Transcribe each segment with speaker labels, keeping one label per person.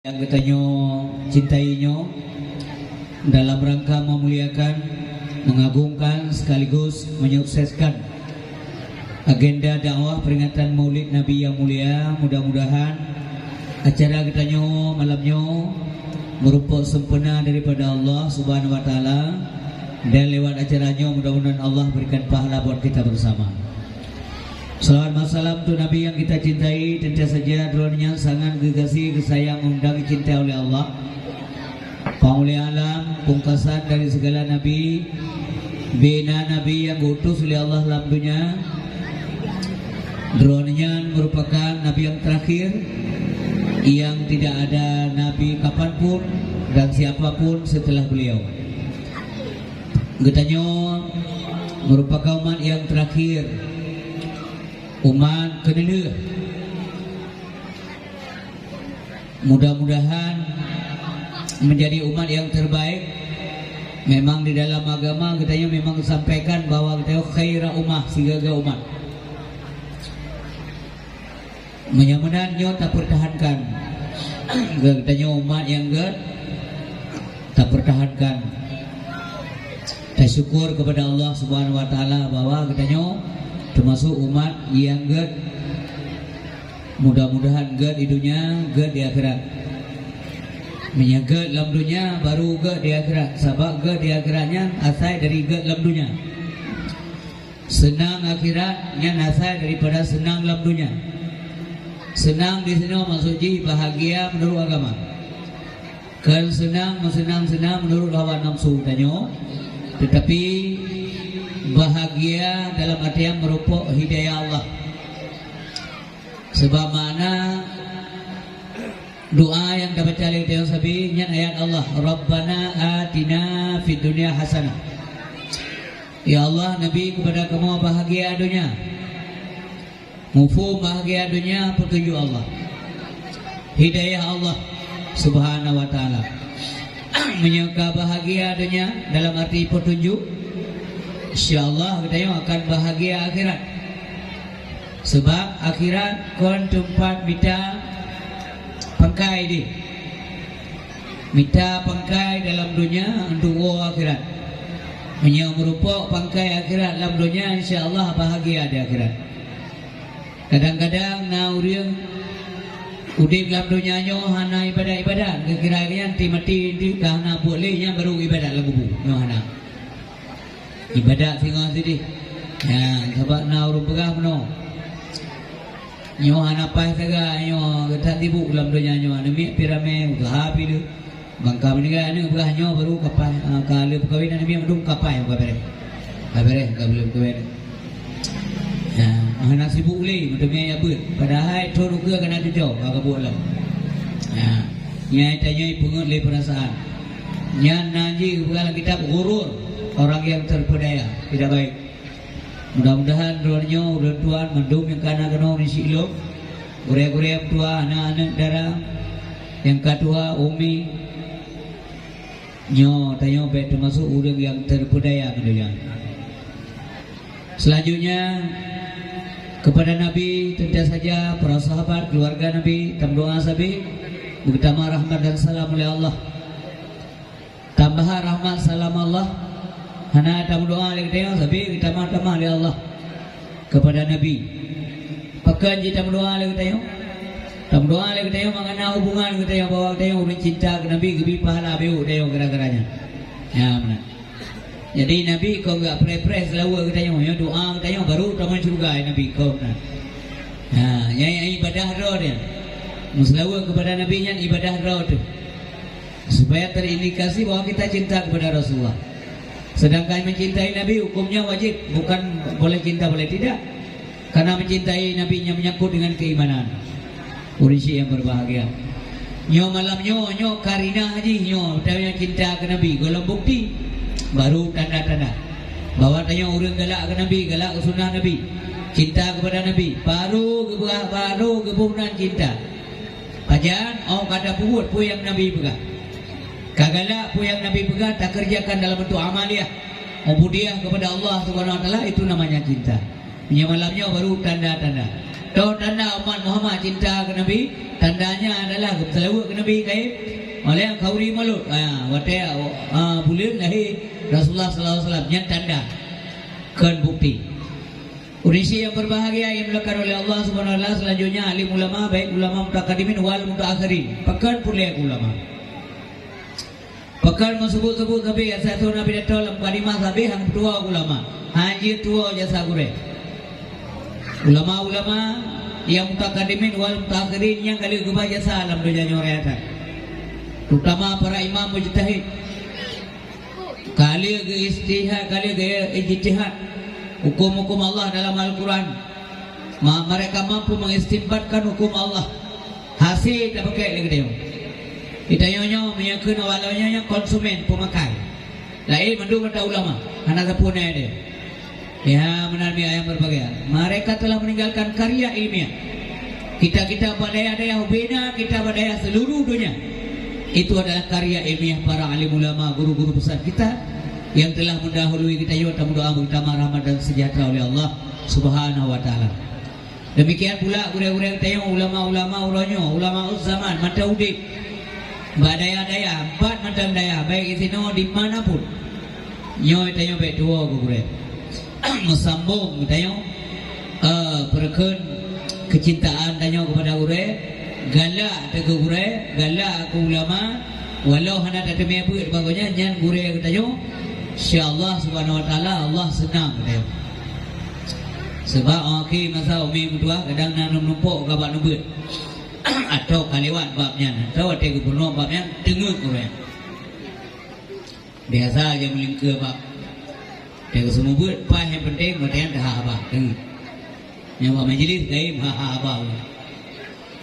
Speaker 1: yang katanya cintainya dalam rangka memuliakan, mengagungkan sekaligus menyukseskan agenda dakwah peringatan Maulid Nabi yang mulia. Mudah-mudahan acara katanya malamnya merupakan sempurna daripada Allah Subhanahu wa taala, dan lewat acaranya mudah-mudahan Allah berikan pahala buat kita bersama. Salawat masalam tu Nabi yang kita cintai, tentu saja drone-nya sangat gegasi, kesayang, undang dicintai oleh Allah. Pengulia alam, pungkasan dari segala Nabi, bina Nabi yang diutus oleh Allah dalam dunia. Drone-nya merupakan Nabi yang terakhir, yang tidak ada Nabi kapanpun dan siapapun setelah beliau. Getanya merupakan umat yang terakhir, umat kedua. Mudah-mudahan menjadi umat yang terbaik. Memang di dalam agama katanya memang disampaikan bahwa kita khaira ummah, sigaga umat. Mudah-mudahan nyo tak pertahankan. Katanya umat yang tak pertahankan. Kita syukur kepada Allah Subhanahu wa taala bahwa katanya termasuk umat yang mudah-mudahan di dunia, di akhirat. Menyaga dalam dunia baru di akhirat. Sebab di akhiratnya asal dari dalam dunia. Senang akhiratnya asal daripada senang dalam dunia. Senang di sini maksudnya bahagia menurut agama. Kan senang menurut hawa nafsu tanya. Tetapi bahagia dalam artian merupakan hidayah Allah. Sebab mana doa yang dapat cari tayang sabi nya ayat Allah, Rabbana atina fid dunya hasanah. Ya Allah, Nabi kepada kamu bahagia dunia. Mufhum bahagia dunia petunjuk Allah, hidayah Allah Subhanahu wa taala. Menyangka bahagia dunia dalam arti petunjuk, insyaallah kita akan bahagia akhirat. Sebab akhirat kon tempat minta pangkai di. Minta pangkai dalam dunia untuk akhirat. Hanya merupakan pangkai akhirat dalam dunia, insyaallah bahagia di akhirat. Kadang-kadang nauriang udip dalam dunia nyo hana ibadat-ibadat, kekiraan ti mati ti kahana bolehnya baru ibadat lagu bu. Nyo hana ibadat singa sini. Ya, sebab na urung pegah meno. Nyo hana pai saga nyo tak tibu dalam dunia nyo nemi pirame ulah pilu. Bangka meninggal ni pegah nyo baru kapai kali perkahwinan nemi mendung kapai kabare. Kabare kabel kawin. Ya, hana sibuk le mendemnya ya ber. Padahal thor ke kena tujuh ka buat lah. Ya, nyai tanya pungut le perasaan. Nya naji bukan kitab gurur. Orang yang terpedaya tidak baik. Mudah-mudahan doanya udah tuan mendung yang kana isi lo. Gure-gure tua anak-anak darah. Yang kedua umi. Nyo tanya baik termasuk orang yang terpedaya mendunia. Selanjutnya kepada Nabi, tentu saja para sahabat, keluarga Nabi, doa sabi, utama rahmat dan salam oleh Allah. Tambah rahmat salam Allah. Hana tam doa oleh kita sabi, kita tambah oleh Allah kepada Nabi. Pakai kita doa oleh kita. Tam doa oleh kita mengenai hubungan kita bahwa kita udah cinta ke Nabi, kebi pahala beu kita gara-garanya. Ya benar. Jadi Nabi kau enggak pre-pre selalu kita yang doa kita yang baru taman surga Nabi kau nah. Nah, yang ibadah roh dia. Selalu kepada Nabi nya ibadah roh tu. Supaya terindikasi bahwa kita cinta kepada Rasulullah. Sedangkan mencintai Nabi hukumnya wajib, bukan boleh cinta boleh tidak. Karena mencintai Nabi nya menyangkut dengan keimanan. Urisi yang berbahagia. Nyo malam nyo karina haji nyo tanya cinta ke Nabi golong bukti. Baru tanda-tanda bahwa tanya orang galak ke Nabi, galak ke sunnah Nabi, cinta kepada Nabi, baru kebunan cinta. Pajan kata puhut pu yang Nabi pegang, kagalak pu yang Nabi pegang tak kerjakan dalam bentuk amaliah, ubudiah kepada Allah Subhanahu wa taala, itu namanya cinta. Malamnya baru tanda-tanda. Tahu tanda umat Muhammad cinta ke Nabi, tandanya adalah selawat ke Nabi kai. Oleh yang kauri malut, watea bulan lahir Rasulullah sallallahu alaihi wasallam yang tanda kan bukti. Urisi yang berbahagia yang dilakukan oleh Allah Subhanahu wa taala selanjutnya alim ulama baik ulama mutaqaddimin wal mutaakhirin. Pekan pula ulama. Pekan sebut-sebut tapi satu Nabi dalam kalimah sabi hang dua ulama. Haji tua jasa gure. Ulama-ulama yang mutaqaddimin wal mutaakhirin yang kali gubah jasa alam dunia nyorayatan. Terutama para imam mujtahid. Kali ke istihad, kali ke ijtihad. Hukum-hukum Allah dalam Al-Quran. Mereka mampu mengistimbatkan hukum Allah. Hasil tak pakai lagi dia. Kita nyonya menyakun awalnya konsumen pemakai. Lain mendung kata ulama. Anak sepuna dia. Ya benar yang berbagai. Mereka telah meninggalkan karya ilmiah. Kita badaya-daya bina, kita badaya seluruh dunia. Itu adalah karya ilmiah para alim ulama, guru-guru besar kita yang telah mendahului kita juga berdoa utama rahmat dan sejahtera oleh Allah Subhanahu wa taala. Demikian pula guru-guru kita yang ulama-ulama uronyo, ulama zaman mata udik. Badaya-daya, empat macam daya, baik isino di manapun. Nyo kita yang baik dua guru. Mesambung kita yang perken kecintaan tanya kepada guru. Galak ke gure, galak ke ulama, walau hana tak temui apa bagusnya jangan gure kita jo. Insya-Allah Subhanahu wa taala Allah senang dia. Sebab akhir masa umi berdua kadang nak numpuk ke bab nubut. Atau kalewat babnya, atau ada gubernur babnya dengar gure. Biasa aja melingkar bab. Dia semua buat apa yang penting matian dah abah dengar. Yang bab majlis gaib abah.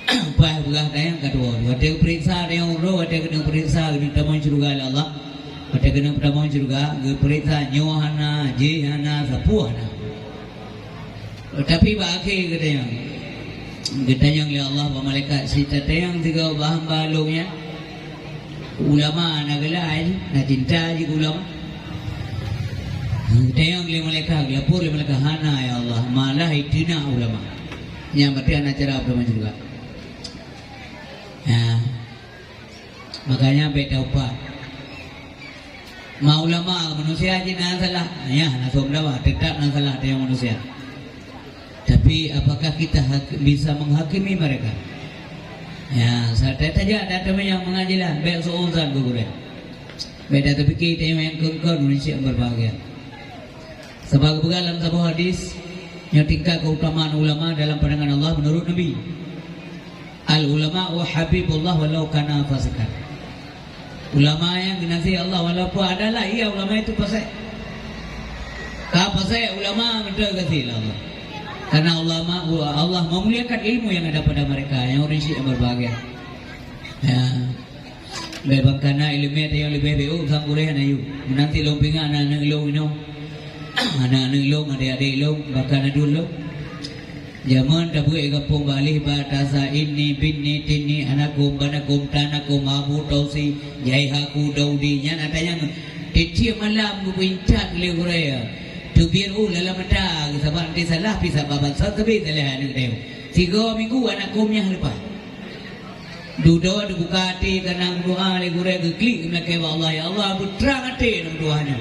Speaker 1: Apa bukan yang kedua, ada periksa yang uro, ada kena periksa kena tamu juga Allah, ada kena tamu juga, periksa nyohana, jihana, sapuhana. Tapi bagi kita yang oleh Allah, malaikat si yang tiga bahan balungnya, ulama nak gelai, nak cinta je ulama. Kita yang oleh malaikat, lapor oleh malaikat hana ya Allah, malah itu nak ulama. Yang berarti anak cara ulama juga. Ya. Makanya beda upah. Ulama manusia aja nak salah. Ya, nak somdawa tetap nak salah dia manusia. Tapi apakah kita bisa menghakimi mereka? Ya, saya saja ada teman yang mengajilah, baik seorang guru. Beda tapi kita yang kengkar Indonesia yang berbahagia. Sebab dalam sebuah hadis yang tingkat keutamaan ulama dalam pandangan Allah menurut Nabi. Al-ulama wa habibullah walau kana fasikan. Ulama yang dinasihi Allah walaupun adalah ia ulama itu pasal. Pasal ulama minta kasih Allah. Karena Allah memuliakan ilmu yang ada pada mereka yang orang yang berbahagia. Ya. Bebang kana ilmu yang lebih baik sang kuliah ayu. Nanti lompingan anak ilmu ini. Anak ilmu adik-adik ilmu bahkan dulu. Zaman dah buat kampung balik batasa ini bini tini anakum banakum tanakum abu tausi jaihaku daudi yang ada yang tiap malam berbincang le guraya tu biar dalam mata sebab nanti salah bisa babat tapi salah anak dia 3 minggu anakumnya lepas dudo dibuka hati kanang doa le guraya ke klik melaka Allah ya Allah berterang hati dalam doanya.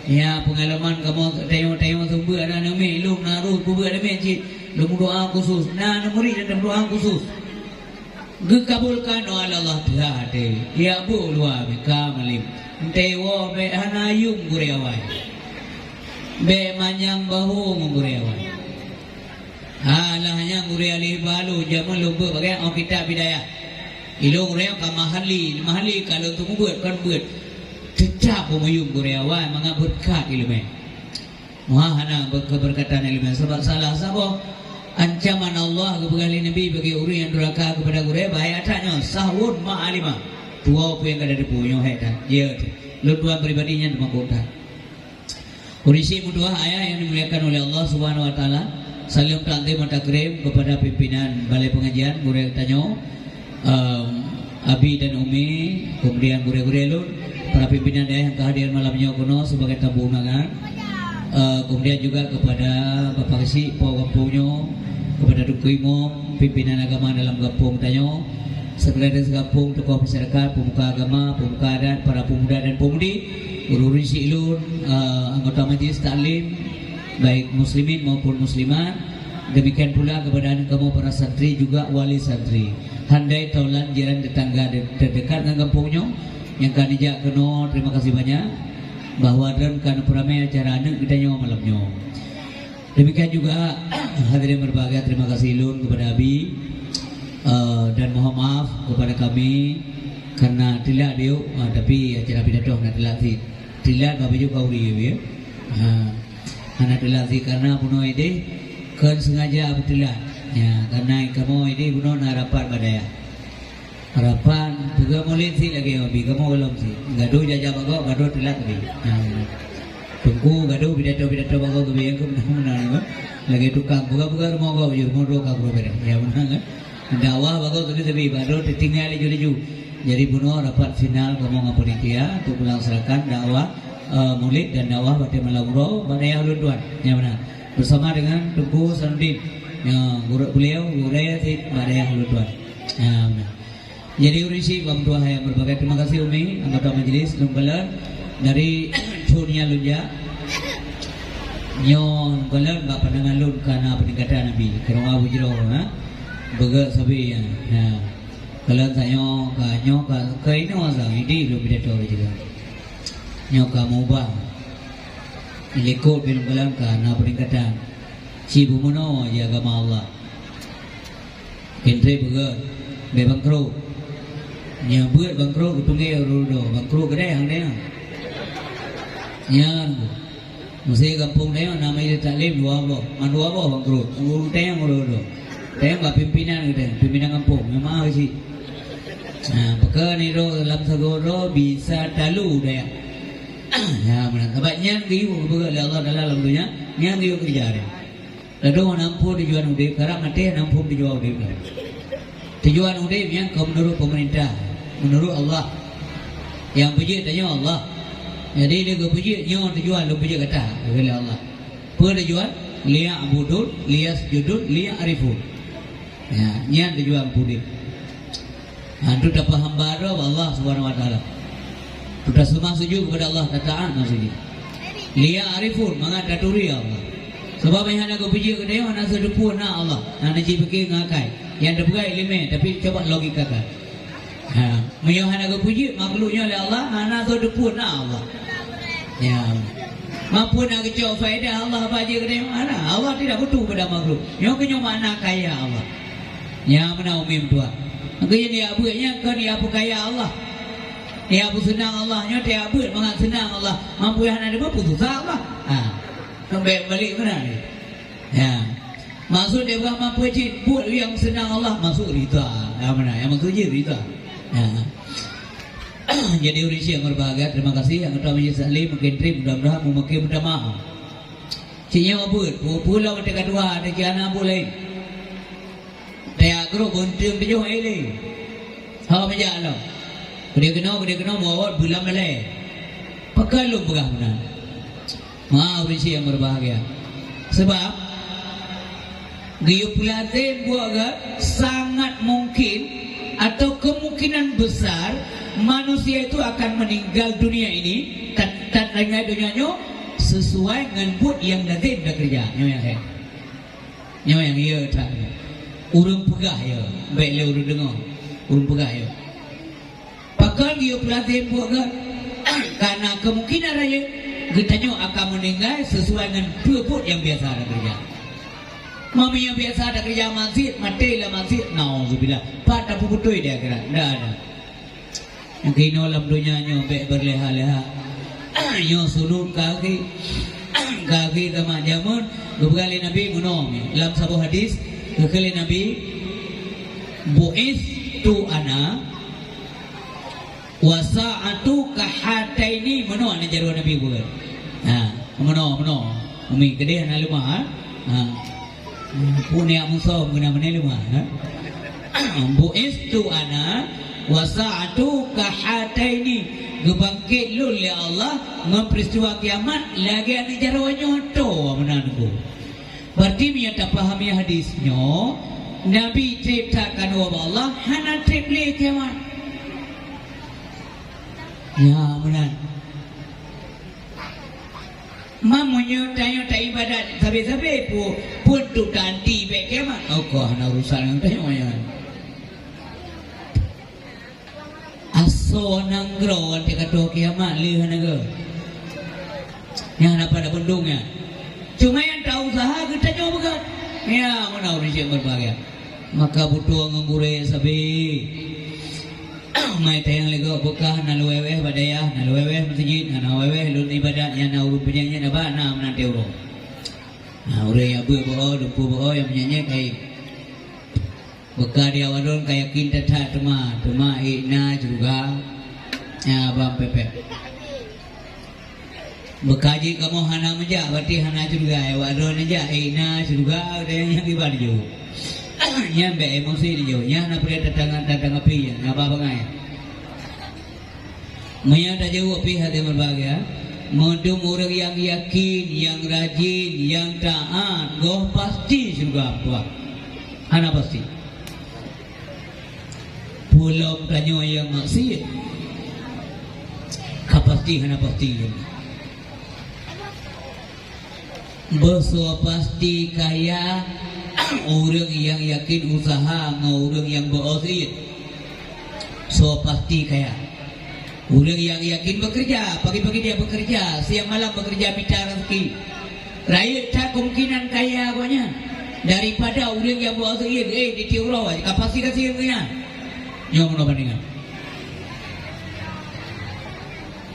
Speaker 1: Ya pengalaman kamu tengok sumber ada nama ilmu naruh kubur ada masjid lu doa khusus nah murid dan doa khusus dikabulkan oleh Allah Ta'ala ya bu luar beka malim tewo be hanayung gurewai be manyang bahu gurewai halahnya gurewali balu jaman lupa bagai kita bidayah ilung reo ka mahali kalau tu buat kan buat tetap memayung gurewai manga berkat ilmu mahana berkatan ilmu sebab salah sabah ancaman Allah kepada Nabi bagi orang yang durhaka kepada guru bahaya taknya sahun ma'alimah tua apa yang ada di punya heta ya lu tuan pribadinya nama kota urisi mudua ayat yang dimuliakan oleh Allah Subhanahu wa taala salam takdim takrim kepada pimpinan balai pengajian guru tanya Abi dan Umi kemudian guru-guru lu para pimpinan daerah yang kehadiran malamnya kuno sebagai tamu undangan kemudian juga kepada Bapak Kesi Pak Kampungnya kepada Duku Imam, pimpinan agama dalam kampung Tanyo, sekalian segapung tokoh masyarakat, pemuka agama, pemuka adat, para pemuda dan pemudi, guru rinsi ilun, anggota majlis taklim, baik muslimin maupun muslimat. Demikian pula kepada kamu para santri juga wali santri. Handai taulan jiran tetangga terdekat dengan kampungnya yang kan ijak kena terima kasih banyak bahwa dalam kan peramai acara anak kita nyawa malamnya. Demikian juga hadirin berbahagia, terima kasih ilun kepada Abi dan mohon maaf kepada kami karena tidak dia tapi acara pidato nak dilatih tidak babi juga uri ya. Anak dilatih karena puno ide kan sengaja betul ya karena kamu ini bunuh harapan badaya harapan juga mulai sih lagi hobi kamu belum sih gaduh jajah bago gaduh telat tadi tunggu gaduh pidato bago kebiang kemenangan lagi tukang buka rumah kau jujur mau roka bro ya benar kan dakwah bago tadi tapi gaduh ditinggal laju jadi bunuh rapat final kamu ngapain dia untuk melaksanakan dakwah murid dan dakwah pada Malabro badaya Lunduan ya benar bersama dengan Tugu Sanudin beliau Guraya Tid Badaya Lutuan. Jadi urisi bang dua yang berbagai terima kasih Umi anggota majelis Lumbalan dari Dunia Lunja nyon Lumbalan bak pandangan lun karena peningkatan Nabi kerana bujro begak sabi ya. Kalau saya ka ini masa ini lu pidato juga. Nyoka mubah Likut bin Belangka na peningkatan Cibu Muno ya agama Allah Kentri beger Be bangkro Nya buat bangkro kutungi rudo bangkro gede hang dia Nyan Mesti kampung dia namanya taklim dua apa Dua apa bangkro Uru tayang rudo Tayang gak pimpinan gitu Pimpinan kampung memang sih Beker ni dalam segoro bisa talu dia ya benar. Sebab nyang giu betul Allah dalam dunia nyang giu kerja dia. Lalu nampu tujuan udip, karena mati nampu tujuan udip. Tujuan udip yang menurut pemerintah, menurut Allah. Yang puji tanya Allah. Jadi dia puji nyon tujuan lu puji kata oleh Allah. Tujuan liya abudul, liya sujudul, liya arifun. Ya, nyang tujuan udip. Antu dapat hamba Allah Subhanahu wa taala. Sudah semua sujud kepada Allah tataan maksudnya. Liya arifun mengadaturi Allah. Sebab yang nak puji ke dia nak sedepu na Allah. Nak ji fikir ngakai. Yang debugai ilmu tapi coba logika kan. Yang nak puji makhluknya oleh Allah nak sedepu na Allah. Ya. Mampu nak kecau faedah Allah bagi ke dia mana? Allah tidak butuh pada makhluk. Yang kenyo mana kaya Allah. Yang mana umim tua. Angkanya dia abunya kan dia abu kaya Allah. Dia abu senang Allahnya, dia abu mengat senang Allah. Mampu yang ada mampu susah Allah. Sampai balik mana ni? Ya. Maksud dia bukan mampu cik buat yang senang Allah masuk rida. Ya mana? Yang maksud je rida. Ya. Jadi urisi yang berbahagia, terima kasih yang ketua Majlis Taklim mungkin trip mudah-mudahan mungkin minta maaf. Ciknya abu, pulau ketika dua ada kiana abu lain. Dia grup buntung tujuh ini. How menjalan? Dia kena muawat bulan malai. Pakai lu pegah benar. Maaf urisi yang berbahagia. Sebab geopulatin buat sangat mungkin atau kemungkinan besar manusia itu akan meninggal dunia ini dan dunianya sesuai dengan buat yang datin dah kerja. Nyo yang iya tak. Urang pegah ya. Baiklah urang dengar. Urang pegah ya. Pakai dia pelatihan buat karena kemungkinan raya kita akan meninggal sesuai dengan puput yang biasa ada kerja. Mami yang biasa ada kerja masjid, mati lah masjid. Nauzubillah. Pada puputui dia kira, tidak ada. Yang kini dalam dunia baik berleha-leha. Nyo suluk kaki sama jamun. Berkali Nabi menolong. Dalam sebuah hadis, berkali Nabi bu'is tu ana wasa'atu kahataini mano ana jarwa Nabi buat. Mano umi gede ana lumah. Punya musuh guna mana lumah. Bu'istu ana wasa'atu kahataini gebangkit lul ya Allah memperistiwa kiamat lagi ana jarwa nyoto menanku. Berarti dia tak pahami hadisnya. Nabi ceritakan wa Allah hana tripli kiamat. Ya benar. Mamunya tanya tak ibadat sabi-sabi pun tu ganti be kiamat. Oh kau hana urusan yang tanya ya. Aso nanggro ante kata kiamat li hana ke. Yang nak pada bendungnya. Cuma yang tak usaha kita tanya begat. Ya mana urusan berbahagia. Maka butuh ngure sabi. Mai tayang lego bekah na luweweh badaya na luweweh masjid na luweweh lun ibadat nya na urut penyanyi na ba na menanti urut. Nah ure ya bu bo dumpu bo yang menyanyi kai bekah dia wadon kayak kinta tuma ina juga ya bang pepe. Bekaji kamu hana meja berarti hana juga ya wadon aja ina juga ada yang ibadat juga. Nyampe emosi dia nya na pria tetangga pi ya apa bangai. Maya dah jauh pi hati berbahagia. Modum orang yang yakin, yang rajin, yang taat, goh pasti surga apa? Hana pasti. Pulau tanya yang maksiat. Kapasti hana pasti. Besok pasti kaya. Orang yang yakin usaha orang yang berusaha so pasti kaya. Orang yang yakin bekerja pagi-pagi dia bekerja, siang malam bekerja minta rezeki. Rakyat tak kemungkinan kaya banyak daripada orang yang berusaha di tiurau kapasitas yang punya yang mana bandingan.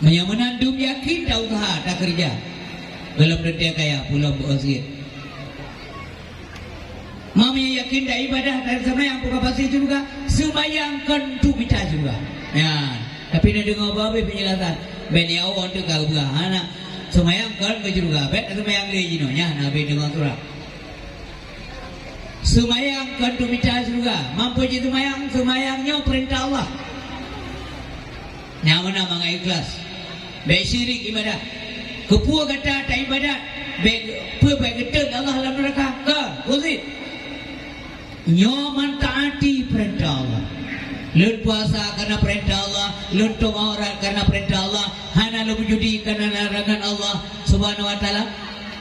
Speaker 1: Yang menandum yakin tak usaha tak kerja belum dia kaya pulau berusaha. Mami yakin dah ibadah dan semayang buka pasti juga semayangkan tu minta juga. Ya, tapi nak dengar apa penjelasan. Beni awak tu kau buka anak semayangkan juga. Bet semayang lagi no nya nabi dengar surah. Semayangkan tu minta juga. Mampu je semayangnya perintah Allah. Yang mana mangai ikhlas. Baik syirik ibadah. Kepua kata tak ibadah. Baik getun Allah dalam neraka. Ke? Uzit. Nyoman taati perintah Allah. Lun puasa karena perintah Allah, lun tumarat karena perintah Allah, hana lu judi karena larangan Allah Subhanahu wa taala.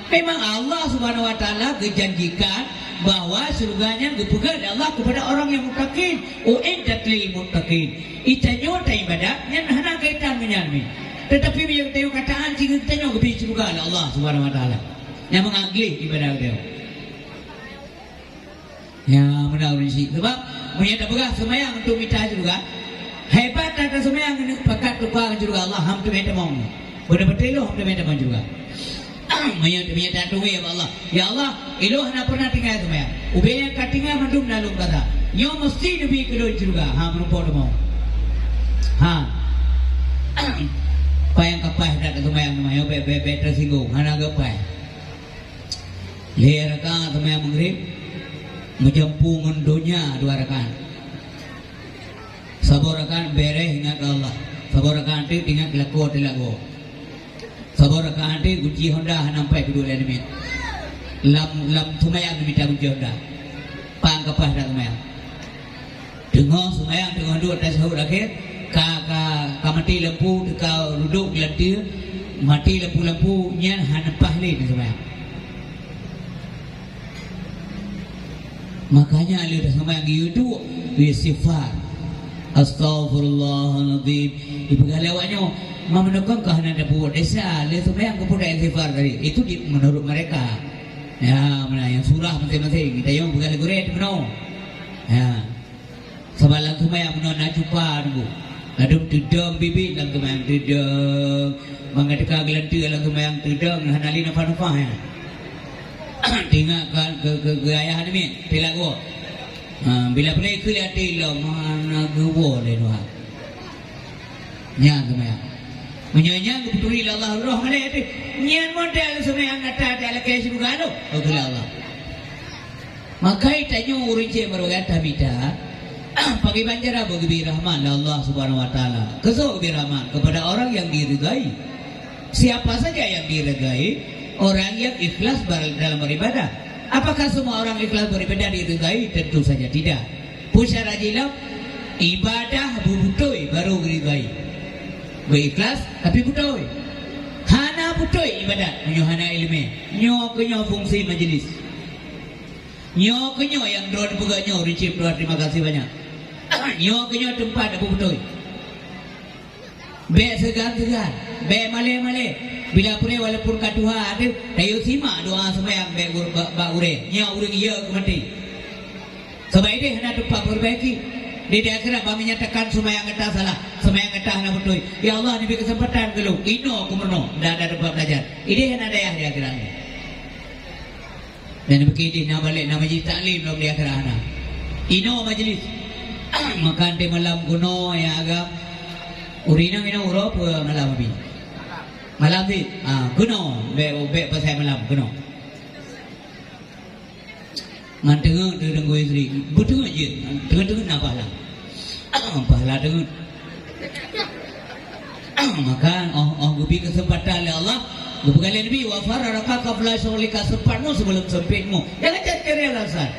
Speaker 1: Memang Allah Subhanahu wa taala berjanjikan bahwa surganya dipegang Allah kepada orang yang muttaqin. Uiddat lil muttaqin. Itanyo ta ibadat yang hana kaitan dengan ni. Tetapi bila kita kataan sehingga kita nyo ke surga Allah Subhanahu wa taala. Yang mengagli ibadah dia. Ya benar sih. Sebab menyata begah semayang untuk minta juga. Hebat kata semayang pakat tukar juga Allah hamdu minta mau. Benar-benar lo hamdu minta mau juga. Menyata tunggu ya Allah. Ya Allah, iloh na pernah tinggal semayang. Ubenya katinga mandum nalung kata. Nyo mesti lebih kedua juga. Ha menumpuk mau. Ha. Payang kapah dak semayang semayang be tersinggung. Hana gapai. Lihat ka semayang maghrib. Menjempungan dunia 2 rakaat. Sabar rakaat bereh ingat Allah. Sabar rakaat itu ingat laku tilaku. Sabar rakaat itu kunci Honda nampai kedua element. Lam sumayang minta kunci Honda. Pang kapah dah sumayang. Dengar sumayang dengar dua tas sahur akhir. Ka mati lampu ka duduk lantai mati lampu nya hanapah ni sumayang. Makanya Ali dah semayang itu istighfar. Astaghfirullahaladzim. Dipegali awaknya memenukkan kehadiran ada buat desa. Dia semayang kepada istighfar tadi. Itu menurut mereka. Ya, mana yang surah masing-masing. Kita yang pegali guret menau. Ya. Sebalang semayang menau nak cupa nunggu. Adum tudung bibit lang semayang tudung. Mengadika gelanti lang semayang tudung. Hanali nafah-nafah ya. Tinggalkan ke ayah ni tilago. Bila boleh ke lihat tilam mana gua le doa. Nya semaya. Menyanya keputuri Allah roh mana itu. Nyan model semaya ngata ada kes juga tu. Okey Allah. Maka itanya urince merogata bida. Pagi banjara bagi rahman Allah Subhanahu wa taala. Kesok rahman kepada orang yang diridai. Siapa saja yang diridai. Orang yang ikhlas dalam beribadah. Apakah semua orang ikhlas beribadah diridai? Tentu saja tidak. Pusara jilam ibadah butoi baru diridai. Berikhlas tapi butoi. Hana butoi ibadat, nyo hana ilmu. Nyo kenyo fungsi majlis. Nyo kenyo yang doa buka nyo ricip doa terima kasih banyak. Nyo kenyo tempat apa butoi. Be segan-segan, be male-male. Bila pune walaupun katuha ada, tayo simak doa sembahyang be ba ure. Nya urang iya ke mati. Sebab ini hendak tempat perbaiki. Di akhirat kami menyatakan sembahyang kita salah, sembahyang kita hana betul. Ya Allah diberi kesempatan kalau ino kumeno dah ada tempat belajar. Ini hendak daya di akhirat. Dan begini nak balik nak majlis taklim dalam di akhirat hana. Ino majlis makan di malam kuno ya agam. Urinang ina urop malam abi. Malam ni, kuno, be pasal malam kuno. Mantengan dengan gue istri, betul aja, dengan nak pahala, pahala dengan. Maka, gue beri kesempatan oleh Allah, gue berkali Nabi, wafar raka kafla solika sempatmu sebelum sempitmu. Jangan cari alasan.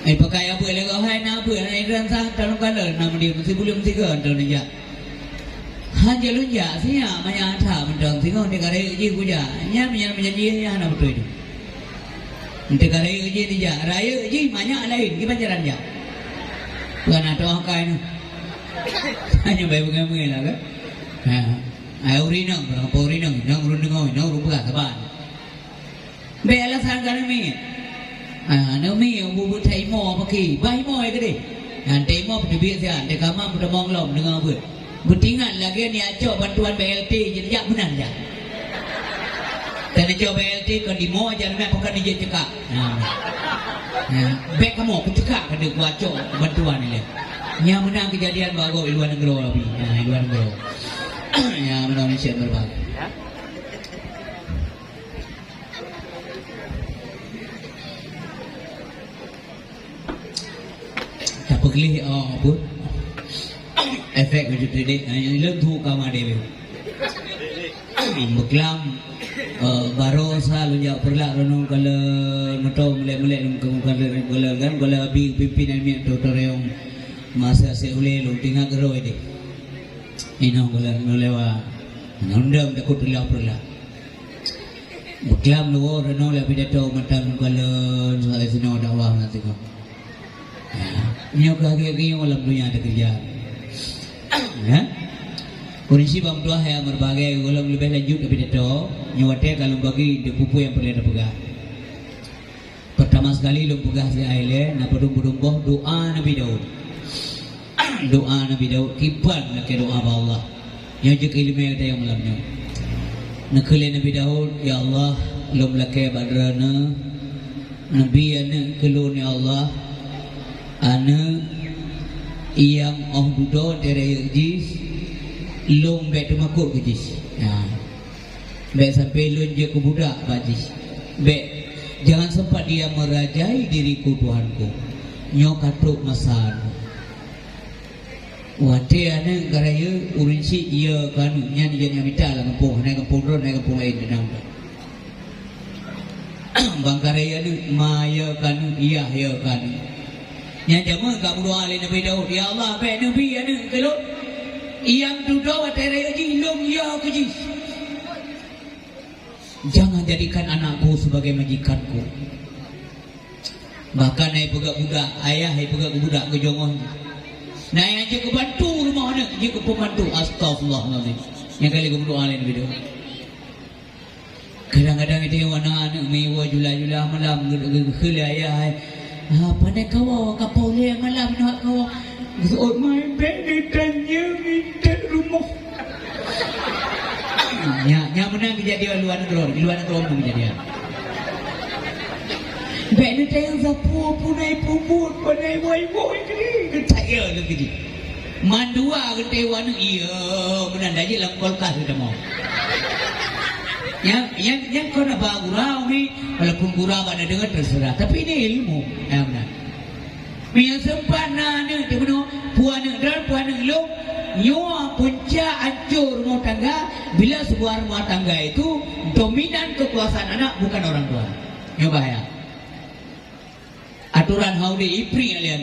Speaker 1: Pakai apa lagi? Hai nak apa? Nak ikan sah, tanam kalah, nama dia mesti belum tiga, tanam dia. Hanya lunja sih ya, banyak ada mentang tengok negara ini puja, nya menjadi nya nak betul itu. Negara ini dia, raya ini banyak lain, gimana caranya? Bukan ada orang kain, hanya bayi pengamen lah kan? Urinang, berapa urinang, nang urundengoi, nang urubah kapan? Alasan kan ni. Nami bubu taimo pakai, bayi mo ke deh. Taimo pada biasa, dekamam pada monglom dengan apa? Bertingan lagi ni acok bantuan BLT jadi jak benar je. Dan acok BLT kan di mo aja nak pakai dia cekak. Baik kamu aku cekak pada aku acok bantuan ni. Yang menang kejadian baru di luar negeri lebih. Di luar negeri. Ya menang Malaysia berbagai. Tak pergi apa? Efek wujud ini, yang tu kamar dia. Beklam, baru saya lunjak perlak renung kalau motor melek kalau kan kalau pimpinan mian doktor yang masa seuleh lu tinggal geroi ini. Ino kalau lewa, undang takut perlak. Beklam lu renung lebih datang macam kalau saya sini dakwah nanti kau. Nyok lagi malam dunia ada kerja. Kondisi bang tua yang berbagai kalau lebih lanjut lebih detail nyawatnya kalau bagi di pupu yang perlu dipegang. Pertama sekali lu pegang si Aile, nak berumbuh doa Nabi Daud. Doa Nabi Daud kipan nak doa Allah. Yang juga ilmu yang ada yang malamnya. Nak kalian Nabi Daud, ya Allah, lu melakai badrana Nabi anak kelun ya Allah, anak yang duduk dari jis lom bet makuk ke jis. Bet sampai lom je ke budak bajis. Bet jangan sempat dia merajai diriku Tuhanku. Nyo katuk masan. Wate ana garaya urinsi ia kanu nyan jan yang minta lah kampung ron kampung lain denang. Bang garaya ni maya kanu iya ya kanu. Yang jamu kat berdoa oleh Nabi Daud, ya Allah, baik Nabi ada kalau yang duduk waterai haji long ya keji. Jangan jadikan anakku sebagai majikanku. Bahkan ayah pegak budak, ayah pegak budak ke jongong. Nah yang je ke bantu rumah anak, je ke pembantu. Astagfirullahaladzim. Yang kali ke berdoa oleh Nabi Daud. Kadang-kadang itu yang anak-anak mewah jula-jula malam ke ayah. Pandai kau kapal dia malam nak kau. Oh my bed ditanya minta rumah. Yang menang kejadian luar negeri menang kejadian. Bed ditanya sapu punai pumut pandai boy ni. Ketaya lagi ni. Mandua ketewan iya menang dah je dalam kolkas sudah mau. Yang kau nak bawa gurau ni, walaupun gurau ada dengar terserah. Tapi ini ilmu, yang benar. Yang sempat nak dia benar puan nak dan puan nak lom nyo punca hancur rumah tangga bila sebuah rumah tangga itu dominan kekuasaan anak bukan orang tua. Nyo bahaya. Aturan haudi ipri alian.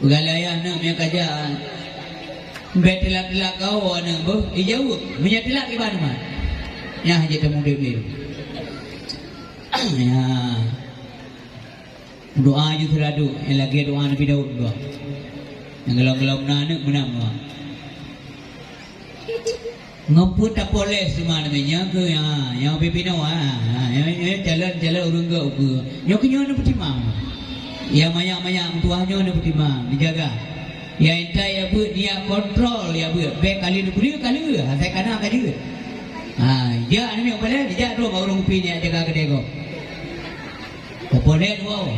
Speaker 1: Galaya na miya kaja. Betilak-tilak kau ana boh ijau minya tilak di mana mah. Ya haja temu deui. Ya. Doa je teradu, lagi doa Nabi Daud doa. Yang gelam-gelam anak menang doa. Ngemput tak boleh semua namanya ke yang pipino yang jalan urung ke. Yang kenyo na petimang. Yang mayak-mayak tuahnya na petimang dijaga. Yang entai ya bu dia kontrol ya bu. Baik kali ni beri kali saya kana ka dia. Dia ni yang boleh dia tu urung pi ni jaga kedai ko. Boleh wow.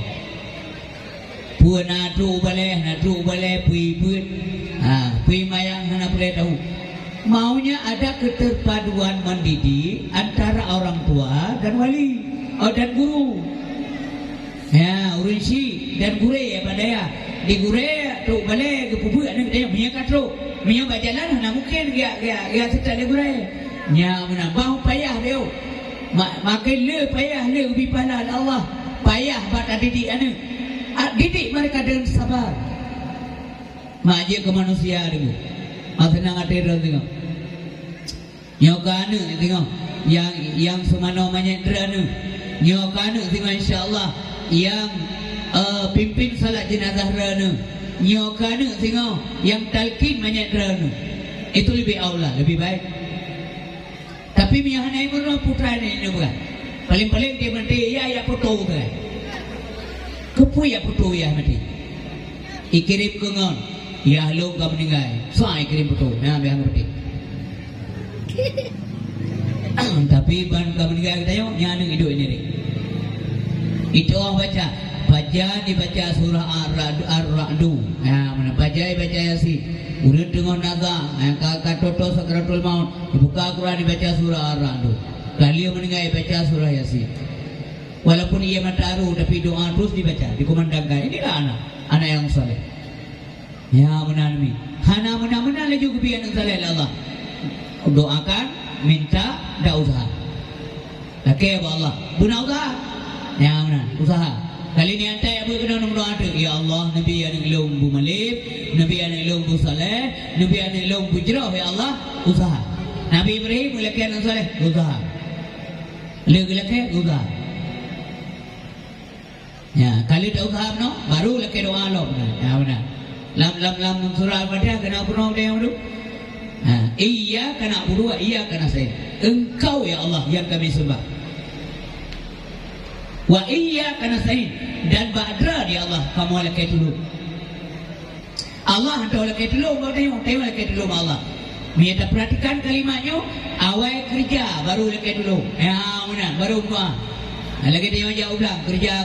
Speaker 1: Pua natu boleh pui mayang hana boleh tahu. Maunya ada keterpaduan mendidik antara orang tua dan wali dan guru. Ya, urunsi dan gure ya padaya. Di gure tu boleh ke pupu ada dia punya katro. Punya bajalan hana mungkin dia setel gure. Nya menambah payah dia. Makin le payah le ubi pala Allah. Payah buat didik anak. Didik mereka dengan sabar. Maji ke manusia dulu. Senang hati dia tengok. Nyokana tengok. Yang semana menyendera ni. Nyokana tengok insya-Allah yang pimpin salat jenazah ni. Nyokana tengok yang talqin menyendera ni. Itu lebih aula, lebih baik. Tapi miahana ibu putra ni bukan. Paling-paling dia berhenti ya foto tu. Kepu ya foto ya mati. Ikirim ke ngon. Ya lo ka meninggal. Sai kirim foto. Nah biar ngerti. Tapi ban ka meninggal kita yo nyana hidup ini ni. Itu baca dibaca surah Ar-Ra'du. Ya mana baca Yasin. Urut dengan naga yang katoto sakratul maut. Dibuka Quran dibaca surah Ar-Ra'du. Kali meninggal baca surah Yasin. Walaupun ia mataru tapi doa terus dibaca, dikumandangkan. Inilah anak yang saleh. Ya menanami. Hana menang-menang lagi kebian yang saleh Allah. Doakan, minta, dak usaha. Laki Allah. Guna usaha. Ya menang, usaha. Kali ni antai apa kena doa tu? Ya Allah, Nabi yang ilmu bu Malib, Nabi yang ilmu bu Saleh, Nabi yang ilmu bu Jirah. Ya Allah, usaha. Nabi Ibrahim laki yang saleh, usaha. Laki usaha. Ya, kali tak usaha no, baru laki doa lo. Ya benar. Lam surah Al-Fatihah kena pernah dia yang tu. Iya kena berdua, iya kena saya. Engkau ya Allah yang kami sembah. Wa iya kena saya dan badra ya Allah kamu laki dulu. Allah hantar laki dulu, kau tengok laki dulu Allah. Minta perhatikan kalimatnya, awal kerja baru laki dulu. Ya benar, baru doa. Lagi dia jauh bilang kerja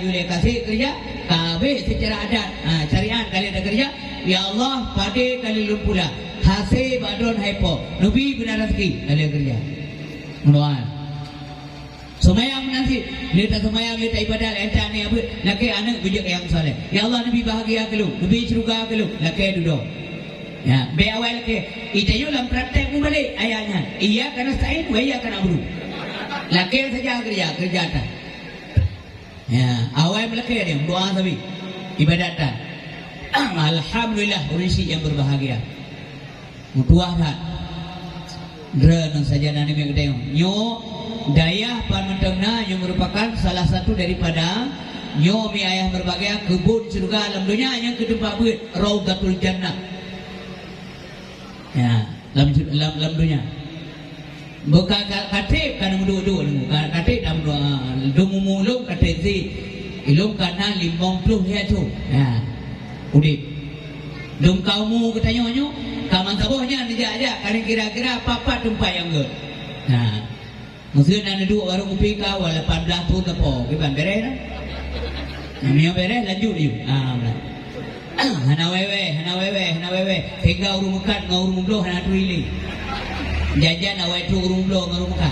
Speaker 1: jule kasih kerja kabeh secara adat syariat kali ada kerja ya Allah pada kali lumpula hasil badron haipo nabi benar rezeki kali kerja mendoa semayang nanti lita semayang lita ibadah lita ni apa laki anak bijak yang saleh ya Allah nabi bahagia kelu nabi syurga kelu laki duduk ya be awal laki itayo dalam praktek mu balik ayatnya iya kana sa'id wa iya kana abdu laki saja kerja tak. Ya, awal laki dia doa tapi ibadat tak. Alhamdulillah urisi yang berbahagia. Mutuah tak. Dren saja nani yang kita nyo daya panmentengna yang merupakan salah satu daripada nyo mi ayah berbahagia kebun surga alam dunia yang kedua buat Raudatul Jannah. Ya, alam dunia. Bukan katib kan dua-dua katib dalam dua mulung katib si ilung kana 50 ya tu ya udip dum kaumu katanya nyo kaman sabohnya dia aja kan kira-kira apa tempat yang ge nah mungkin ada dua baru kupi ka wala 18 tu tepo kiban beres nah mio beres lanjut you hana wewe hingga urung mekat ngau urung bloh hana tuili jajan awak tu urung bloh ngau muka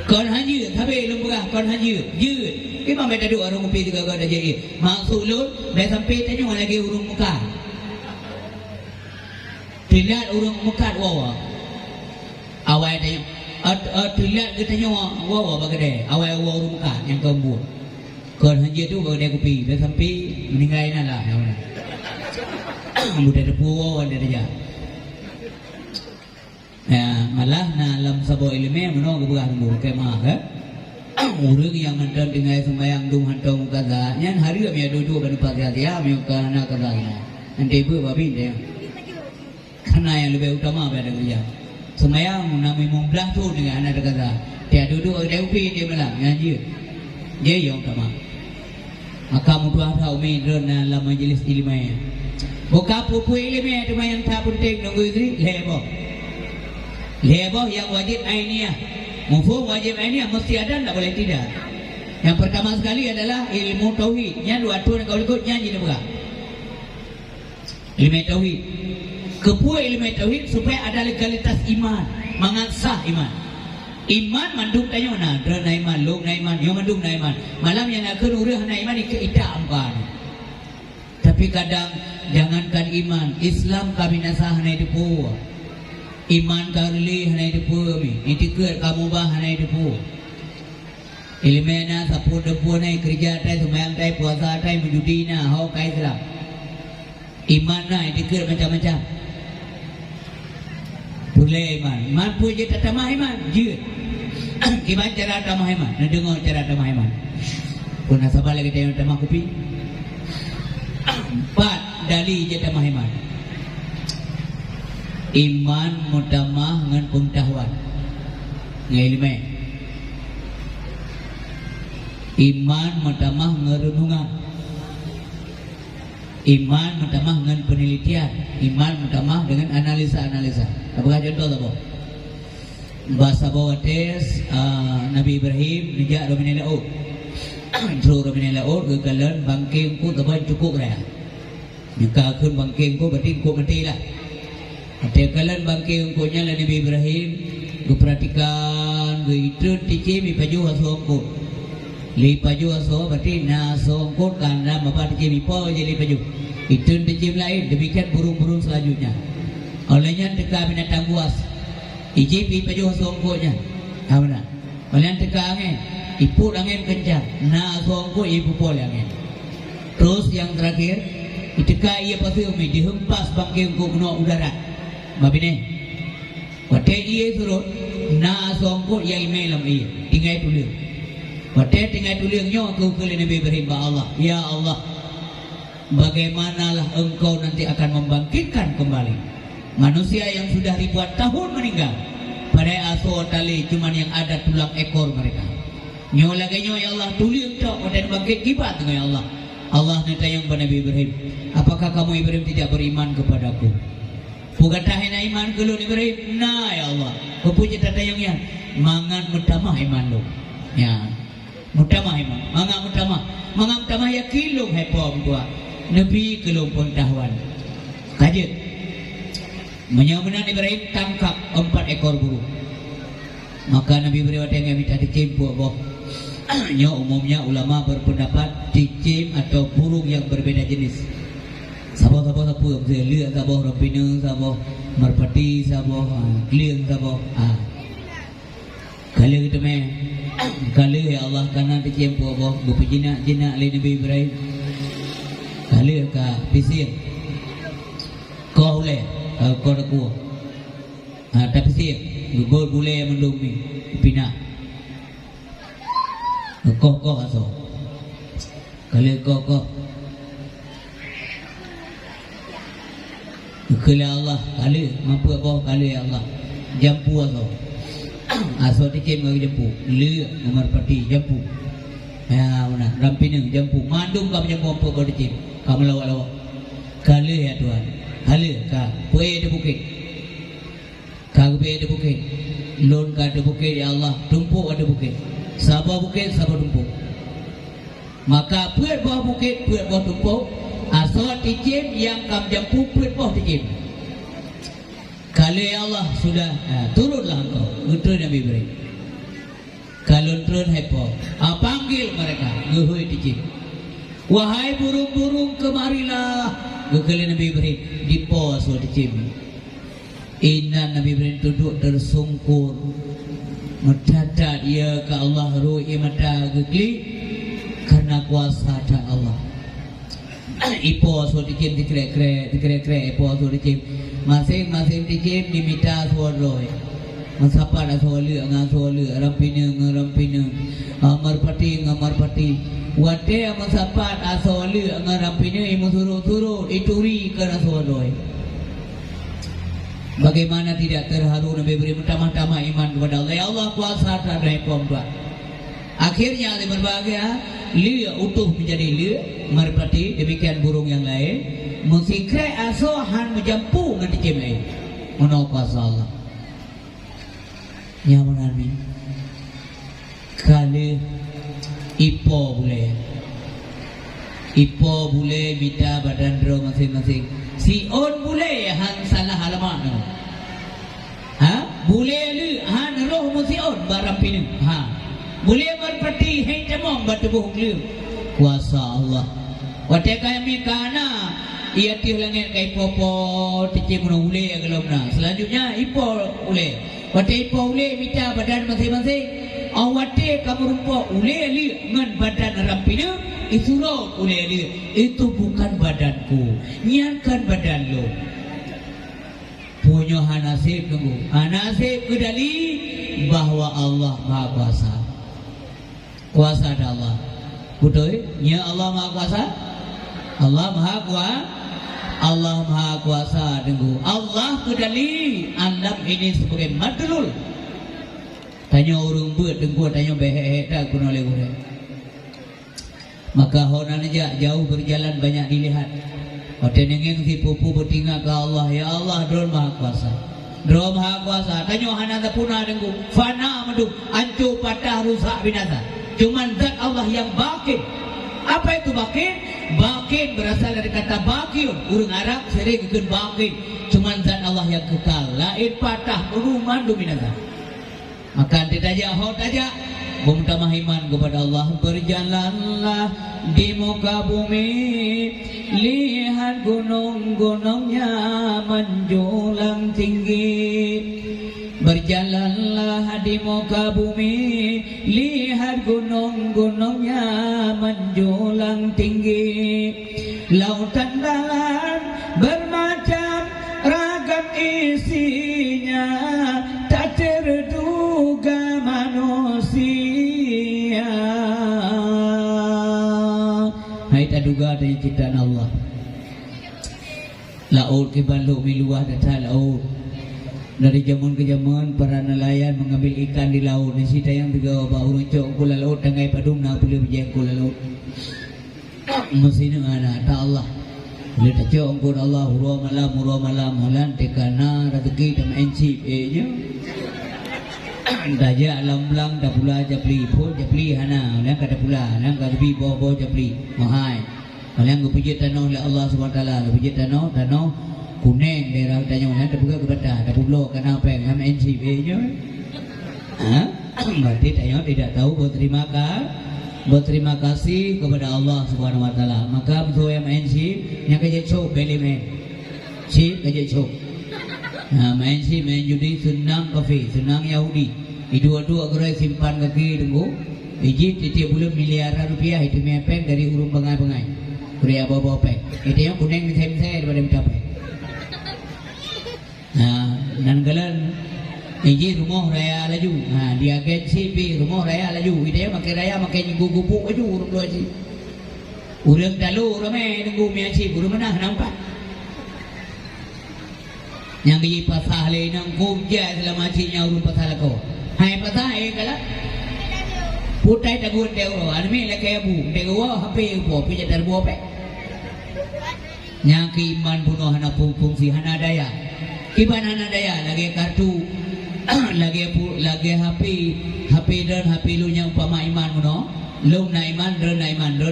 Speaker 1: kon hanya tapi lumpah kon hanyaยืด Imam beda dua orang kopi juga ada jadi. Maksudul dah sampai tanya lagi urung muka. Dilihat urung muka wawa. Awal tanya dilihat kita tanya wawa bagade. Awal urung muka yang kembu. Kon hanya tu bagade kopi dah sampai meninggal lah. Mudah depu wawa dia aja. Ya, malah na alam sabo ilmu meno kebuka mulu kemah kan. Urang yang hantar dengan sembahyang dum hantar kaza nyan hari kami duduk ban pasya dia mi kana kaza ina nanti ibu babi dia karena yang lebih utama pada kerja sembahyang nami mumbelah tu dengan anak kaza dia duduk ada upi dia malam ngaji dia yang utama maka mudah tahu mi drona dalam majlis ilmu buka pupu ilmu itu yang tak penting nunggu istri lebo yang wajib ainiyah. Mufhum wajib ainiyah mesti ada, tidak boleh tidak. Yang pertama sekali adalah ilmu tauhid. Nya dua tu kau ikut nyanyi dah bukan. Ilmu tauhid. Kepua ilmu tauhid supaya ada legalitas iman, mengasah iman. Iman mandung tanya mana? Dra na iman, log na iman, yo mandung na iman. Malam yang nak urang na iman ke ita ampan. Tapi kadang jangankan iman, Islam kami nasah na depu. Iman karli hanai depu mi itikut kamu bah hanai depu ilmena sapu depu nai kerja tai sembahyang tai puasa tai menjudi na hau kai Islam iman na itikut macam-macam boleh iman puji tamah iman je gimana cara tamah iman nak dengar cara tamah iman pun nasabah lagi tanya tamah kopi 4 dali je tamah iman iman mutamah dengan pengetahuan ngilmu iman mutamah dengan renungan iman mutamah dengan penelitian iman mutamah dengan analisa-analisa apakah contoh tak boh bahasa bawa tes Nabi Ibrahim dijak Romina Laut Terus Romina Laut kekalan bangking ku teban cukup raya jika akun bangking ku berarti ku mati lah Tekalan bangkai ungkunya lah Nabi Ibrahim Gue perhatikan Gue itu tici mi paju haso ungkut Li paju haso berarti naso ungkut Karena bapak tici mi po je li paju Itu tici lain Demikian burung-burung selanjutnya Olehnya teka binatang buas Tici mi paju haso ungkutnya Apa nak? Olehnya teka angin Iput angin kencang Naso ungkut ibu pol angin Terus yang terakhir Iteka ia pasti umi Dihempas bangkai ungkut kena udara Mabine, wate iye suruh na songkut yang email am iye tinggal tulis. Wate tinggal tulisnya aku ke Nabi Ibrahim Allah. Ya Allah, bagaimanalah engkau nanti akan membangkitkan kembali manusia yang sudah ribuan tahun meninggal. Pada aso tali cuman yang ada tulang ekor mereka. Nyo lagi nyo ya Allah tulis tok dan bangkit kibat dengan ya Allah. Allah nanti yang pada Nabi Ibrahim. Apakah kamu Ibrahim tidak beriman kepadaku? Bukan tahina iman kelun Ibrahim. Nah ya Allah. Kepuji tata yang mangan mutamah iman lu. Ya. Mutamah iman. Mangan mutamah ya kilung hepom tua. Nabi kelung pengetahuan. Kajet. Menyamanan Ibrahim tangkap 4 ekor burung. Maka Nabi Ibrahim yang minta dicimpu boh. Umumnya ulama berpendapat cicim atau burung yang berbeda jenis. Sabah lihat sabah rapina sabah merpati sabah kliang sabah kalau kita kalau ya Allah karena dicempu apa bupijina jina oleh Nabi Ibrahim kalau ka pisir kau boleh kau dah kuat tapi pisir boleh mendumi pina kau aso kalau kau Kala Allah kala mampu apa kala ya Allah jampu aso aso tikim ngagi jampu le nomor pati jampu ya mana rampineng jampu mandung kamu jampu apa kau tikim kamu lawak kala ya Tuhan kala ka puai de bukit ka puai de bukit lon ka de bukit ya Allah tumpuk ada bukit sabah tumpuk maka puai bawah bukit puai bawah tumpuk asal ticim yang kam jampu puit boh ticim. Kalau ya Allah sudah turunlah engkau. Betul Nabi Ibrahim. Kaluntun hepo. Panggil mereka. Gehui dijin. Wahai burung-burung kemarilah. Gekali Nabi Ibrahim dipos dijin. Inna Nabi Ibrahim duduk tersungkur. Mendadak ia ke Allah ru'i mata gekli karena kuasa ada Allah. Ipo so dijin dikrek-krek ipo so dijin. Masing-masing dijin diminta suaroi. Masapa dah soalnya ngan soalnya rampina marpati wate masapa dah soalnya ngan rampina imu suruh ituri kerana soalnya. Bagaimana tidak terharu Nabi beri pertama-tama iman kepada Allah. Ya Allah kuasa terhadap pompa. Akhirnya dia berbahagia, lia utuh menjadi lia marpati demikian burung yang lain. Musikre asohan menjampu nanti cemai. Menau kuasa Allah. Nyaman ni kali ipo boleh minta badan dro masing-masing. Si on boleh han salah halaman no. Boleh lu han roh musi on barang pinu. Boleh berpati hei temong batu buh lu. Kuasa Allah. Wate kami kana ia tih langit kai popo tici mono boleh kalau na. Selanjutnya ipo boleh. Wate ipo ule minta badan masing-masing. Awate kamu rumput ule li ngan badan rampina isurau ule li. Itu bukan badanku. Nyankan badan lo. Punya hanasib tunggu. Hanasib kedali bahwa Allah Maha Kuasa. Kuasa ada Allah. Betul? Ya Allah Maha Kuasa. Allah Maha Kuasa. Allah Maha Kuasa tunggu. Allah kedali anggap ini sebagai madlul. Tanya orang buat tunggu tanya behek tak guna oleh orang. Maka honan aja jauh berjalan banyak dilihat. Ada nengeng si pupu bertinggal ke Allah. Ya Allah Dron Maha Kuasa. Dron Maha Kuasa. Tanya hana puna tunggu. Fana madu hancur patah rusak binasa. Cuman zat Allah yang bakin. Apa itu bakin? Bakin berasal dari kata bakin. Urang Arab sering ikut bakin. Cuman zat Allah yang kekal. Lain patah rumah dominata. Maka ditajak hot aja. Meminta iman kepada Allah. Berjalanlah di muka bumi. Lihat gunung-gunungnya menjulang tinggi. Berjalanlah di muka bumi, lihat gunung-gunungnya menjulang tinggi. Lautan dalam bermacam ragam isinya, tak terduga manusia. Hai tak duga dari ciptaan Allah. Laut kibalu miluah datang laut. Dari zaman ke zaman para nelayan mengambil ikan di laut. Di situ yang tiga bahu runcuk kula laut tangai padung nak boleh berjaya kula laut. Mesti dengan tak Allah. Boleh tak cok kula Allah huruf malam halan tekana rezeki dan encip je. Daja alam lang dah pula japli pun japli hana. Yang kata pula, yang kata bi bawa japli mahai. Yang berpuji tanah oleh Allah SWT. Berpuji tanah kuning daerah tanya mana terbuka kepada ada pulau kena apa yang NCB nya. Berarti tanya tidak tahu berterima kasih kepada Allah Subhanahu Wa Taala. Maka betul yang NC yang kerja cok belimen, cip kerja cok. Main si main judi senang kafe senang Yahudi. Dua-dua gerai simpan kaki tunggu. Egypt tiap bulan miliaran rupiah itu mepeng dari urung bengai-bengai. Kuria bawa pek. Itu yang kuning misai daripada mencapai. Dan galan ini rumah raya laju. Dia agensi bi rumah raya laju. Dia makai raya makai gugu-gugu laju urang dua si. Urang dalu ramai nunggu miaci urang mana nampak. Yang di pasal le nang kumja selama cinya urang pasal ko. Hai pasal kala. Putai tagun deu anme le kaya bu. Deu hape po pija darbo pe. Yang iman bunuh hana fungsi hana daya. Iban hana daya lagi kartu lagi HP dan HP lu nya umpama iman mono lu na iman dan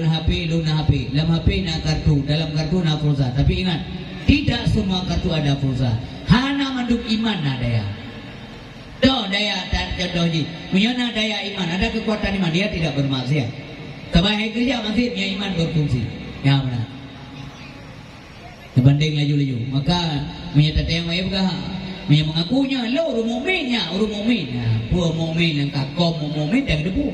Speaker 1: HP lu na HP dalam HP na kartu dalam kartu na pulsa tapi ingat tidak semua kartu ada pulsa hana manduk iman na daya do daya contoh ji. Punya daya iman, ada kekuatan iman, dia tidak bermaksiat. Terbaik kerja masih punya iman berfungsi. Ya benar. Dibanding laju-laju. Maka punya teteh yang baik punya mengakunya lo orang mukminnya, orang mukmin. Nah, pur mukmin yang kakom mukmin yang debu.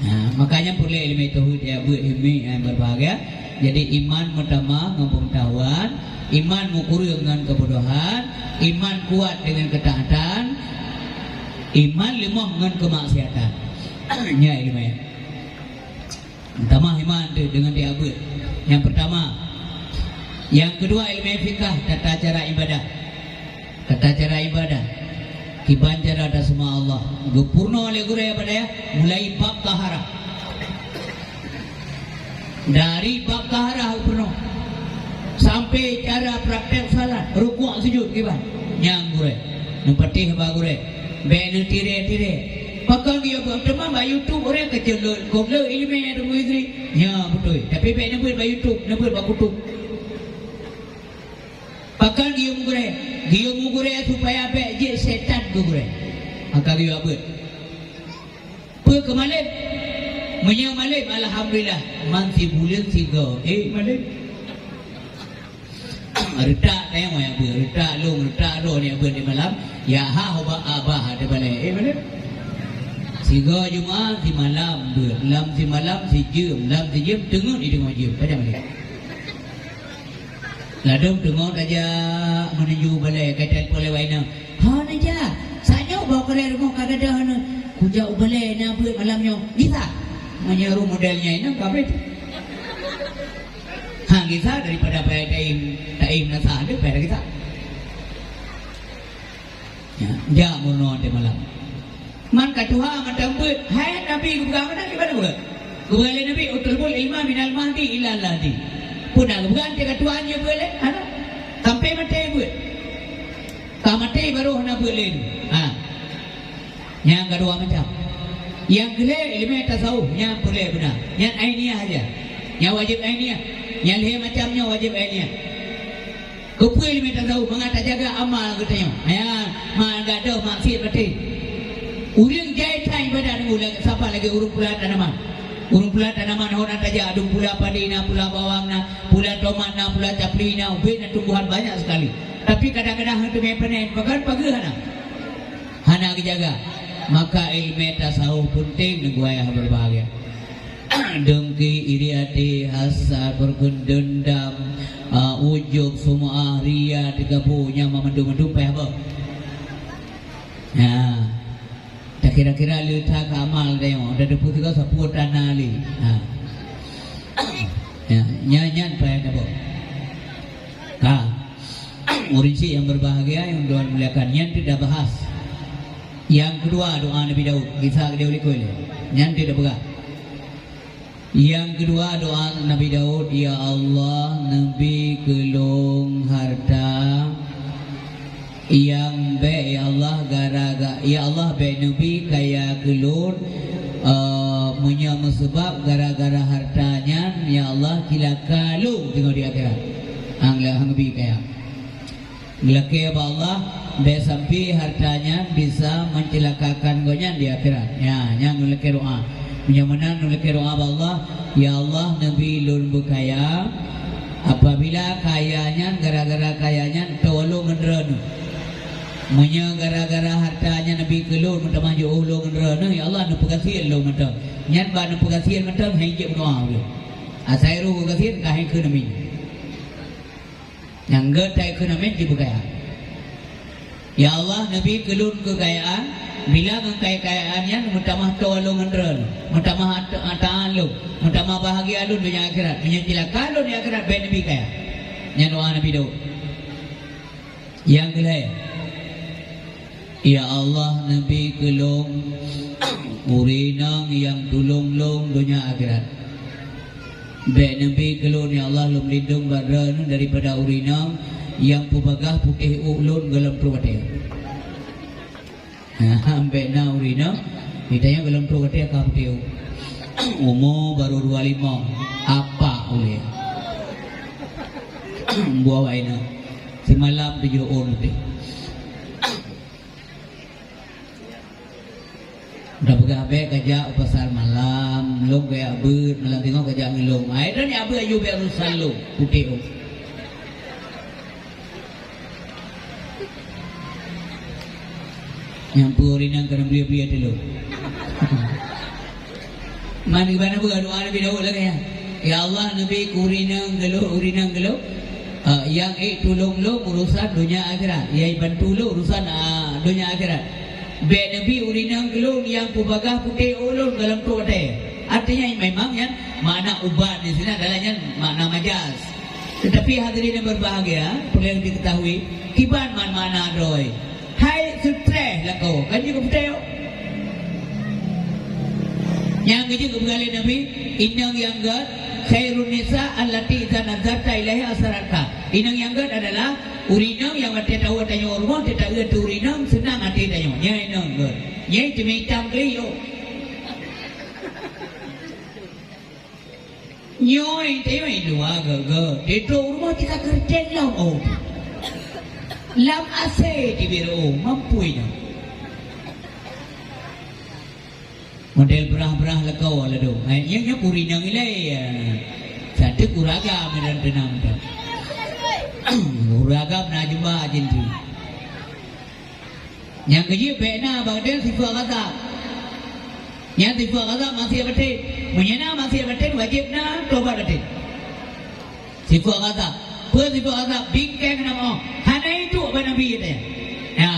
Speaker 1: Nah, makanya perlu ilmu tauhid ya buat ilmu yang berbahagia. Jadi iman pertama pengetahuan, iman mukuri dengan kebodohan, iman kuat dengan ketaatan, iman lemah dengan kemaksiatan. Ya ilmu ya. Pertama iman tu dengan diabut. Yang pertama. Yang kedua ilmu fikah, tata cara ibadah. Tata cara ibadah. Kiban cara ada semua Allah. Gupurno oleh guru ya pada ya. Mulai bab taharah. Dari bab taharah gupurno sampai cara praktek salat, rukuk sujud kiban. Yang guru. Nempatih bab guru. Bena tire. Pakang dia buat teman ba YouTube orang kecil goblok ilmu yang ada muizri. Ya betul. Tapi bena buat ba YouTube, buat ba kutub. Pakang dia mugure supaya beje setan gure. Maka dia apa? Kemalib, menyamalib alhamdulillah mansi bulan tiga. Malib. Retak tengok yang ber, retak lo ni ber di malam. Ya hoba abah ada balik. Malib. Tiga Jumaat di malam ber, lam di malam si jam, tengok di tengok jam. Pada malib. Ladung tengok aja menuju balai kaitan boleh waina. Ha naja. Sanyo bawa ke rumah kagak dah na. Kuja balai na buat malamnya. Kita menyeru modelnya ini kabeh. Ha kita daripada bayar taim nasah ada bayar kita. Ya mono de malam. Man katuha macam buat. Hai Nabi bukan mana gimana buat? Bukan Nabi utul ilma minal mahdi ila lahdi. Punah bukan dia ketuanya boleh, ada sampai mati buat, tak mati baru nak boleh. Yang kedua macam, yang gelap ilmu tasawuf, yang boleh benar, yang ainiyah aja, yang wajib ainiyah, yang lain macamnya wajib ainiyah. Kupu ilmu tasawuf mengata jaga amal katanya, ya, mak ada maksiat mati. Urang jahit thay badan mula, siapa lagi urung pula tanaman. Urung pula tanaman orang taja adung pula padina, pula bawangna, pula tomatna, pula caplina, ubin tumbuhan banyak sekali. Tapi kadang-kadang hatu mepanen, bahkan pagi hana kejaga. Maka ilmu tasawuf penting negara yang berbahagia. Dengki, iri hati, hasad, berkendendam, ujub, semua ria, digabungnya memendung-mendung payah apa? Nah. Kira-kira letak amal tengok dah depu tiga sepuluh tanah li. Ya, nyanyian payah apa? Urinci yang berbahagia yang Tuhan muliakan yang tidak bahas. Yang kedua doa Nabi Daud. Kisah dia ulik boleh. Yang tidak begah. Yang kedua doa Nabi Daud, ya Allah Nabi kelong harta yang baik ya Allah gara-gara ya Allah baik Nabi kaya kelur punya sebab gara-gara hartanya ya Allah kila kalung tengok di akhirat anglah Nabi kaya gelake Allah baik sampai hartanya bisa mencelakakan gonya di akhirat ya yang gelake doa punya menang gelake doa Allah ya Allah Nabi lur berkaya apabila kayanya gara-gara kayanya tolong ngerenu Munya gara-gara hartanya Nabi kelur minta maju lo ngerana ya Allah nak pegasian lo minta nyat ba nak pegasian minta hengke doa lo asairu pegasian ka hengke nami yang getai ke nami dibegaya ya Allah Nabi kelur kekayaan bila kekayaan minta mah tolong ngerana minta mah ataan lo minta mah bahagia lo dunia akhirat menyentilah kalau di akhirat baik Nabi kaya yang doa Nabi Daud yang kelaya ya Allah Nabi kelong urinang yang tulung-lung dunia akhirat. Baik Nabi kelong ya Allah lum lindung badan daripada urinang yang pubagah putih ulun dalam perwataya. Baik na urinang ditanya dalam perwataya kah putih. Umur baru 25 apa oleh buah waina semalam 7 orang putih. be kerja pasar malam, long gaya abut, malam tengok kerja ngelong. Ai dan ya abut ayu be urusan long, putih. Yang purin yang kena beli dulu. Mani bana buka doa Nabi Daud lagi ya. Ya Allah Nabi urinang gelo. Yang tolong lo urusan dunia akhirat. Yang bantu lo urusan dunia akhirat. Be Nabi urinang gelo yang pubagah putih ulun dalam tu ada. Artinya memang yang makna ubat di sini adalahnya makna majas. Tetapi hadirin yang berbahagia perlu diketahui kiban mana doi. Hai sutre lah kau, kan juga percaya. Yang kerja kebegali Nabi, inang yang gad khairun nisa allati idza nazarta ilaiha asaraka. Inang yang gad adalah urinang yang mati tahu tanya orang, tidak ada urinang senang hati tanya. Nya inang gad. Nya cumi hitam ke yo. Nyoi teo dua gaga. Itu rumah kita kerja lah oh. Lam ase di biro mampu ini. Model berah-berah lekau ala do. Yang puri nang ilai. Satu kuraga medan tenang dah. Kuraga pernah jumpa jentu. Yang kerja pena bagdan sifat kata. Yang sifat kata masih betul. Menyena masih betul wajibna tobat betul. Sifat kata. Sifat kata bingkai nama. Hana itu apa Nabi kata. Ya.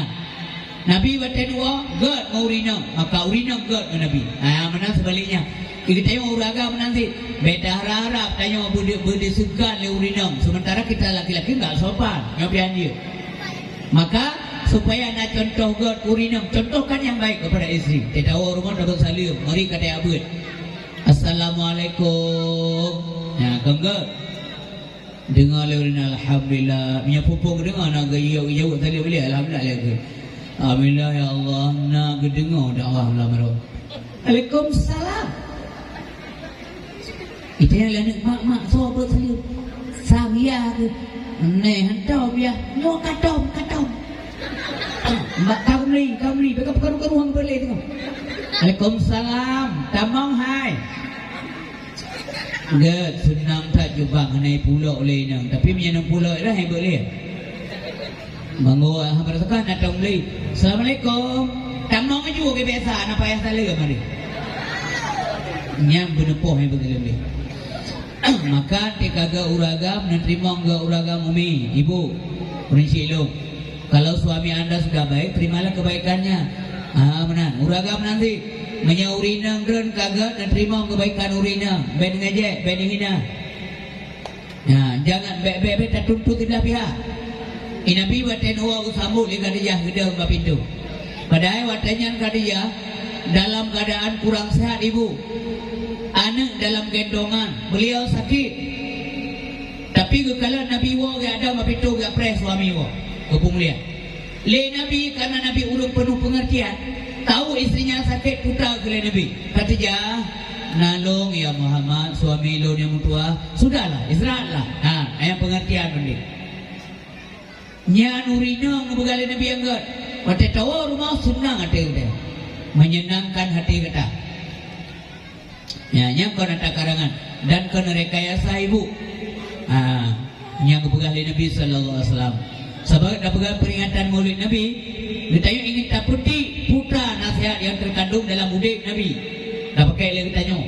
Speaker 1: Nabi baca dua, God mau urinam, maka urinam God ke Nabi. Mana sebaliknya. Kita tengok uraga menanti. Beda harap tanya budi suka le urinam. Sementara kita laki-laki enggak sopan, nyobian dia. Maka supaya nak contoh God urinam, contohkan yang baik kepada isteri. Kita tahu rumah dapat salim, mari kata abud. Assalamualaikum. Ya, kangga. Dengar le urinam alhamdulillah. Punya pupuk dengar nak gaya tadi boleh alhamdulillah lagi. Alhamdulillah ya Allah, nak kedengar dakwah Allah. Waalaikumsalam. Itu yang lain mak so berselim. Samia ke. Neh hantam ya. Mo katom. Mak kau ni beka perkaru-karuang boleh tu. Waalaikumsalam. Tamang hai. Gad senang tak jubang hanai pulau oleh nang. Tapi menyenang pulau dah hai boleh. Manggo hambar sekan datang beli. Assalamualaikum. Tamang juga ke biasa nak payah salah mari. Nyam benepoh yang betul beli. Maka tikaga uragam menerima enggak uragam umi ibu prinsip lo. Kalau suami anda sudah baik, terimalah kebaikannya. Menan uragam nanti menyaurinang dan kagak dan terima kebaikan urinang. Ben ngejek, ben hina. Nah, jangan be tak tuntut tidak pihak. Inabi waten uwa usamu li Khadijah gedeng ba pintu. Padahal watennya Khadijah dalam keadaan kurang sehat ibu. Anak dalam gendongan, beliau sakit. Tapi kekala Nabi wa ada ba pintu ga pres suami wa. Kepung lihat. Le Nabi karena Nabi urut penuh pengertian. Tahu istrinya sakit putar ke Nabi. Khadijah, nalong ya Muhammad suami lo yang tua. Sudahlah, istirahatlah. Yang pengertian ni. Nya nurina ngebegali Nabi angkat. Wate tawa rumah senang hati kita. Menyenangkan hati kita. Nya kau nak karangan dan kau rekayasa ibu. Nya ngebegali Nabi sallallahu alaihi wasallam. Sebab dah pegang peringatan Maulid Nabi, ditanya ingin takuti putra nasihat yang terkandung dalam mudik Nabi. Dah pakai lagi tanya.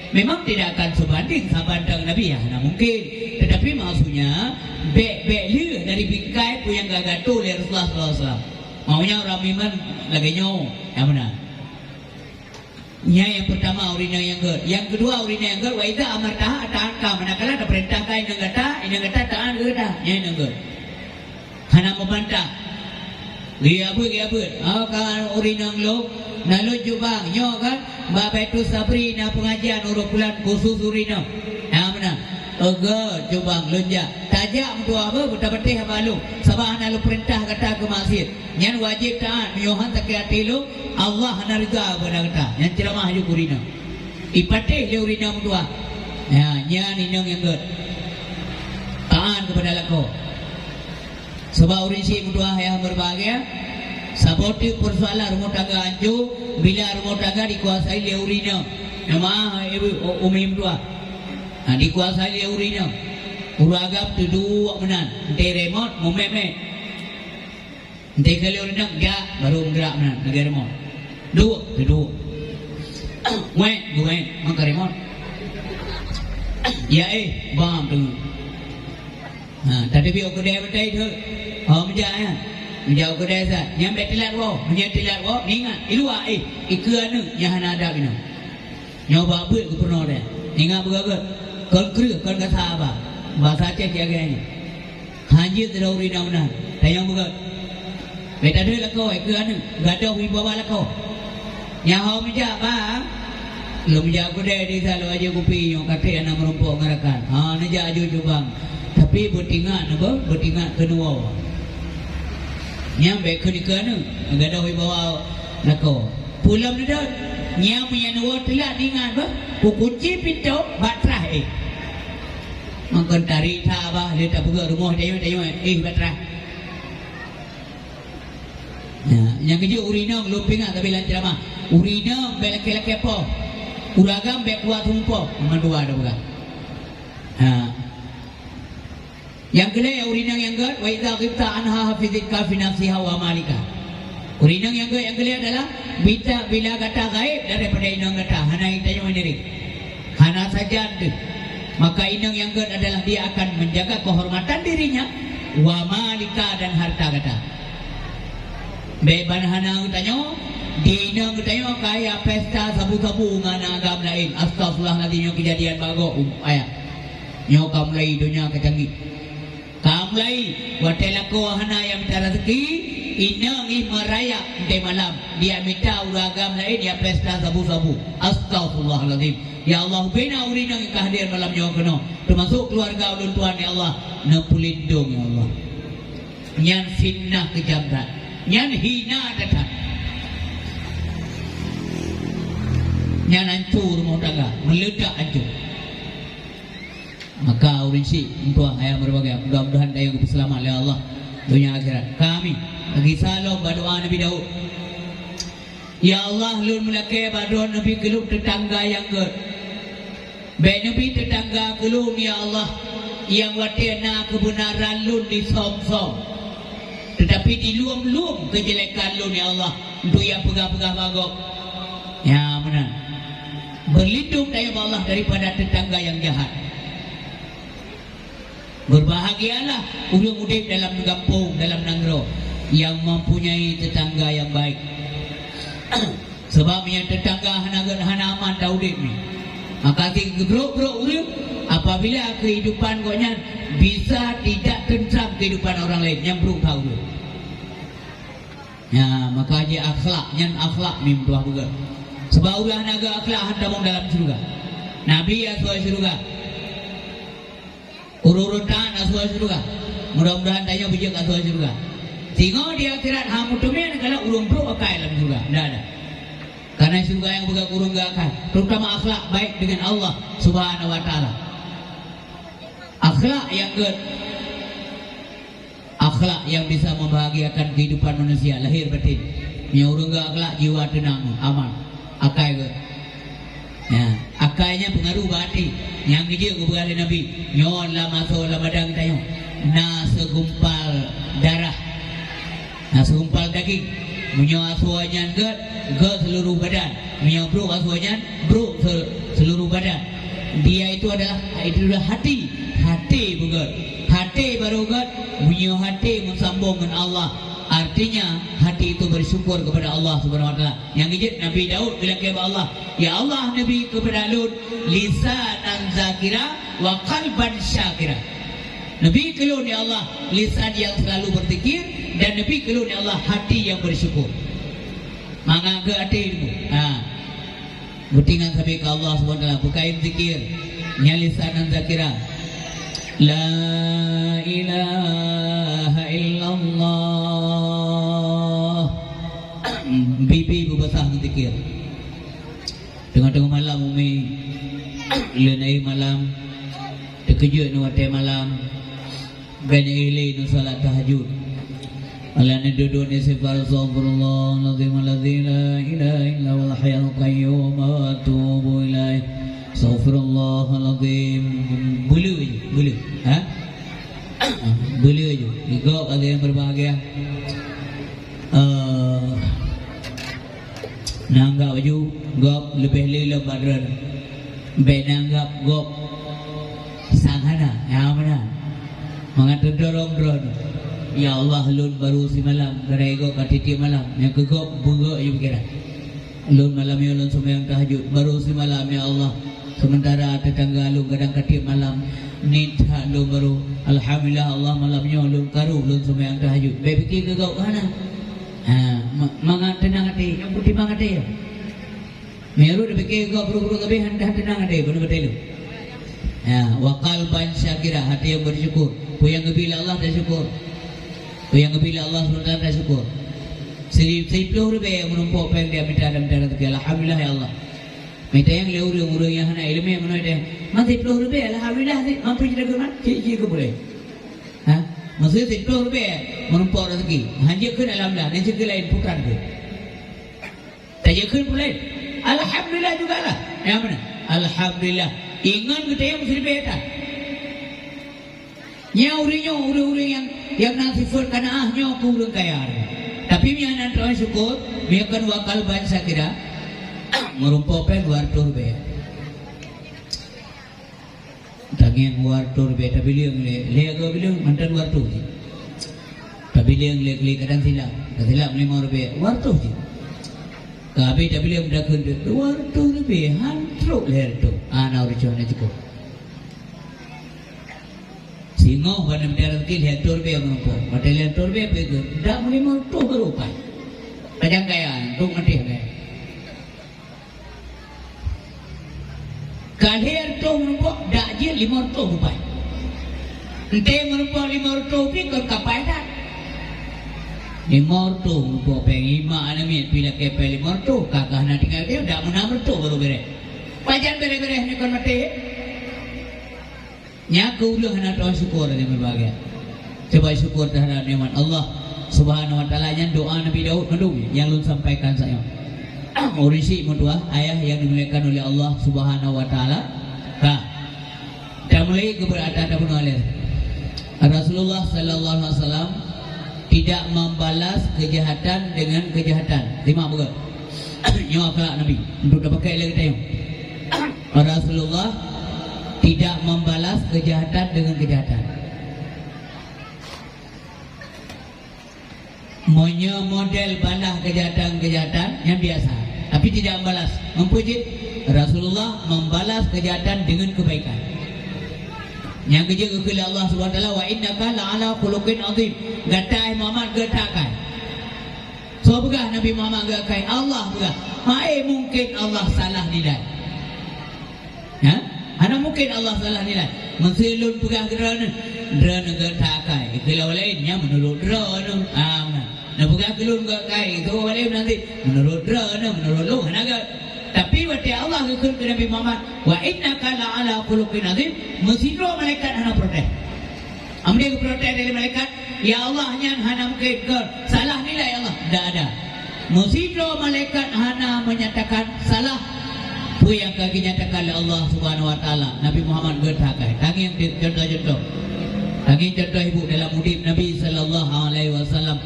Speaker 1: Memang tidak akan sebanding sabandang Nabi ya, nah mungkin. Tetapi maksudnya be-be dari bingkai pun yang gagato oleh Rasulullah SAW. Maunya orang iman lagi nyaw, yang mana? Yang pertama urina yang gerd, yang kedua urina yang gerd. Wa idza amartaha ata'anka, manakala ada perintah kai ina gata ta'an geda, yang gerd. Hana membantah. Dia apa? Kalau urina lo, nalu jubang, nyo kan? Bapak itu sabri na pengajian urut bulan khusus urina. Yang mana? Ega jubang lunja. Tajak dua apa? Betul-betul malu. Sebab nalu perintah kata ke masjid. Yang wajib taat. Miohan tak kira tilu. Allah hana rida pada kata. Yang ceramah je urina. Ipatih dia urina dua. Ya, yang inang yang gerd. Taat kepada lakau. Sebab urin si kedua yang berbahagia. Sabotik persoalan rumah tangga hancur bila rumah tangga dikuasai oleh urina. Nama ibu umim dua. Dikuasai oleh urina. Uragam tu dua menan. Ente remote mememek. Ente kali urina gak baru bergerak menan. Negara remote. Dua tu dua. Gue mangka remote. Ya bam tu. Tadi biar kedai betai tu. Menjak ya. Menjak kedai sah. Yang betilat wo, menyetilat wo. Ingat, ilua ikan yang ada bina. Nyoba buat ke pernah dia. Ingat beragak. Kon kru, kon kata apa? Bahasa Aceh jaganya. Hanjir terlalu rina. Tayang beragak. Beta tu lah kau ikan gadoh wibawa lah kau. Yang hau menjak bang. Lu menjak kedai di sana aja kopi yang kata anak merumpuk ngarakan. Nejak aju bang. Tapi bertingat apa? Bertingat kedua. Nyampe kenikana gadah wibawa lako. Pulang dah. Nyam punya nuwa telah ingat ba? Kunci pintu batrah Mangkon tarik tak bah dia tak buka rumah tayung batrah. Yang kerja urina belum pingat tapi lancar mah. Urina belak-belak apa? Uragam bek kuat rumpo. Mandua ada bukan. Yang kedua urinang yang kedua wa idza ghibta anha hafizika fi nafsiha wa malika. Urinang yang kedua adalah bila kata gaib daripada inang kata hana itanya sendiri. Hana saja tu. Maka inang yang kedua adalah dia akan menjaga kehormatan dirinya wa malika dan harta kata. Beban hana tanya di inang tanya kaya pesta sabu-sabu ngana agam lain. Astagfirullahaladzim kejadian bago ayat. Nyokam mulai dunia kecanggih. Kamlai watelako hana yang minta rezeki inang meraya de malam dia minta uragam lain dia pesta sabu-sabu. Astagfirullahaladzim. Ya Allah bina urina yang kehadiran malam nyawa kena termasuk keluarga ulun Tuhan ya Allah nepulindung ya Allah. Nyan fitnah kejamrat, nyan hina datang, nyan hancur rumah tangga meledak hancur. Maka urinsi untuk ayah berbagai mudah-mudahan dayung selamat oleh Allah dunia akhirat. Kami lagi salam berdoa Nabi Daud. Ya Allah lun melakai berdoa Nabi keluk tetangga yang ke. Baik Nabi tetangga keluk ya Allah yang watena kebenaran lun di som-som. Tetapi di luam-luam kejelekan lun ya Allah untuk yang pegah-pegah bagok. Ya benar. Berlindung daya Allah daripada tetangga yang jahat. Berbahagialah ulung udip dalam kampung, dalam nangro yang mempunyai tetangga yang baik. Sebab yang tetangga hana aman dah udip ni. Maka gebrok ulung apabila kehidupan koknya bisa tidak tentram kehidupan orang lain yang buruk tahu dulu. Ya, maka dia akhlak, yang akhlak mim tuah juga. Sebab ulah naga akhlak hendak dalam surga. Nabi asal surga. Urutan asal surga. Mudah-mudahan tanya bijak asal surga. Tengok di akhirat hamutumnya kalau urung bro akai dalam surga. Tidak ada. Karena surga yang bukan urung gak akan. Terutama akhlak baik dengan Allah Subhanahu Wa Taala. Akhlak yang good. Akhlak yang bisa membahagiakan kehidupan manusia lahir batin. Yang urung gak akhlak jiwa tenang aman. Akai good. Ya, akainya pengaruh berarti yang kerja kepada Nabi nyon lah masuk lah badan kita nyon na segumpal darah na segumpal daging menyo asuannya ke seluruh badan menyo bro asuannya bro seluruh badan dia itu adalah hati bukan hati baru kan menyo hati mensambung dengan Allah. Artinya hati itu bersyukur kepada Allah Subhanahu Wa Taala. Yang ijit Nabi Daud bilang kepada Allah, ya Allah Nabi kepada Lut lisanan zakira wa qalban syakira. Nabi kelun ya Allah lisan yang selalu berzikir dan Nabi kelun ya Allah hati yang bersyukur. Mangga ke hati itu. Bertingan sampai ke Allah Subhanahu Wa Taala bukain zikir nya lisanan zakira. La ilaha illallah. Bibi berbasah zikir. Tengah-tengah malam umi lenai malam terkejut nu malam ben ile nu salat tahajud. Alani duduk ni sifar Astaghfirullah Nazim alladzi la ilaha illa wal hayyul qayyum wa atubu ilaih. Astaghfirullahaladzim. Boleh je, boleh. Ha? Boleh je. Ikut ada yang berbahagia. Nanggap baju gop lebih lelap badran. Baik nanggap gop sanghana. Yang mana? Mengatur dorong-dorong. Ya Allah lun baru si malam Kadai gop katiti malam Yang ke gop bunga je berkira Lun malam ya lun sembahyang tahajud Baru si malam ya Allah Sementara tetangga lun kadang katiti malam Nita lun baru Alhamdulillah Allah malamnya lun karu Lun sembahyang tahajud Baik fikir ke gop mana Mangat tenang hati Yang putih mangat hati ya Meru dah fikir gop buru-buru tapi hendak tenang hati Benar-benar lu Wakal ban syakira Hati yang bersyukur Yang kebila Allah dah syukur Yang bila Allah SWT dah syukur 10 rupiah yang menumpuk apa yang dia minta dan minta rezeki. Alhamdulillah ya Allah. Minta yang urung-urung yang hana ilmu yang menurut dia. Masih 10 rupiah Alhamdulillah mampu jaga kan? Cik-cik ke boleh? Ha? Maksudnya 10 rupiah menumpuk rezeki. Hanya kan Alhamdulillah. Dan juga lain bukan ke? Tak jaga pun lain. Alhamdulillah juga lah. Yang mana? Alhamdulillah. Ingat kita yang mesti betul. Urang-urang yang nak sifat kana ahnya ku urang kaya. Tapi mi anan tuan syukur, mi akan wakal bangsa kira merumpopen wartur be. Tanging wartur be tapi le go bilang mantan wartur ji. Tapi le kadang silap limau be wartur ji. Kabe tapi le dah kun wartur be hantro le tu. Ana uri chona cukup. Singo wana mdara kil hetor be ampo hotel hetor be pego dak muli mo to berupai kadang kaya tung mati hai kalher to mpo dak je 500 rupai ente mpo 500 pi ko kapai dak 500 mpo pengi ma anami pila ke 500 kakah na tinggal dia dak menamar to baru bere pajan bere-bere ni kon mati Nya kaulah hendak doa syukur dan berbahagia. Coba syukur terhadap nikmat Allah Subhanahu wa taala yang doa Nabi Daud mendung yang lun sampaikan saya. Urisi mudua ayah yang dimuliakan oleh Allah Subhanahu wa taala. Dan mulai keberadaan pun oleh Rasulullah sallallahu alaihi wasallam tidak membalas kejahatan dengan kejahatan. Lima bukan. Nyo akhlak Nabi untuk dapat pakai lagi tayang. Rasulullah tidak membalas kejahatan dengan kejahatan. Monya model balas kejahatan yang biasa, tapi tidak membalas. Mempuji Rasulullah membalas kejahatan dengan kebaikan. Yang kerja kepada Allah SWT, wa innaka la'ala khuluqin azim. Gatai Muhammad gatakan. So begah Nabi Muhammad gatai Allah begah. Mai mungkin Allah salah nilai. Ya? Ana mungkin Allah salah nilai. Mensilun pegah gerana gatakai. Kalau lainnya menurut gerana. Nah pegah kelun gakai itu lain nanti menurut gerana menurut lu hanaga. Tapi waktu Allah ikut ke Nabi Muhammad, wa innaka la'ala khuluqin azim. Mesiro malaikat hana protes. Ambil protes dari malaikat, ya Allah yang hana mungkin ke salah nilai Allah. Tak ada. Mesiro malaikat hana menyatakan salah. Itu yang kaki nyatakan oleh Allah Subhanahu wa taala. Nabi Muhammad bertakai. Tangi yang contoh-contoh. Tangi contoh ibu dalam hidup Nabi sallallahu alaihi wasallam.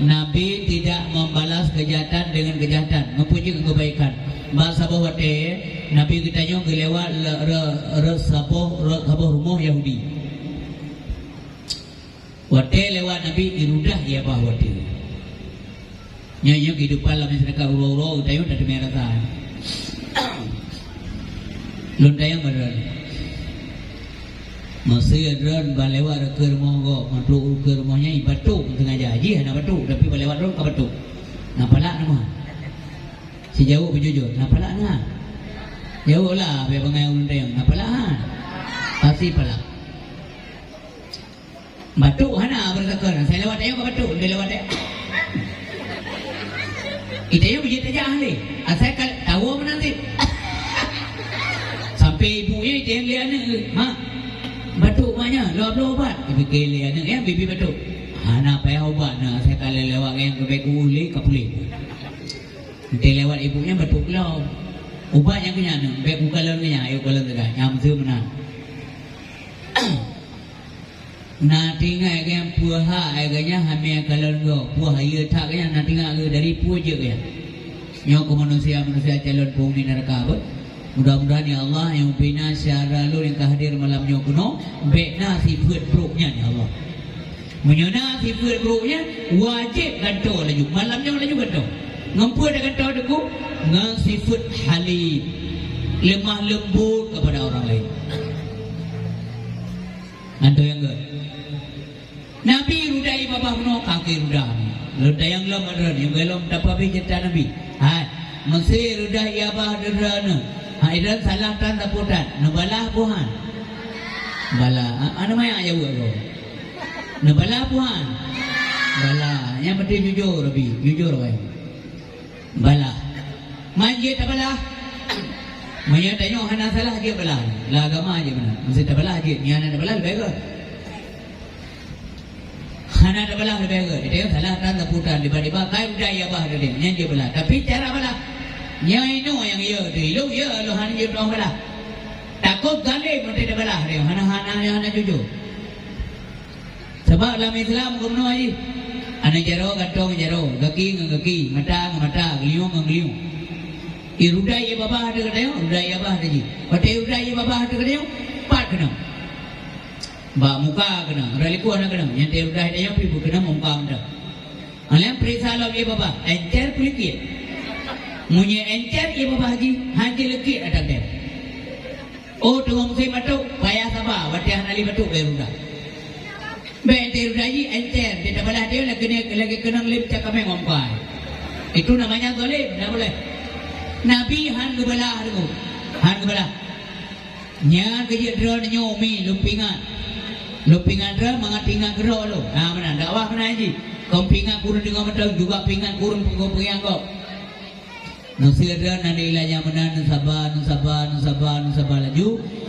Speaker 1: Nabi tidak membalas kejahatan dengan kejahatan, mempunyai kebaikan. Bahasa bahwa Nabi kita nyong lewat saboh rumah Yahudi. Wate lewat Nabi dirudah ya bah wate. Nyanyi kehidupan dalam masyarakat uro-uro tayo dah merata. Lundayang beran. Masih beran balewat ke rumah go, mantu ke rumahnya ibatu tengah jaji hana batu tapi balewat dong ke batu. Napala nama. Si jauh berjujur, napala na. Jauh lah be bangai lundayang, napala ha. Pasti pala. Batu hana bertakar. Saya lewat ayo ke batu, dia lewat ayo. Itu berjita ahli. Asal tahu menanti. Sampai ibunya dia lihat ni, mak, batuk maknya, lobat. Ibu lihat ni, ya bibi batuk. Anak payah ubat nak saya kalau lewat yang ke uli kapuli. Nanti lewat ibunya betul lah. Ubat yang kena nak baik bukalan kena ayo bukalan tegak yang tu mana. Nak tinggal yang puha agaknya hamil kalan go puha ia tak kaya nak tinggal dari puha je kaya. Nyok manusia calon penghuni neraka apa? Mudah-mudahan ya Allah yang bina syara lu yang hadir malam nyok kuno bekna sifat buruknya ya Allah. Menyona sifat buruknya wajib ganto laju malamnya laju ganto. Ngempur dah ganto deku ngan sifat halim lemah lembut kepada orang lain. Anto yang ke Nabi rudai babah kuno kaki rudah ni. Rudah yang lam ada ni belum dapat bercerita Nabi. Hai masih rudah ya bah derana. Hai dan salah tan taputan. Nabalah puhan. Bala ana maya ya wo. Nabalah puhan. Bala yang penting jujur Nabi, jujur wae. Bala. Manje tak bala. Maya tanya hana salah dia bala. Lah agama aje benar. Mesti tak bala dia. Ni ana tak bala baik ke? Hana tak bala baik ke? Dia salah tan taputan tiba-tiba kai budaya bah dia. Yang dia bala. Tapi cara bala yang itu yang ia tu, ia lo hana dia dong bala. Takut galih mesti tak bala dia. Hana jujur. Sebab dalam Islam kumno aje. Ana jaro gantong jaro, gaki dengan gaki, mata dengan mata, geliung dengan geliung. Irudai babah ada kadang, rudai babah ada ji. Pate rudai babah ada kadang, pat kena. Ba muka kena, raliku ana kena. Yang te rudai dia pi bu kena muka anda. Alam perisa lo ye babah, encer kulikit. Munye encer ye babah ji, haji lekit ada dia. Oh tunggu musim batuk, payah sabar, watiah nali batuk be rudai. Betul lagi enter dia tak boleh dia lagi kena lip cakap mengompai. Itu namanya zalim, tak boleh. Nabi han kebelah tu. Han kebelah. Nya kerja drone nyomi lumpingan. Lumpingan drone mengatingan gerak lu. Nah mana dakwah kena haji. Kau pingat kurun dengan betul juga pingat kurun kau pengiang kau. Nusir drone nanti ilahnya mana nusabar laju.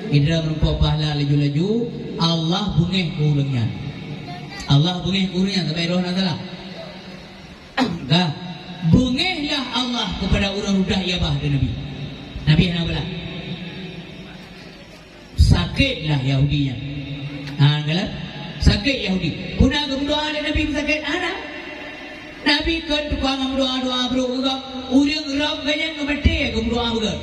Speaker 1: Idra merumpok pahala laju. Allah bungeh kurungnya. Allah bungeh kurungnya sampai roh nak salah. Dah bungehlah Allah kepada orang rudah ya bah dan Nabi. Nabi nak belah. Sakitlah Yahudinya. Kalau sakit Yahudi. Guna berdoa dan Nabi sakit anak. Nabi kan tukang berdoa bro. Urang geram banyak ngemete berdoa juga.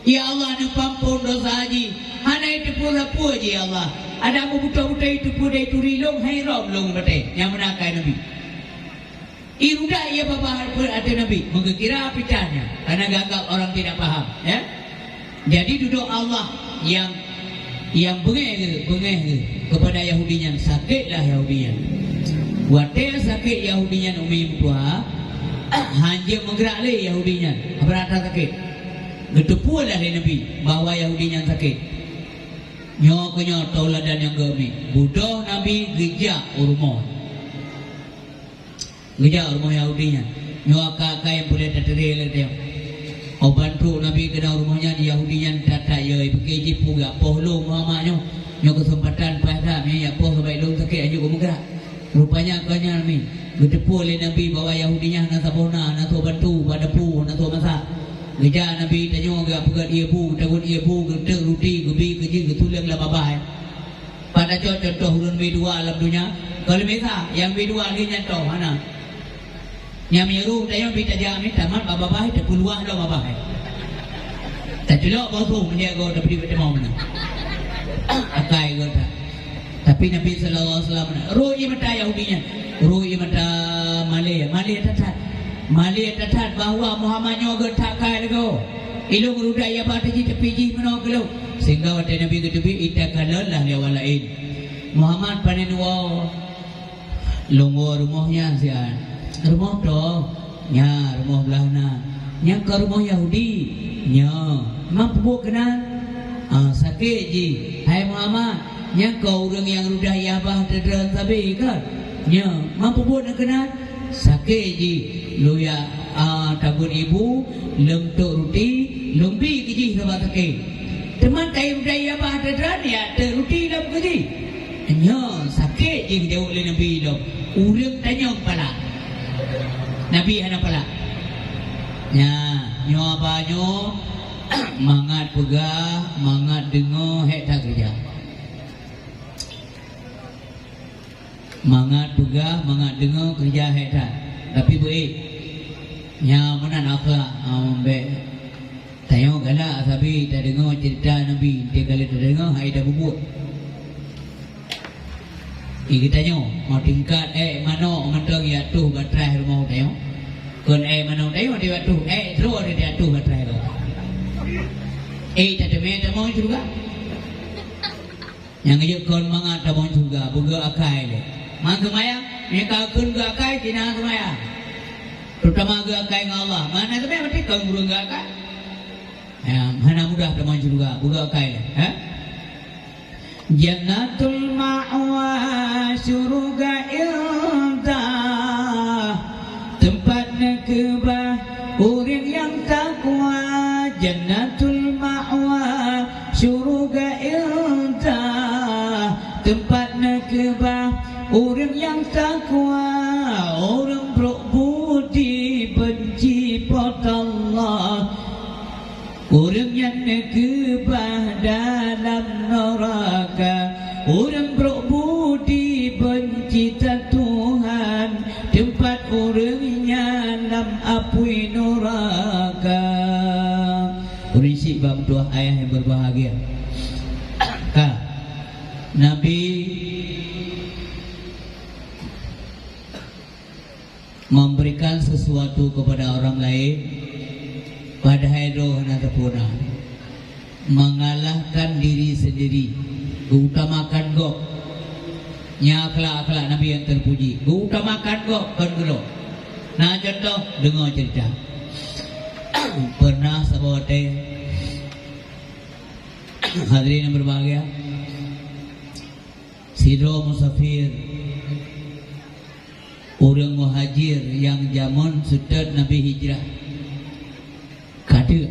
Speaker 1: Ya Allah nak pampun dosa haji. Hana itu pula je ya Allah. Ada aku buta-buta itu pun dari turilong hai rom long bete yang menakai Nabi. Irudah ia bapa ada Nabi mengkira pitanya karena gagal orang tidak paham ya. Jadi duduk Allah yang bengeh kepada Yahudinya sakitlah Yahudinya. Wadah sakit Yahudinya umi tua hanya menggerak le Yahudinya berata sakit. Getepulah le Nabi bahawa Yahudinya sakit. Nyoknya tauladan yang gemi budoh Nabi geja rumah Yahudinya nyokaka yang boleh terteri dia bantu Nabi kena rumahnya di Yahudinya tata ya begitu puga pohlo mamanya nyok kesempatan pada ya poh baik dong sakit aja gerak rupanya kanya Nabi gedepu oleh Nabi bawa Yahudinya na sabona na to bantu pada pu na to masak geja Nabi tanya gak pegat ibu takut ibu gedek rudi gebi keji getulang lah babai. Pada contoh hurun B2 alam dunia. Kalau mereka yang B2 lagi nyantoh mana? Yang meru tanya bita jamin tamat babai tak peluang lo babai. Tak celok bosong dia go dapat di mau mana. Akai go tak. Tapi Nabi sallallahu alaihi wasallam roh mata Yahudinya, roh mata Malay tatat bahawa Muhammad nyoga takai lego. Ilung ruda ya bata ji tepi ji meno gelo. Sehingga wate Nabi ketepi itakalallah ya walain. Muhammad panen wa lungo rumahnya sian. Rumah to nya rumah belahna. Nya ke rumah Yahudi. Nya mampu kena sakit ji. Hai Muhammad, nya kau orang yang ruda ya bata dran sabi kan. Nya mampu buat kena sakit ji. Lu ya takut ibu lentuk roti lumbi kiji sebab sakit teman kai budaya bah tedran ya ruti dalam kiji Nyo sakit je jauh oleh Nabi lo. Urang tanya pala. Nabi ana pala. Nyo apa nyo mangat pegah, mangat dengar hek tak kerja. Mangat pegah, mangat dengar kerja hek tak. Tapi baik. Nya mana nak ambe. Tanya galak tapi tak dengar cerita Nabi. Dia kalau tak dengar hai dah bubuk. Kita tanya, mau tingkat mana mentang ya tuh baterai rumah tanya. Kon mana tanya dia tuh terus dia tuh baterai lo. Tak ada meta mau juga. Yang aja kon mangat tak mau juga, buga akai le. Mang kemaya, mereka kun ga akai kina kemaya. Terutama ga akai dengan Allah. Mana kemaya mesti kon buga ga akai. Mana mudah tak mau juga, buga akai le. Jannatul ma'wa syurga indah, tempat nekebah orang yang takwa. Jannatul ma'wa syurga indah, tempat nekebah orang yang takwa. Orang berbudi benci pada Allah, orang yang nekebah dalam neraka. Orang berbudi benci Tuhan, tempat orangnya dalam api neraka. Berisi bab dua ayat yang berbahagia. Nabi memberikan sesuatu kepada orang lain pada roh natapuna, mengalahkan diri sendiri, utamakan gok. Nya akhlak Nabi yang terpuji, utamakan gok kan gelo. Nah contoh dengar cerita. Pernah sahabat hadirin yang berbahagia, Sidro Musafir, orang muhajir yang zaman sudah Nabi hijrah. Kada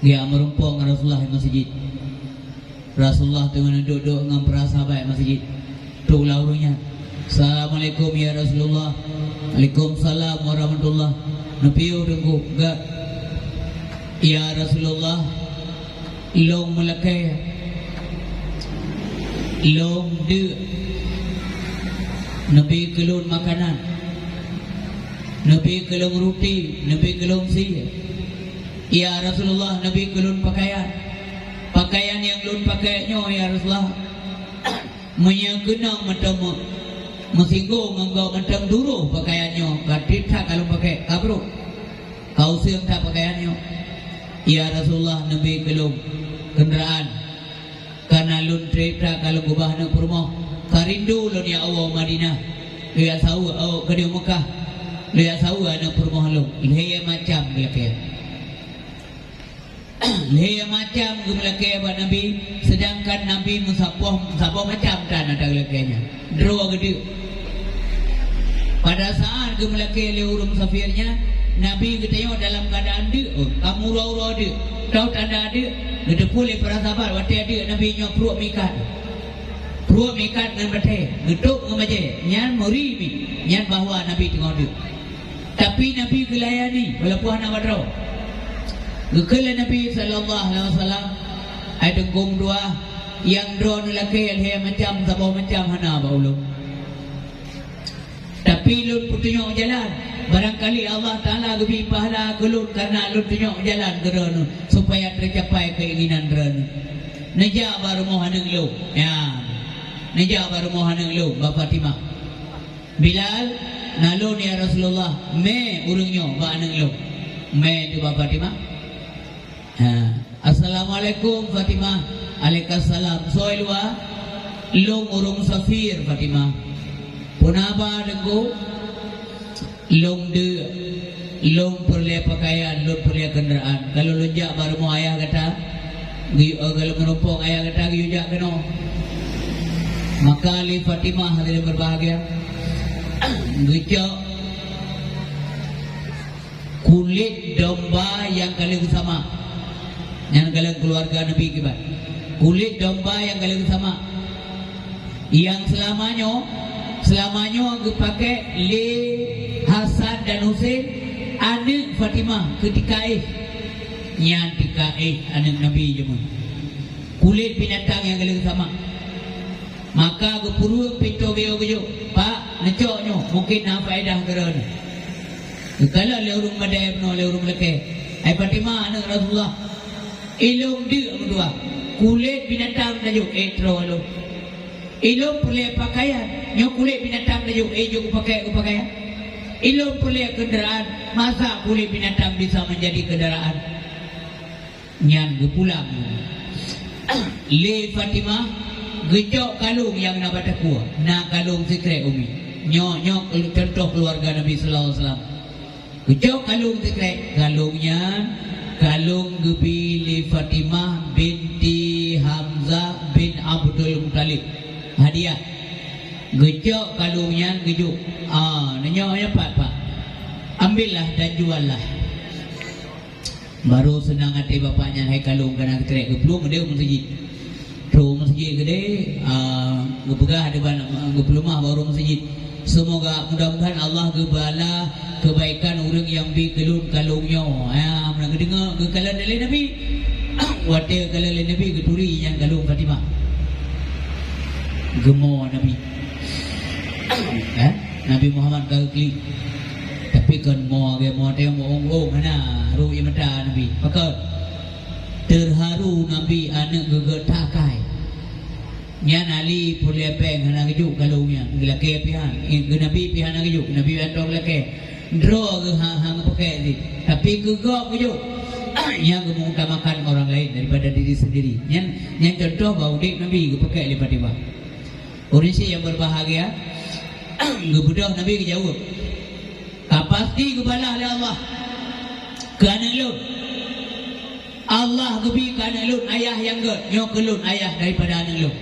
Speaker 1: dia merumpung Rasulullah di masjid. Rasulullah tu duduk dengan para sahabat masjid. Tu laurunya, Assalamualaikum ya Rasulullah. Waalaikumsalam warahmatullah. Nabi tunggu enggak. Ya Rasulullah, long melakai, long de. Nabi kelun makanan, Nabi kelun roti, Nabi kelun si. Ya Rasulullah, Nabi kelun pakaian, pakaian yang lun pakainya ya Rasulullah. Menyengenang macam mesinggung engkau macam duruh pakaiannya. Kadita kalau pakai kabro, kau siang tak pakaiannya. Ya Rasulullah, Nabi kelun kenderaan, karena lun cerita kalau gubah nak rumah. Karindu lun ya Allah Madinah, lihat sahu ke Mekah, lihat sahu anak rumah lu, lihat macam belakang. Leher macam gemelakai buat Nabi, sedangkan Nabi musabah macam kan ada gelakainya. Dua gede. Pada saat gemelakai leher musafirnya, Nabi ketanya dalam keadaan dia, kamu ura-ura dia, tahu tanda dia, gede pulih para sahabat, waktu dia Nabi nyo perut mikat dengan batai, geduk dengan batai, nyan meribi, nyan bahawa Nabi tengok dia. Tapi Nabi gelayani, walaupun anak badrau. Gekala Nabi sallallahu alaihi wasallam ai dengkung dua yang drone laki alhe macam sabau macam hana baulung. Tapi lun putunyo jalan, barangkali Allah Taala gebi pahala kelun karena lun tunyo jalan gerono supaya tercapai keinginan drone. Neja baru mohaneng lu. Ya. Neja baru mohaneng lu Bapa Fatimah. Bilal nalun ya Rasulullah, me urungnyo ba aneng lu. Me tu Bapa Fatimah. Assalamualaikum Fatimah. Waalaikumsalam. Soilwa long urung safir Fatimah. Punaba dengku long de long perle pakaian, long perle kenderaan. Kalau lunjak baru mau ayah kata, kalau menumpang ayah kata yujak keno. Maka Ali Fatimah hadirin berbahagia, gejak kulit domba yang kali bersama. Yang kalian keluarga Nabi kibat, kulit domba yang kalian sama yang selamanya aku pakai Le Hasan dan Husain anak Fatimah ketika yang ketika anak Nabi je kulit binatang yang kali sama. Maka aku puru pintu geyo pak necoknya mungkin nak faedah kerana kalau le urung madai no le urung leke ai Fatimah anak Rasulullah ilung dia berdua kulit binatang tajuk etro lo ilung boleh pakaian nyo kulit binatang tajuk jo pakai pakaian ilung boleh kenderaan masa kulit binatang bisa menjadi kenderaan nyan pulang le Fatimah gejok kalung yang nak baca kuah nak kalung sekret umi nyok contoh keluarga Nabi sallallahu alaihi wasallam gejok kalung sekret kalungnya kalung gebi li Fatimah binti Hamzah bin Abdul Muttalib hadiah gejok kalungnya gejuk nanya pak ambillah dan juallah baru senang hati bapaknya hai kalung kena sekret geblung dia masjid masjid gede gepegah ada geplumah baru masjid. Semoga mudah-mudahan Allah gebala kebaikan orang yang bi kelun kalungnya. Mana kedengar kekalan dari Nabi. Wate kalan dari Nabi keturi yang kalung Fatimah. Gemo Nabi. Nabi Muhammad kali tapi kan mo teh mo mana ru imata Nabi. Maka terharu Nabi anak gegetakai nyan Ali boleh peng hana kejuk kalungnya lelaki pihan Nabi pihan kejuk Nabi antong lelaki draw ke hang pakai ni tapi gegap kejuk yang mengutamakan orang lain daripada diri sendiri nyan contoh bau dik Nabi pakai li Fatimah orang si yang berbahagia gebudah Nabi kejawab pasti kebalah oleh Allah kerana lu Allah gebi kepada lun ayah yang nyok kelun ayah daripada anak lun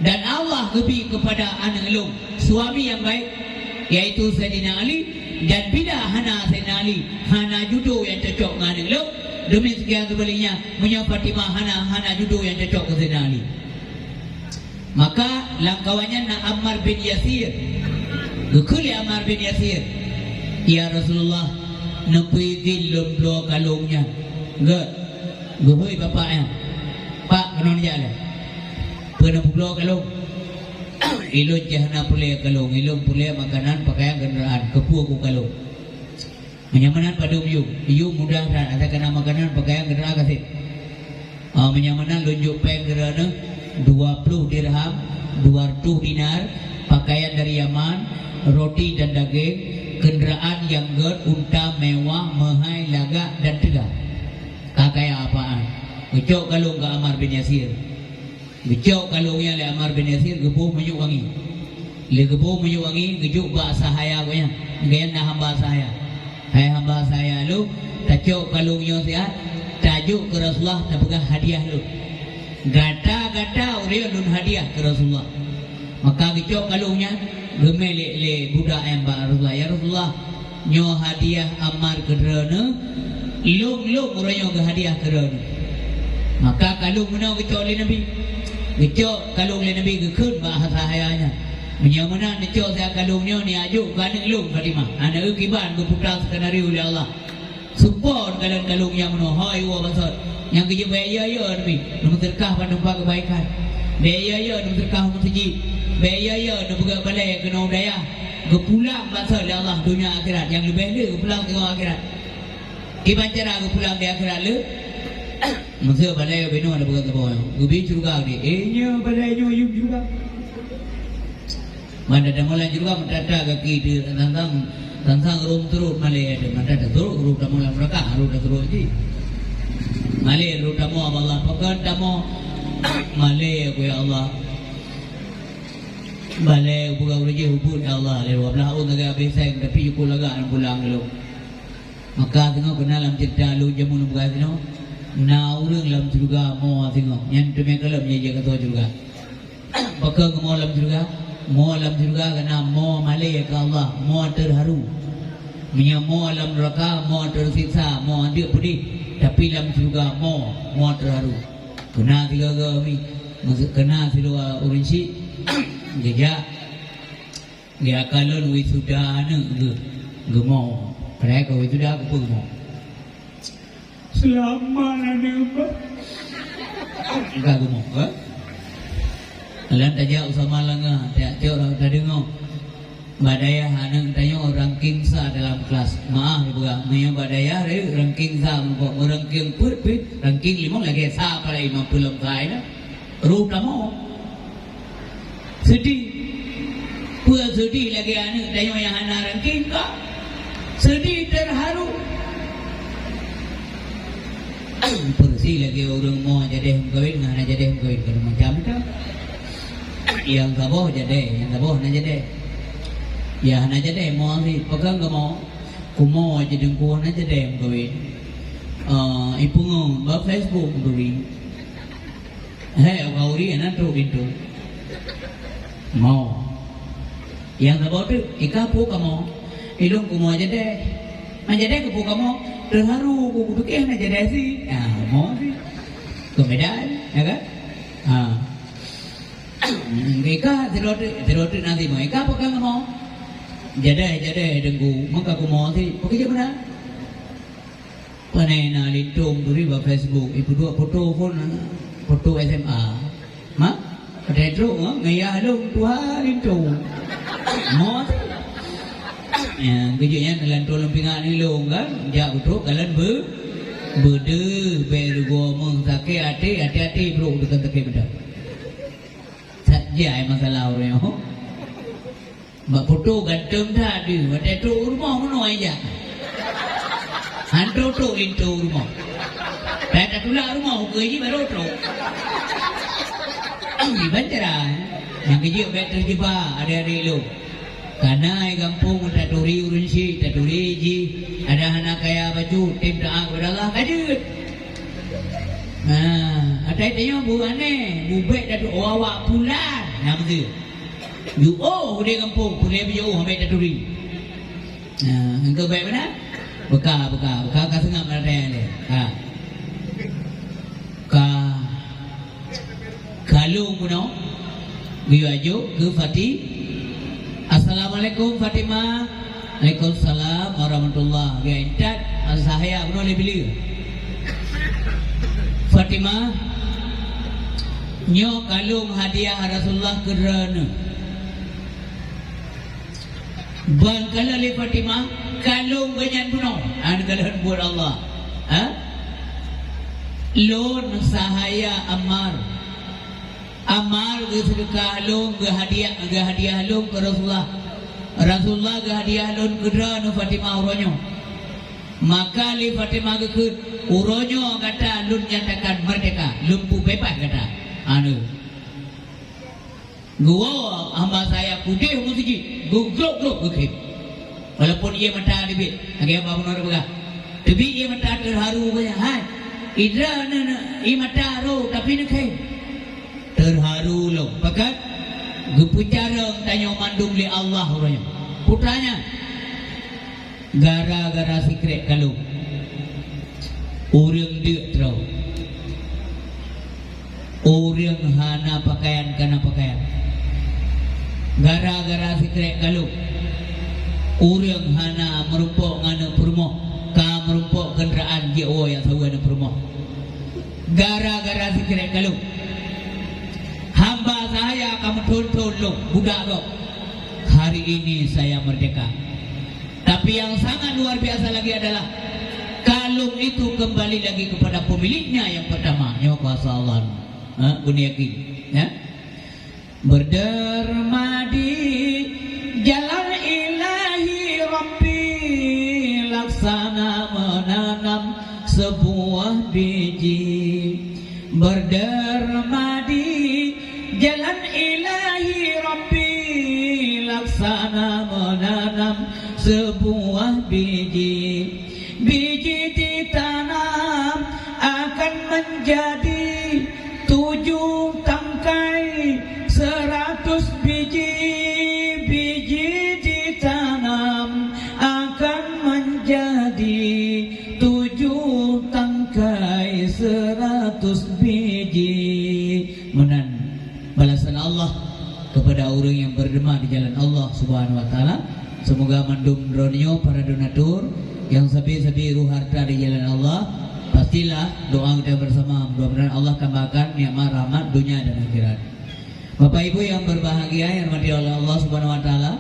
Speaker 1: dan Allah gebi kepada anak lun suami yang baik yaitu Sayyidina Ali dan bila hana Sayyidina Ali hana judo yang cocok dengan anak lun demikian sebaliknya punya Fatimah hana judo yang cocok ke Sayyidina Ali maka langkawannya nak Ammar bin Yasir gekuli Ammar bin Yasir ya Rasulullah nepi dilum blow kalungnya Guhui bapaknya pak kena jalan pernah pulau kalung ilun jahana pulih kalung ilun pulih makanan pakaian kenderaan kepu aku kalung menyamanan pada iu mudah dan ada kena makanan pakaian kenderaan kasih menyamanan lunjuk peng kenderaan 20 dirham 200 dinar pakaian dari Yaman roti dan daging kenderaan yang unta mewah mahai lagak dan tegak kaya apaan gecok kalung ke Ammar bin Yasir gecok kalungnya le Ammar bin Yasir gebuh menyuk wangi le gebuh menyuk wangi gejuk bahasa haya gonya gaya nah hamba saya hai hamba saya lu tajok kalungnya siat tajuk ke Rasulullah tabegah hadiah lu gata urian dun hadiah ke Rasulullah maka gecok kalungnya gemel le budak yang ba Rasulullah ya Rasulullah nyo hadiah Ammar kedrena ilung orang ke hadiah kerana maka kalung mana gecok oleh Nabi gecok kalung oleh Nabi kekun bahasa hayanya menyamana gecok saya kalungnya ni ajuk kerana ilung Fatimah anak ukiban berputar skenario oleh Allah support kalung yang menohoi wa basot yang kerja baik ya Nabi nombor terkah pada tempat kebaikan baik ya nombor terkah masjid baik ya nombor balai kena daya kepulang basot oleh Allah dunia akhirat yang lebih dia kepulang tengok akhirat iban cara aku pulang di akhirat le masa balai beno ada berkata bahawa gubi juga ni nya balai nyo yuk juga mana dah mulai juga mentata kaki di tantang rum terus malai ada mentata terus rum dah mulai mereka rum dah terus di malai rum dah mau Allah pakai dah mau malai aku ya Allah balai bukan urus hubun ya Allah lewat belah orang agak besar tapi aku lagak nak pulang dulu maka tengok kena dalam cerita lu jamun bukan tengok na urang dalam surga mau tengok yang demi kalau menjadi kata surga maka mau dalam surga kena mau malai ke Allah mau terharu mau dalam neraka mau tersiksa mau dia pedih tapi dalam surga mau terharu kena tiga kami kena silua urinsi Gejak dia kalon wisuda ne gemau. Kaya kau wisuda aku pun gemau. Selama ada apa? Enggak gemau, ha? Alan tajak usama langa, tak orang tadi ngau. Badaya hanang tanya ranking sa dalam kelas. Maaf juga, maya badaya ranking sa ranking put ranking 5 lagi sa pada 50 kali dah. Rup mau. Sedih. Pua sedih lagi anak tanya yang hana ranking ka. Sedih terharu. Persi lagi orang mau jadi kawin ngana jadi kawin kalau macam itu. Yang gaboh jadi, yang gaboh na jadi. Ya na jadi mau sih, pegang ke mau. Kumo jadi kuah na jadi kawin. Ipung ba Facebook kawin. Hei, kau ri anak tu itu. Mau. Yang gaboh tu ikapu kamu. Hidung kumo jadi. Menjadi kepu kamu terharu kuku pikir nak jadi sih, mau sih, kemedan, ya kan? Ika terus nanti mau ika apa kamu mau? Jadi dengku, maka aku mau sih, pakai mana? Panena lintung duri ba Facebook, ibu dua foto SMA, mak? Ada itu, ngaya halung tua lintung, mau sih. Kejadian dalam tolong pingat ni long kan, jak betul kalian berde bergo mengsakai hati bro dekat dekat benda. Saja masalah orang yo. Mbak foto ganteng tadi, ada tu rumah mana aja. Hantu tu itu rumah. Dah tulah rumah kerja baru tu. Di bandara, yang kerja betul jeba ada lu. Karena kampung taturi urunsi, taturi ji, ada anak kaya baju, tim doa kepada Allah kajut. Ada tanya buane, bubek datu awak pulan, nama tu. You dia kampung, punya baju ambil taturi. Engkau baik mana? Buka kasengap ada ni. Kalung puno, biu ajo ke Fatih. Assalamualaikum Fatimah. Waalaikumsalam warahmatullahi wabarakatuh. Saya boleh beli. Fatimah, nyo kalung hadiah Rasulullah kerana. Bang kalali Fatimah, kalung banyak puno. Kalung buat Allah. Lon sahaya Ammar. Amal ke sedekah long ke hadiah long ke Rasulullah ke hadiah long ke drano Fatimah uronyo. Maka li Fatimah ke uronyo kata lun nyatakan merdeka, lumpuh bebas kata. Gua hamba saya putih musik, gugrok ke. Walaupun ia mata dibit, agak apa pun orang tapi ia mata terharu banyak. Hai, idra ia mata ro tapi nak terharu loh, pakat gepucareng tanya mandung li Allah orangnya. Putranya gara-gara sikret kalau orang dia terau, orang hana pakaian kana pakaian. Gara-gara sikret kalau orang hana merumpok ngana permoh, ka merumpok kenderaan JO yang tahu ada permoh. Gara-gara sikret kalau hamba saya kamu tuntun loh, budak loh. Hari ini saya merdeka. Tapi yang sangat luar biasa lagi adalah kalung itu kembali lagi kepada pemiliknya yang pertama, yang kuasa Allah. Yakin, ya. Berderma di jalan ilahi Rabbi, laksana menanam sebuah biji. Berderma di jalan ilahi Rabbi, laksana menanam sebuah biji. Biji ditanam akan menjadi 7 tangkai 100 biji. Biji ditanam akan menjadi 7 tangkai 100 biji. Menan balasan Allah kepada orang yang berderma di jalan Allah Subhanahu wa taala. Semoga mandum dronyo para donatur yang sabi-sabi ruh harta di jalan Allah. Pastilah doa kita bersama, mudah-mudahan Allah tambahkan nikmat rahmat dunia dan akhirat. Bapak Ibu yang berbahagia yang dirahmati oleh Allah Subhanahu wa taala,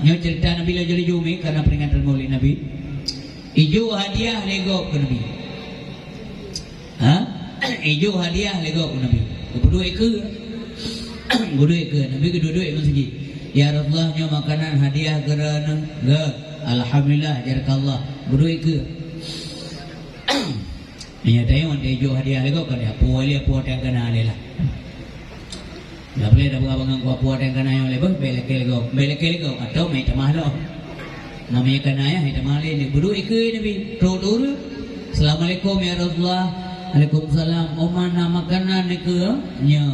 Speaker 1: nyo cerita Nabi la jari jumi karena peringatan Maulid Nabi. Ijo hadiah lego ke Nabi. Ijo hadiah lego ke Nabi. Berdua ke Nabi kedua-dua masjid. Ya Rasulullah nyo makanan hadiah kerana ge. Alhamdulillah jarakallah. Berdua ke. Nya tayo on ijo hadiah lego kan ya. Puali apa yang kena lela. Ya boleh dah buka bangang apa yang kena yang lebo belek lego atau mai tamah lo. Namanya kena ya hai tamah le berdua ke Nabi. Ro. Assalamualaikum ya Rasulullah. Waalaikumsalam. Mana makanan ke nya.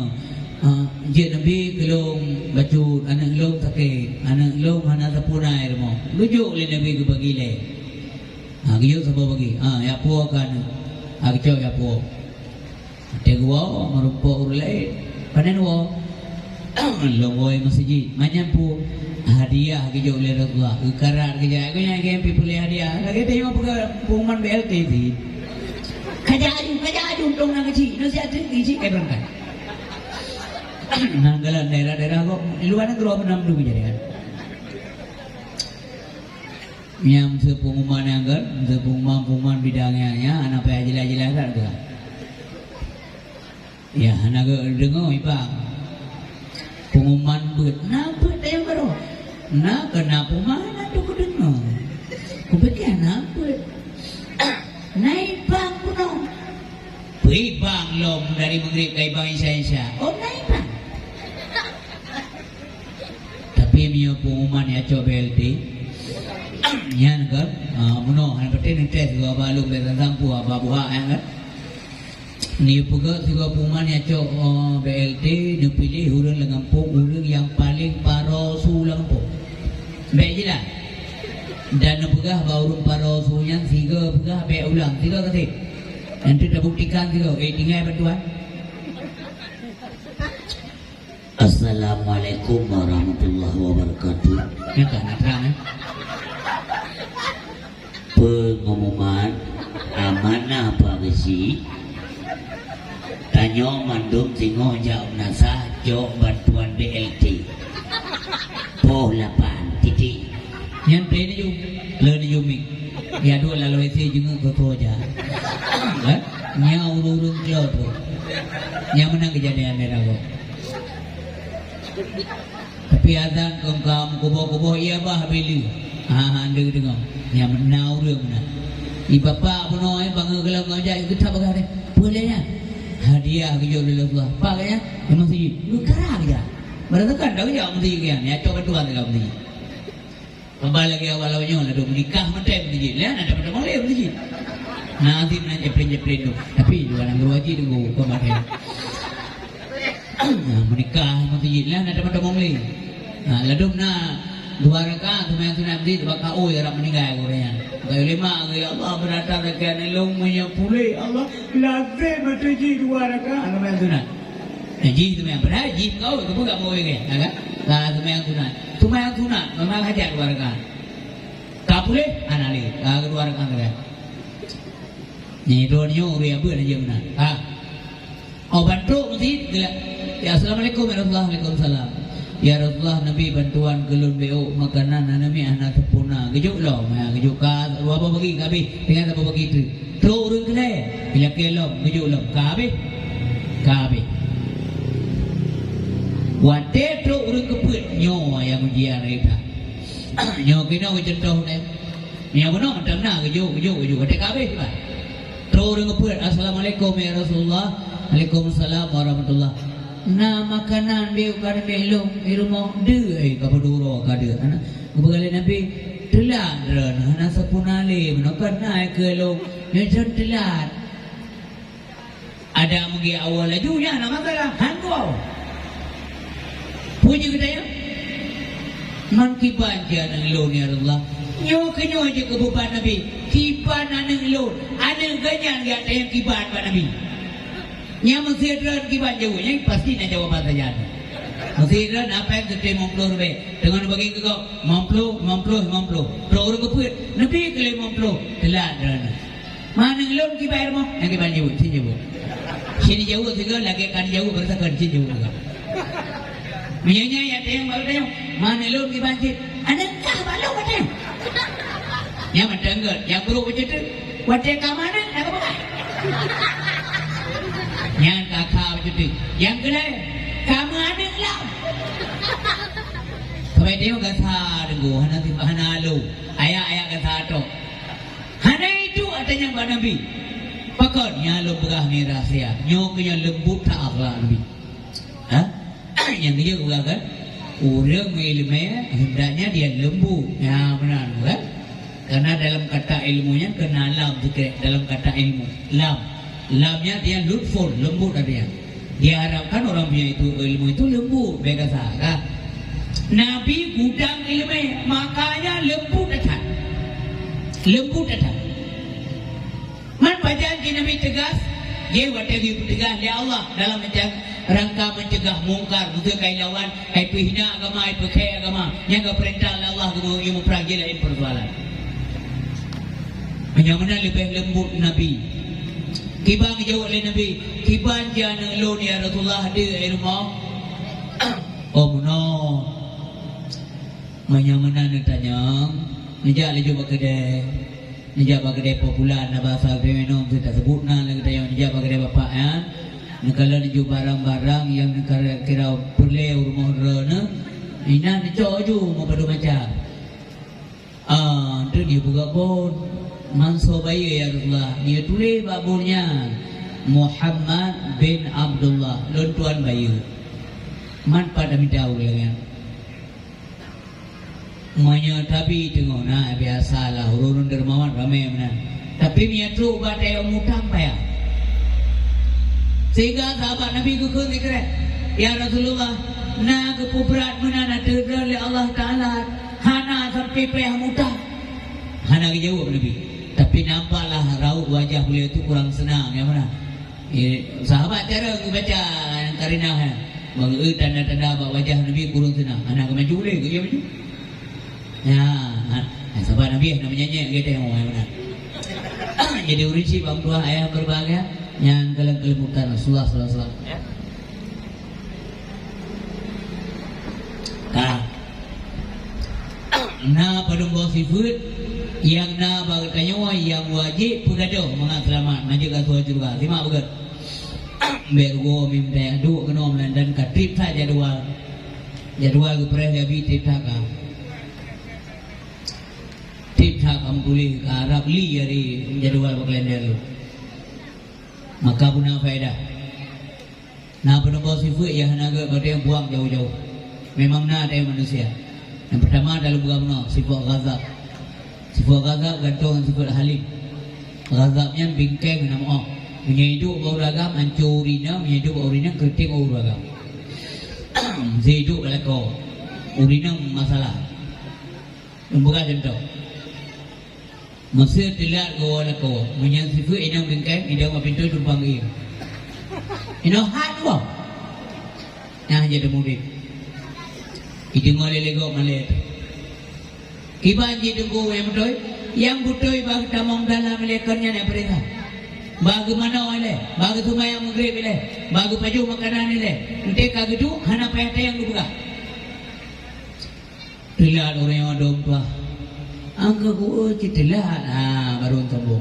Speaker 1: Je Nabi kelong bacut anak long sakit anak long hana sapuna air mo lujuk le Nabi ke bagi le giyo sapa bagi ya po kan giyo ya po te gua marumpo urle panen wo long boy masjid manyan po hadiah giyo le Rasulullah karar giya ko nya ke people hadiah lagi te mo pengumuman BLT di kaja aju dong nang kecil no si atri kecil kayak berangkat nanggalan daerah-daerah kok luar negeri menam dulu jadi kan yang sepengumuman yang kan sepengumuman bidangnya anak payah jelas-jelas kan ke ya anak dengar ipang pengumuman buat napa yang baru nak kenapa mana tu ku dengar ku pikir napa naik bang kuno bang lom dari Maghrib ke Bang Isya oh naik bang Mio pengumuman ya coba BLT yan kan muno han penting tes gua balu betan sampu apa buah yang kan ni juga pengumuman ya coba BLT dipilih urang lengampung urang yang paling parosu lampung baik jelas dan pegah baurung parosunya tiga pegah baik ulang tiga kali nanti dah buktikan tiga tinggal bantuan. Assalamualaikum warahmatullahi wabarakatuh. Ya kan terang. Pengumuman amanah apa besi? Tanyo mandum singo jauh nasa jauh bantuan BLT. Poh 8 titik. Yang play ni le ni yumik. Ya dua lalu itu juga kotor aja. Kan? Nya urun kilo tu. Nya menang kejadian merah kok. Tapi azan kengkam kubo-kubo iya bah beli. Anda dengar. Yang menau dia mana. I bapa puno bangga kalau ngajak kita bagare. Boleh ya. Hadiah ke jolol Allah. Pak ya. Memang sih. Lu kerah ya. Berarti kan dah jauh mesti kan. Ya coba tuan tak mesti. Kembali lagi awal-awalnya lah dong nikah mentai mesti. Lihat ada pada boleh mesti. Nanti nak jeplin tu. Tapi juga nak berwajib tunggu kemarin. Menikah masjid lah ada pada mongli. Ladum na 2 rakaat sembahyang sunat masjid bakal ya orang meninggal goreng. Kalau 5 ya Allah berdatang dekat elong menyapuli Allah lazim bertuji 2 rakaat sembahyang sunat. Haji sembahyang berhaji kau itu pun tak mau ke kan? Sembahyang sunat memang hajat 2 rakaat. Tak boleh anali 2 rakaat kan. Ni donyo ria ber aja mana. Oh bantu masjid ya assalamualaikum warahmatullahi wabarakatuh. Ya Rasulullah Nabi bantuan gelun beo makanan Nabi anak tepuna gejuk lo gejuk ka apa bagi kabe dengan apa bagi tu tro urang kene bila kelom gejuk lo kabe wate tro urang keput nyo yang ujian rita nyo kena contoh ne nya beno tengna gejuk wate kabe ba tro urang keput assalamualaikum ya Rasulullah. Waalaikumsalam warahmatullah. Na makanan dia kada belum di rumah de kapaduro kada ana kebegalan Nabi telat ana sapunale menakan naik ke lo nyejon telat ada mugi awal lajunya nama kala hangko puji kita ya man kiban jangan lo ni Allah nyo kenyo je kebupan Nabi kiban aneng lo aneng ganyan ga tayang kiban Nabi. Yang mesti kiban jauh, yang pasti nak jawab bahasa Jawa. Masih dah apa yang kita mamplu be. Dengan bagi kau mamplu. Terus keput. Nabi kali mamplu. Telat dah. Mana ngelon kita bayar mo? Yang kita jauh, sini jauh juga lagi kan jauh bersakan sini jauh juga. Misalnya ya tayang baru tayang. Mana ngelon kita banjir? Anak kah balau macam? Yang macam enggak? Yang buruk macam tu. Wajah kamana? Nak apa? Yang kakak macam tu. Yang kedua. Kamu ada lah. Sampai dia kata dengu, hana tiba hana lu. Ayah kata tu. Hana itu adanya Mbak Nabi. Pakainya lu begah ni rahsia. Nyoknya lembut tak apa Nabi. Yang dia katakan, orang ilmu hendaknya dia lembu. Ya benar kan? Karena dalam kata ilmunya kena lam juga dalam kata ilmu. Lamnya dia lutful, lembut dia. Diharapkan orang punya itu ilmu itu lembut, biasa kan? Nabi gudang ilmu, makanya lembut datang. Man bacaan Nabi tegas, dia wajib tegas ya Allah dalam rangka mencegah mungkar, bukan kailawan, itu hina agama, itu kaya agama, yang perintah Allah yang mempelajari persoalan. Bagaimana lebih lembut Nabi? Kibang jauh oleh Nabi. Kibang jangan lo ni Rasulullah dia rumah. Oh no. Bagaimana nak tanya? Nijak le jumpa kedai. Nijak bagi kedai popular na bahasa minum kita sebut na lagi tanya nijak bagi kedai bapak ya. Kalau niju barang-barang yang kira perlu rumah rana. Ina nijak ju mau padu macam. Tu dia buka pun. Manso bayi ya Rasulullah. Dia tulis baburnya Muhammad bin Abdullah. Lontuan bayi. Man pada minta ulang. Manya tapi tengok nah biasalah urun dermawan ramai mana. Tapi dia tu badai mutang payah. Sehingga sahabat Nabi gugur dikira. Ya Rasulullah, na kepuberat mana nak terder oleh Allah Taala. Hana sampai payah mutang. Hana jawab Nabi. Tapi nampaklah raut wajah beliau itu kurang senang ya mana. Sahabat cara baca karinah bang tanda-tanda wajah Nabi kurang senang. Anak maju boleh ke dia maju? Ya, sahabat Nabi namanya kita yang mau mana. Jadi urisi bang tua ayah berbahagia yang kelembutan Rasulullah sallallahu alaihi wasallam. Nah, pada bawa sifat yang na bertanya yang wajib pegaduh mengaklamat najib atuh juga lima begat bergo minta dua kenom dan katip saja jadwal kepreh gabi tipta kamu boleh ke Arab li dari jadwal kalender maka punya faedah. Nah penembak sifat yang naga pada yang buang jauh-jauh memang na ada manusia. Yang pertama adalah bukan sifat ghazab. Sifat ghazab gantung sifat halim. Ghazabnya bingkai nama Allah. Punya hidup beragam, hancur urina, punya hidup urina, keriting beragam. Hidup belakang, urina masalah. Bukan contoh. Masa telat kau belakang, punya sifat inang bingkai, inang pintu tumpang ia. Inang hat kau. Yang jadi murid. Itu ngoleh legok malai. Kiban je tunggu yang betul bagi tamang dalam lekarnya ni perintah. Bagaimana oleh, bagi tu mayang maghrib oleh, bagi baju makanan oleh. Nanti kagak tu, hana payah yang dibuka. Telat orang yang ada tua. Angka ku telat, baru tembok.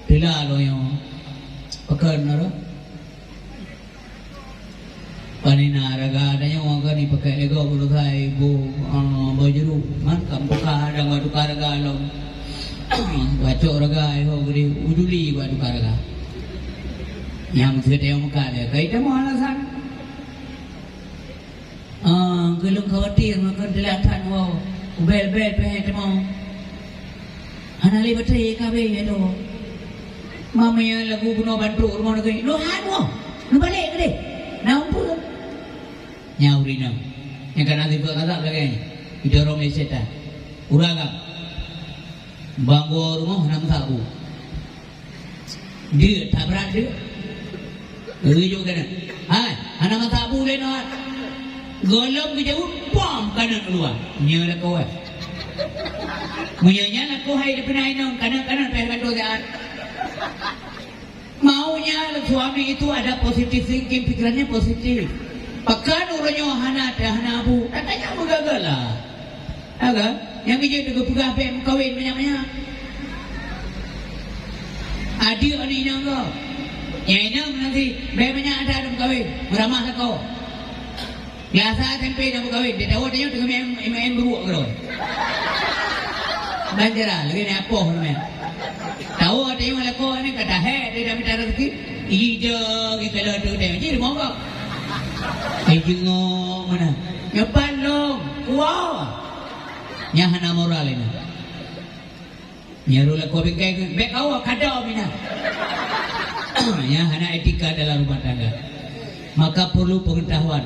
Speaker 1: Telat orang yang pekan nara. Panina raga adanya orang kan ni pakai ego berusaha ibu baju man kampuka ada wadu karaga long bacok raga ego gede uduli wadu karaga yang sudah yang muka dia kaita mau alasan gelung khawatir makan delatan wow bel pe temo hanali batai kabe itu mamanya lagu bunuh bantu rumah negeri lo hanu lo balik gede nampu nyauri nam yang kan nanti buat kata lagi idorong setan uragam banggo rumah nam sabu dia tabrak dia juga kan anak sabu le no Golong ke jauh, pom kanan keluar. Nyalah kau Munyanya lah kau hai depan ainong kanan-kanan pihak dosaan. Maunya suami itu ada positif thinking, pikirannya positif. Pakan orangnya hana abu, katanya mau gagal lah. Agak, yang kerja dengan pegah pek kawin banyak-banyak. Adik ni inang kau. Yang inang nanti banyak ada kawin, meramah lah kau. Biasa tempe dah berkahwin, dia tahu dia dengan main beruk ke tu. Banjara, lagi ni apa namanya? Tahu dia malah kau ni kata dia dah minta rezeki, hijau kita dah tu dia, jadi mau kau? Jengok mana? Nyepan dong, wow. Nyahana moral ini. Nyarulah kau bingkai, bek kau kada mina. Nyahana etika dalam rumah tangga. Maka perlu pengetahuan.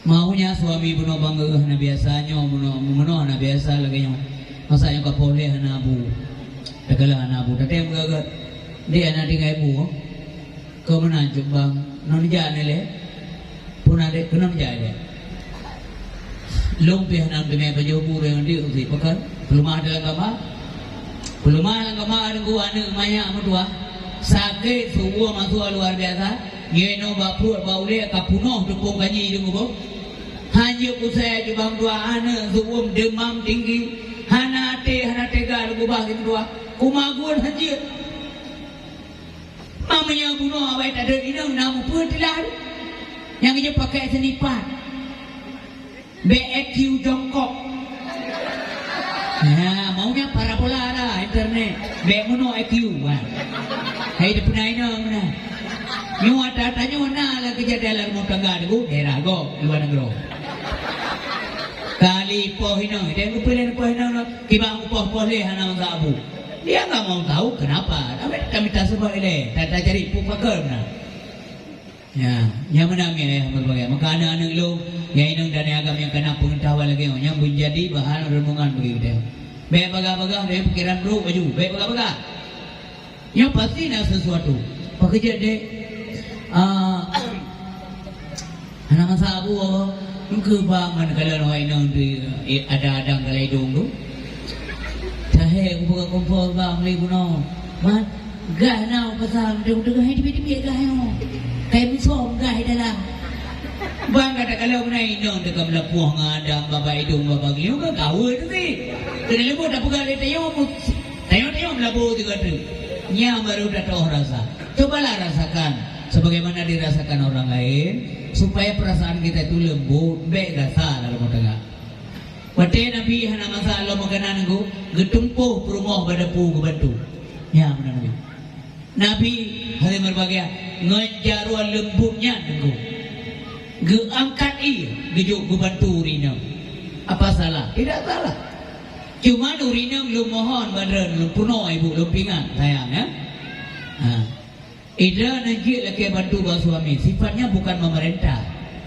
Speaker 1: Maunya suami bunuh bangga na biasanya bunuh na biasa lagi yang masanya ka boleh na abu tagala na abu tapi yang gagat dia na tinggal ibu kau menajuk bang non jane le pun ada kenam jane lumpi hanam demi baju buru yang di usi pakan belum ada agama ada gua ane maya amutua sakit subuh masuk luar biasa ngeno bapur baule kapunoh dukung kanyi dengu hanya usai jubang dua anak zuum demam tinggi hana tegar gubah gitu dua kumagun hanya mamanya bunuh awet ada ini namu pun telah yang dia pakai senipan BEQ jongkok nah maunya parabola lah internet mono EQ hai dia pernah ini mana nyu ada tanya mana lah kejadian rumah tangga tu daerah go luar negeri kali pohino dia kupilin pohino kibang poh-poh hana abu dia enggak mau tahu kenapa tapi kami tak sebab ini tak cari pupakar nah ya yang menami ya berbagai maka anak-anak lu yang inang dan agam yang kena pengetahuan lagi yang menjadi bahan renungan begitu baik bagah-bagah dari pikiran bro baju baik bagah-bagah yang pasti nak sesuatu pekerja dek anak masa abu ke bangan kalau orang ini ada kalau hidung tu cahaya kumpul bang lagi puno man gah nau pasang deng-deng hai di gah yo kayak misom gah dalam bang kata kalau punya hidung dekat melapuh ngadang baba hidung baba geliu ke gawe tu si kena lebu dah pegang dia tayong melabuh juga tu nya baru dah tahu rasa cobalah rasakan sebagaimana dirasakan orang lain supaya perasaan kita itu lembut baik dasar dalam tengah. Wate Nabi hana masalah makanan ku getumpuh perumah badapu ku bantu. Ya benar Nabi. Nabi hari berbagai ngejarwa lembutnya nengku. Geangkat gejuk ku bantu urinam. Apa salah? Tidak salah. Cuma urinam lu mohon badran lu puno ibu lu pingat sayang ya. Ida najik laki bantu bang suami sifatnya bukan memerintah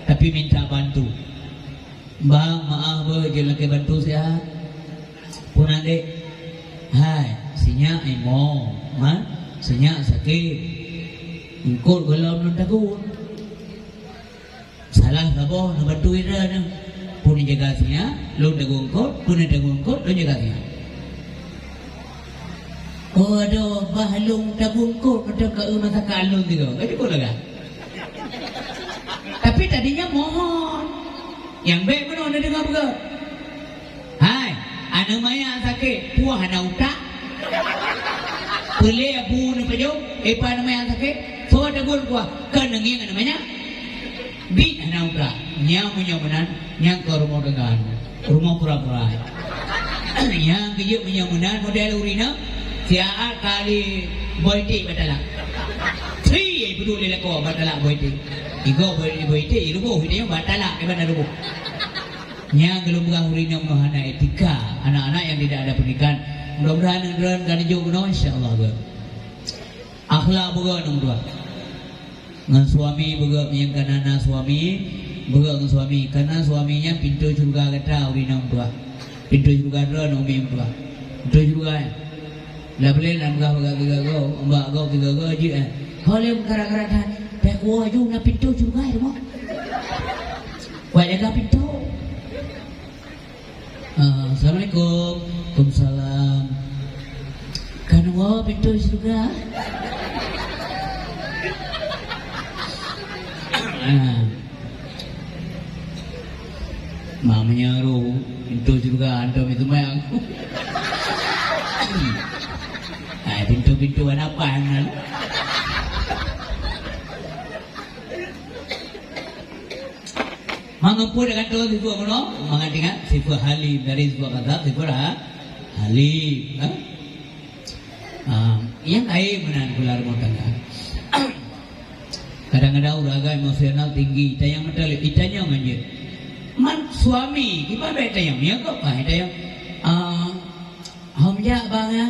Speaker 1: tapi minta bantu bang maaf je laki bantu saya pun adik hai sinyak imo sinyak sakit ikut gelam nun takut salah sabo nak bantu ida ni pun jaga sinyak lu dagungkot pun dagungkot lu jaga sinyak oh aduh bahlung tabungkut pada ke masa kalung juga jadi boleh kan tapi tadinya mohon yang baik mana ada dengar juga hai anak maya sakit puah anak utak boleh abu ni pejau apa namanya sakit so ada gol kuah kan nanging namanya bit anak utak nyam menyamunan nyang ke rumah dengan rumah pura-pura yang kerja menyamunan model urina siapa kali boyti batalah. Tri peduli leko batalah boyti. Igo boyti irubo hidayah batalah ke mana rubo. Nya gelum gang urina mohana etika anak-anak yang tidak ada pernikahan. Mudah-mudahan ngeren kan jo guna insyaallah ge. Akhlak boga nomor 2. Ngan suami boga menyangkan anak suami boga ngan suami karena suaminya pintu surga kata urina nomor 2. Pintu surga nomor 2. Pintu surga lah boleh nak gau mbak gau tiga gau je. Kalau gara-gara dah kuah ju nak pintu juga tu. Wah jaga pintu. Assalamualaikum. Waalaikumsalam. Kan wah pintu surga. Mamanya roh pintu surga antum itu mah. Pintu-pintuan apa yang Mangapun dengan tuan sifat mana? Mengatingan sifat halim dari sifat kata sifat halim. Yang air menan keluar tangga. Kadang-kadang uraga emosional tinggi, tayang metal, itanya manjir. Man suami, gimana tayang? Ya kok, tayang. Hamja bang ya,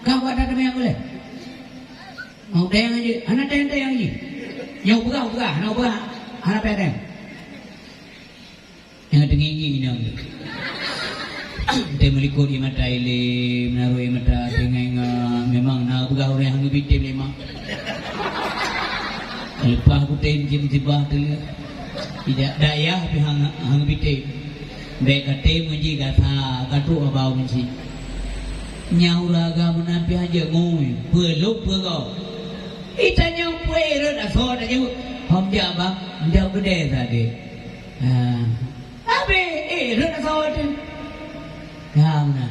Speaker 1: kau ada yang boleh? Mau tayang aja, anak tayang aja. Yang buka, anak buka, anak tayang. Yang tinggi ini ang. Dia melikut di mata ile, menaruh di mata tengah memang nak buka orang yang lebih tem lima. Lepas aku tem tiba tu, tidak daya tapi hang lebih tem. Baik kata menji kata katu abau menji. Nyauraga menapi aja ngoi, peluk peluk. Itanya puera dah so dah jauh. Hom dia bang, dia gede tadi. Tapi rena sawatin. Ya mana?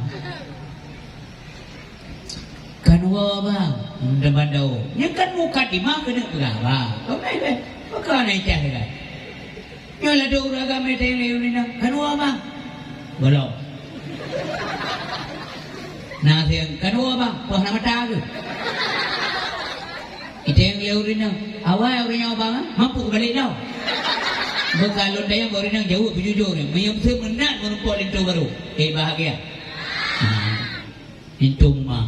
Speaker 1: Kanwa bang, depan dau. Yang kan muka di mana kena berapa? Kau ni, kau ni cahaya. Yang ada orang agama yang lewat ni nak kanwa bang. Belum. Nah yang kanwa bang, pah nama tahu. Itu yang lewat ni nak. Awal orang yang bang, mampu balik tau. Kalau dia baru nak jauh berjujur ni, yang semenat menumpuk lintu baru. Bahagia. Lintu mah.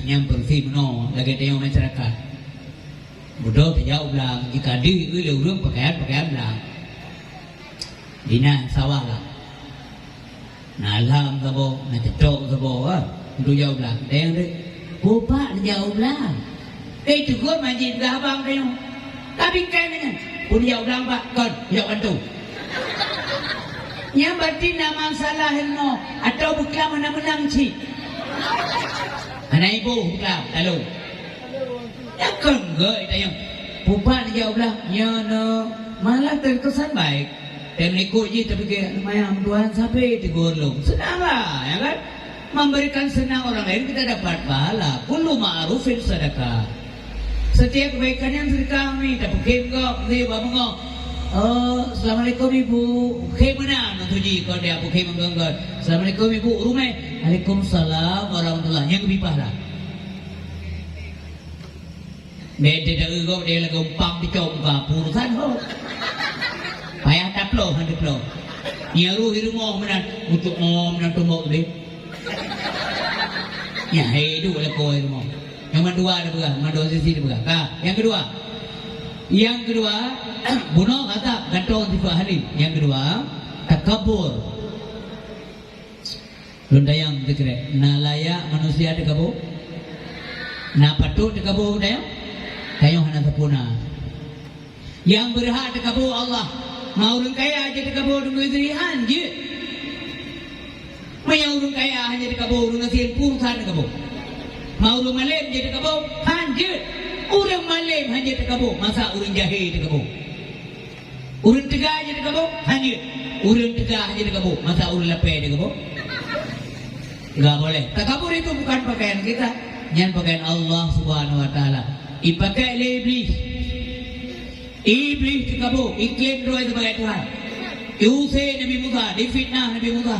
Speaker 1: Yang bersih no, lagi tengok masyarakat. Bodoh terjauh belang, jika di urung pakaian belang. Dina sawah lah. Nah alam sabo, nah cecok sabo, untuk jauh belang. Tengok dia, bupak jauh belang. Itu kau majid dah abang dia. Tapi kan ni, pun jauh belang pak, kon jauh bantu. Yang berarti nama salah no, atau bukan mana menang si. Anak ibu bukan, lalu. Ya kan gak itu yang bupak jauh belang. Ya no, malah terkesan baik. Dan ikut je tapi lumayan Tuhan sampai tegur lu. Senanglah, ya kan? Memberikan senang orang lain kita dapat pahala. Kullu ma'rufin sedekah. Setiap kebaikan yang sedekah kami tak pakai kau, dia bawa Assalamualaikum ibu. Pakai mana? Nanti kalau dia pakai mengganggu. Assalamualaikum ibu. Rumah. Waalaikumsalam warahmatullahi. Yang lebih pahala. Beda dah kau dia lagi umpam dicomba purusan kau. Payah tak lo, hendak lo. Nyaru di rumah mana untuk mana tumbuk ni. Ya, hidup lah kau di rumah. Yang kedua ada berah, mana sisi ada berah. Yang kedua, bunuh kata gantung sifat halim. Yang kedua, takabur. Lundayang dekret. Na layak manusia dekabur. Na patut dekabur dayang. Kayong hana sapuna. Yang berhak dekabur Allah. Mau orang kaya aja dekabur dengan izrihan je. Mau orang kaya hanya dekabur dengan sian pulsa dekabur. Mau orang malam je dekabur hanya. Orang malam hanya dekabur. Masa orang jahil dekabur. Orang tegak aja dekabur hanya. Orang tegak aja dekabur. Masa orang lapar dekabur. Enggak boleh. Takabur itu bukan pakaian kita. Yang pakaian Allah Subhanahu Wa Taala. Dipakai oleh iblis. Iblis dikabur, iklim dua sebagai Tuhan. Diusir Nabi Musa, difitnah Nabi Musa,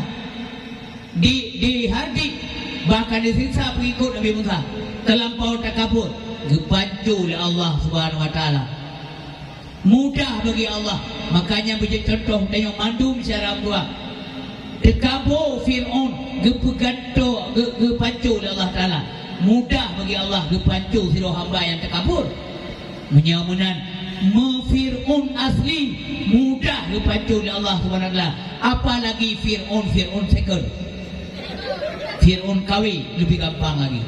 Speaker 1: dihardik, bahkan disiksa pengikut Nabi Musa. Terlampau takabur, dipacu oleh Allah Subhanahu Wa Taala. Mudah bagi Allah, makanya menjadi contoh tengok mandum secara tua. Dekabur Fir'aun, gepeganto, gepacu oleh Allah Taala. Mudah bagi Allah gepacu siroh hamba yang takabur. Menyamunan Fir'aun asli mudah dipacu oleh Allah Subhanahu Wa Taala. Apalagi Fir'aun second. Fir'aun kawi lebih gampang lagi.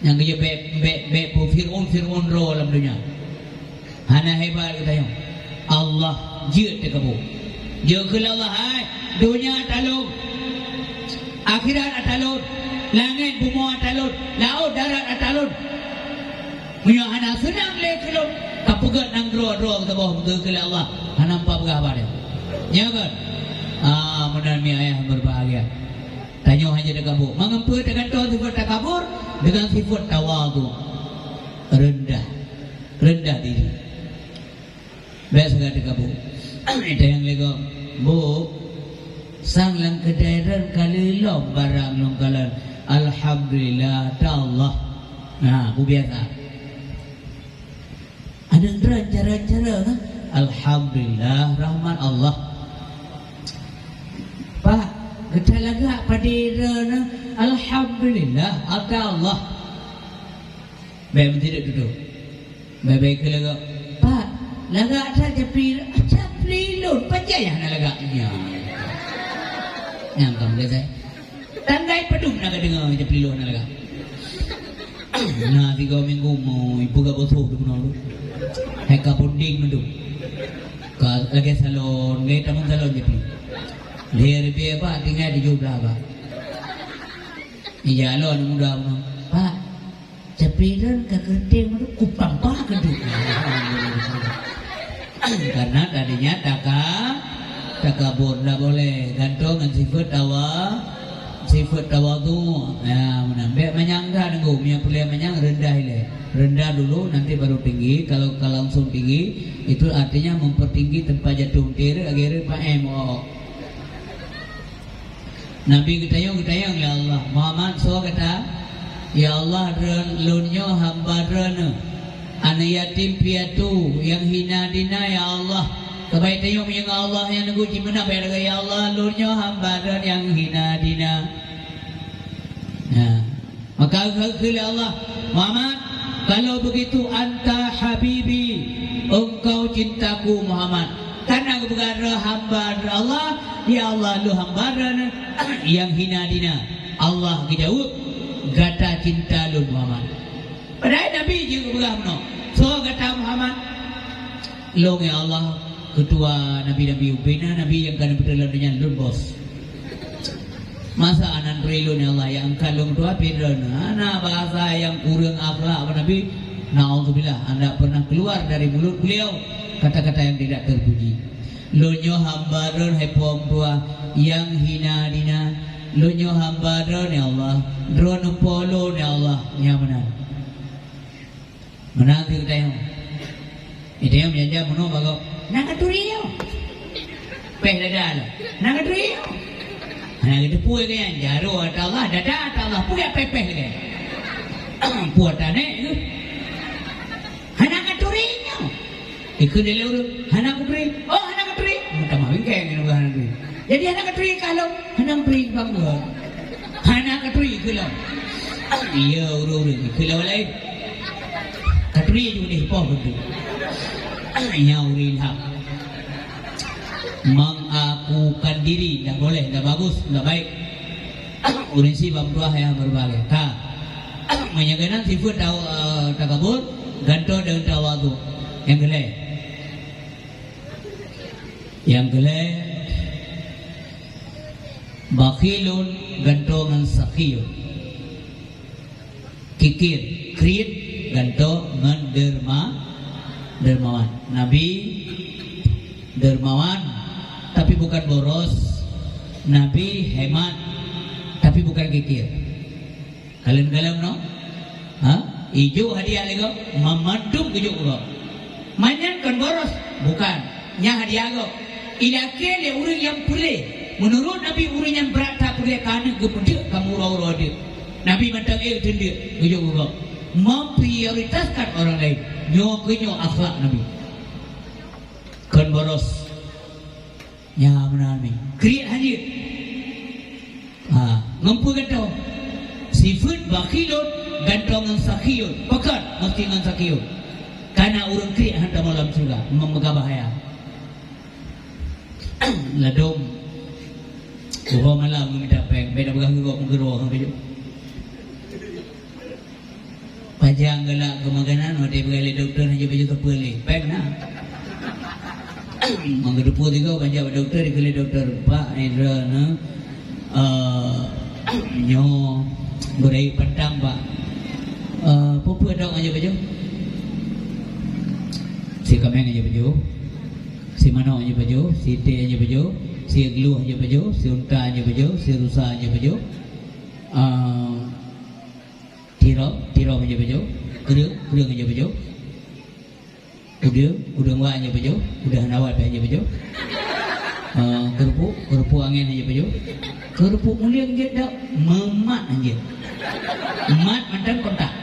Speaker 1: yang kerja bek Fir'aun ro dalam dunia. Hana hebat kita yang Allah jid te kabu. Je ke Allah hai dunia talung. Akhirat atalun. Langit bumi atalun. Laut darat atalun. Punya hana senang le kelun. Kapugat nang ro ke bawah ke Allah. Hana nampak berapa dia. Ya kan? Benar mi ayah berbahagia. Tanya hanya dekabur. Mengempu dengan sifat takabur dengan sifat tawadhu. Rendah diri. Biasa kata dekabur. Ada yang lego, bu, sang lang kedairan kali lom barang long kalan. Alhamdulillah, ta Allah. Nah, bu biasa. Ada cara-cara kan? Alhamdulillah, rahmat Allah. Pak, kita lagak padira na. Alhamdulillah, ada Allah. Baik tidak duduk. Baik ke lagak. Pak, lagak saja pelilun, pajaya na lagaknya. Yang kamu lihat saya. Tandai pedum nak dengar macam pelilun na lagak. Nah, 3 minggu mau ibu gak bosuh tu menolu. Heka punding mendu. Lagi salon, lagi taman salon je pelilun. Dia lebih apa tinggal di jumlah apa? Iya lo anu muda apa? Pak, cepiran ke kerting itu kupang pak keduk. Karena tadinya takabur tak boleh gantung dengan sifat tawa tu. Ya menambah menyangka nunggu punya pilihan menyang rendah dulu nanti baru tinggi. Kalau langsung tinggi itu artinya mempertinggi tempat jatuh tir akhirnya Pak Nabi kita yang ya Allah Muhammad so kata ya Allah lunyo hamba rana ana yatim piatu yang hina dina ya Allah kebaik tayong yang Allah yang nunggu jimana bayar ya Allah lunyo hamba rana yang hina dina. Nah maka ya Allah Muhammad kalau begitu anta habibi engkau cintaku Muhammad karena kebegaran hamba Allah ya Allah lu hamba yang hina dina Allah dijawab gata cinta lu Muhammad padahal Nabi juga bergabung so kata Muhammad lu ya Allah ketua Nabi ubina Nabi yang kan berdalam dengan lu bos masa anan rilun ya Allah yang kalung tua pirana anak bahasa yang kurang akhlak apa Nabi na'udzubillah anda pernah keluar dari mulut beliau kata-kata yang tidak terpuji. Lunyo hambaron hai puang tua yang hina dina. Lunyo hambaron ya Allah. Drone polo ya Allah. Ya benar. Menang tu kita yang. Itu yang menjadi menu bago. Nakaturiyo. Peh dada. Nakaturiyo. Nah kita puai ke yang jaru Allah dada Allah puai pepeh ke. Puatane itu. Nakaturiyo. Ikut dia lewat, anak keteri, anak keteri, minta mawin kayak gini anak keteri. Jadi anak keteri kalau anak keteri bangga, anak keteri kalau, iya urut kalau lain, keteri juga deh poh betul, nyaurin hak, mengakukan diri, tak boleh, tak bagus, tak baik, urinsi bambuah yang berbagai, tak, menyaganan sifat takabur, ganto dengan tawadu, yang gelap. Yang gelap bakhilun gantongan sakhiyun kikir kriit gantongan dermawan Nabi dermawan tapi bukan boros Nabi hemat tapi bukan kikir kalian galam no ijo hadiah lego memadum ijo ulo manyan kan boros bukan nya hadiah go ilake le urang yang pulih menurut Nabi urang yang berat tak pulih kana gepede kamu ro dia Nabi mentang tende gejo go memprioritaskan orang lain nyo akhlak Nabi kan boros nya benar ni kriat hadir mampu gato sifat bakhilun gantongan sakhiyun pekat mesti ngan sakhiyun karena urang kriat hantar malam surga memegah bahaya ladom malam minta peng beda begang gua menggeruh sampai Tajang galak ke makanan, ada bergali doktor hanya baju terpilih. Baik nak. Menggedepu juga banyak doktor, dikali doktor Pak Indra na nyo berai petang Pak. Popo dong aja baju. Si Kameng aja baju. Si Mano aja baju, si T aja baju, si Glu aja baju, si Unta aja baju, si Rusa aja baju. Tiro aja baju, Kurang aja baju. Udah wa aja baju, udah nawat aja baju. Kerupuk angin aja baju. Kerupuk mulia aja dak memat aja. Mat mantan kontak.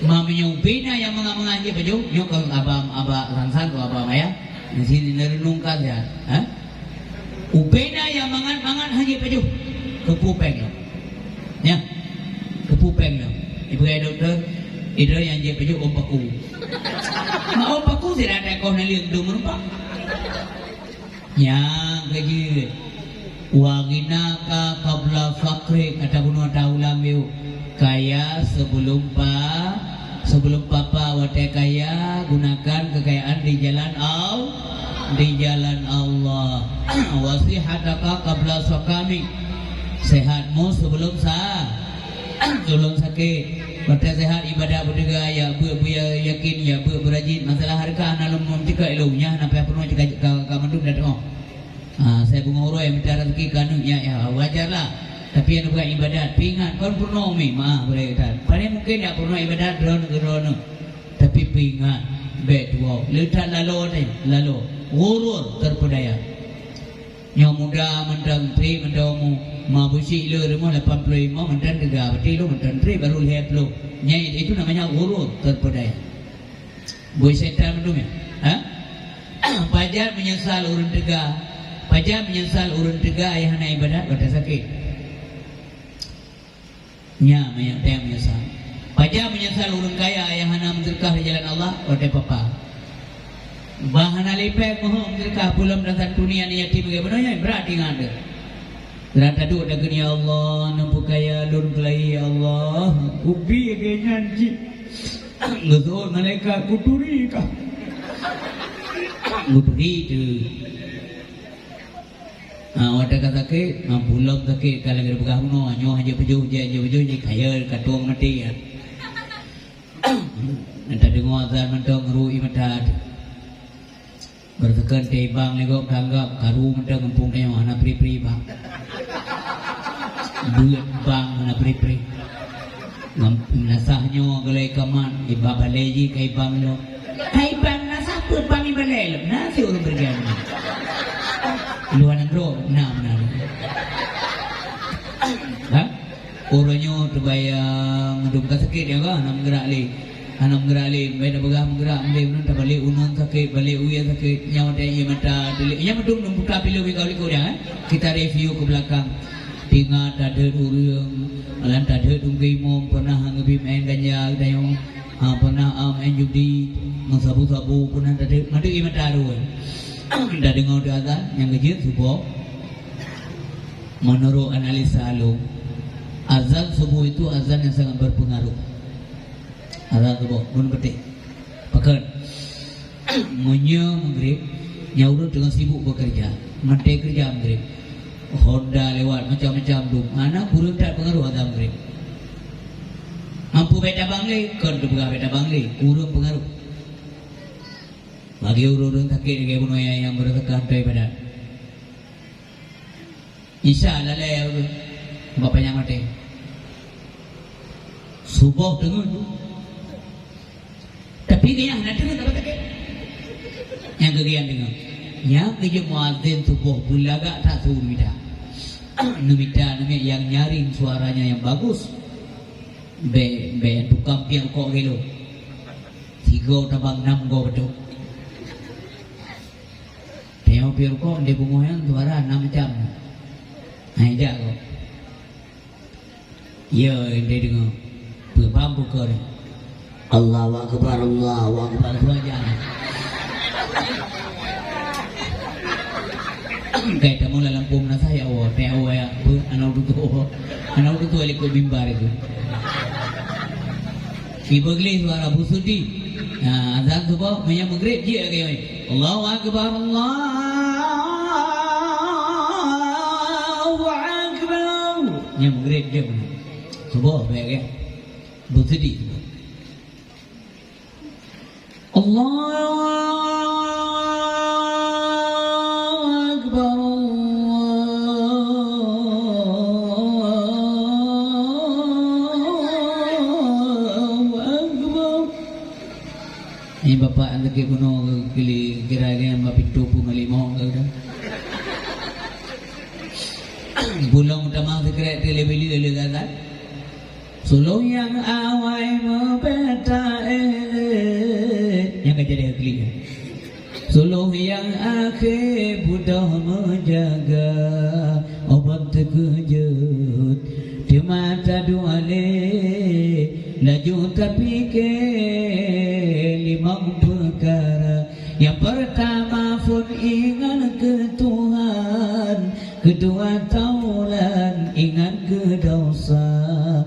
Speaker 1: Mamanya upina yang mengamang aja baju, nyok ke abah sansan ke abah maya. Di sini nerenungkan ya. Upina yang mangan aja baju. Kepupeng lo. Ya. Kepupeng lo. Ibu ayah dokter, itu yang aja baju ompaku. Mau paku tidak ada kau neliak dulu pak. Yang gaji waginaka kabla fakri kata bunuh taulam yuk kaya sebelum papa wate kaya gunakan kekayaan di jalan Allah. Wasihataka kabla sakami sehatmu sebelum sakit. Mata sehat ibadah berdega ya yakin ya berajin masalah harga analum memcika elunya napa perlu cika kamandung datang. Saya bunga uro yang minta rezeki kanu ya wajarlah. Tapi yang bukan ibadat pingat kon purnomi maaf berkaitan. Paling mungkin ya purno ibadat drone. Tapi pingat bedwo letak lalu urur terpedaya. Yang muda mentang tri mendamu mabusi le rumah 85 mentang 3 berarti lu mentang tri baru 50 nyai itu namanya urut terpedaya. Boy setan belum ya? Pajar menyesal urun tega ayahna ibadat pada sakit. Nya menyesal. Pajar menyesal urun kaya ayahna menderkah di jalan Allah pada papa. Bahana lepek mohon mereka pulang datang dunia ni yatim bagaimana berarti ngada. Berarti tu ada gini Allah nampu kaya lur kelai Allah ubi ke nyanji. Betul mereka kuturi kah? Kuturi tu. Wadah kata ke pulang ke kalau kita buka huno nyo aja pejuh je kaya katuang mati ya. Nanti dengar azan mentong rui matad. Bertekan tebang legok tanggap karu mentang kampung dia mana pri bang duit bang mana pri nasahnya galai kaman iba baleji kai bang lo kai bang nasah pun bang ibalai lo nasi orang berjalan luar negro nam orangnya terbayang hidup sakit ya kan nam gerak li Anam gerali, beda begah menggerak, mending nunta balik unun sakit, balik uya sakit, nyawa dia iya mata, iya mendung numputa pilu bikau liku dia, kita review ke belakang, tinggal tak ada urang, alam tak ada tunggu pernah ngebi main ganja, dayong, pernah main judi, sabu pernah tak ada, mending iya mata ruan, dah dengar dia azan, yang kecil subuh, menurut analisa lo, azan subuh itu azan yang sangat berpengaruh. Azan subuh pun petik pakai munya maghrib nyaurut dengan sibuk bekerja mati kerja maghrib Honda lewat macam-macam dum anak burung tak pengaruh azan maghrib mampu beda bangli kan tu beda bangli urung pengaruh bagi urung sakit kayak bunuh yang bertekan daripada Isya lalai bapaknya mati subuh dengar tapi dia nak dengar tak pakai. Yang kegian dengar. Yang kerja muadzin subuh bulaga tak suruh minta. Numita yang nyaring suaranya yang bagus. Be tukang piang kok gelo. 3 tabang 6 go betul. Piang kok dia bungoyan suara 6 jam. Hai jak kok. Ya dia dengar. Berbambu kau ni. Allahu Akbar dua jam. Kayak tamu dalam pum nasa ya awak, teh awak ya, anak tu likut bimbar itu. Ibagli suara busudi. Nah, azan tu apa? Banyak maghrib dia kayak ni. Allahu Akbar, Allahu Akbar. Yang maghrib dia pun. Subuh baik kan? Busudi. Allahu Akbar. Ini bapa anda ke kuno kira-kira mapitu pun malimo kan. Bulang utama sekret telebeli kan. Solo yang awai membeta yang jadi klik. Solo yang akhir budak menjaga obat terkejut di mata dua laju terfikir lima perkara. Yang pertama pun ingat ke Tuhan, kedua taulan ingat ke dosa,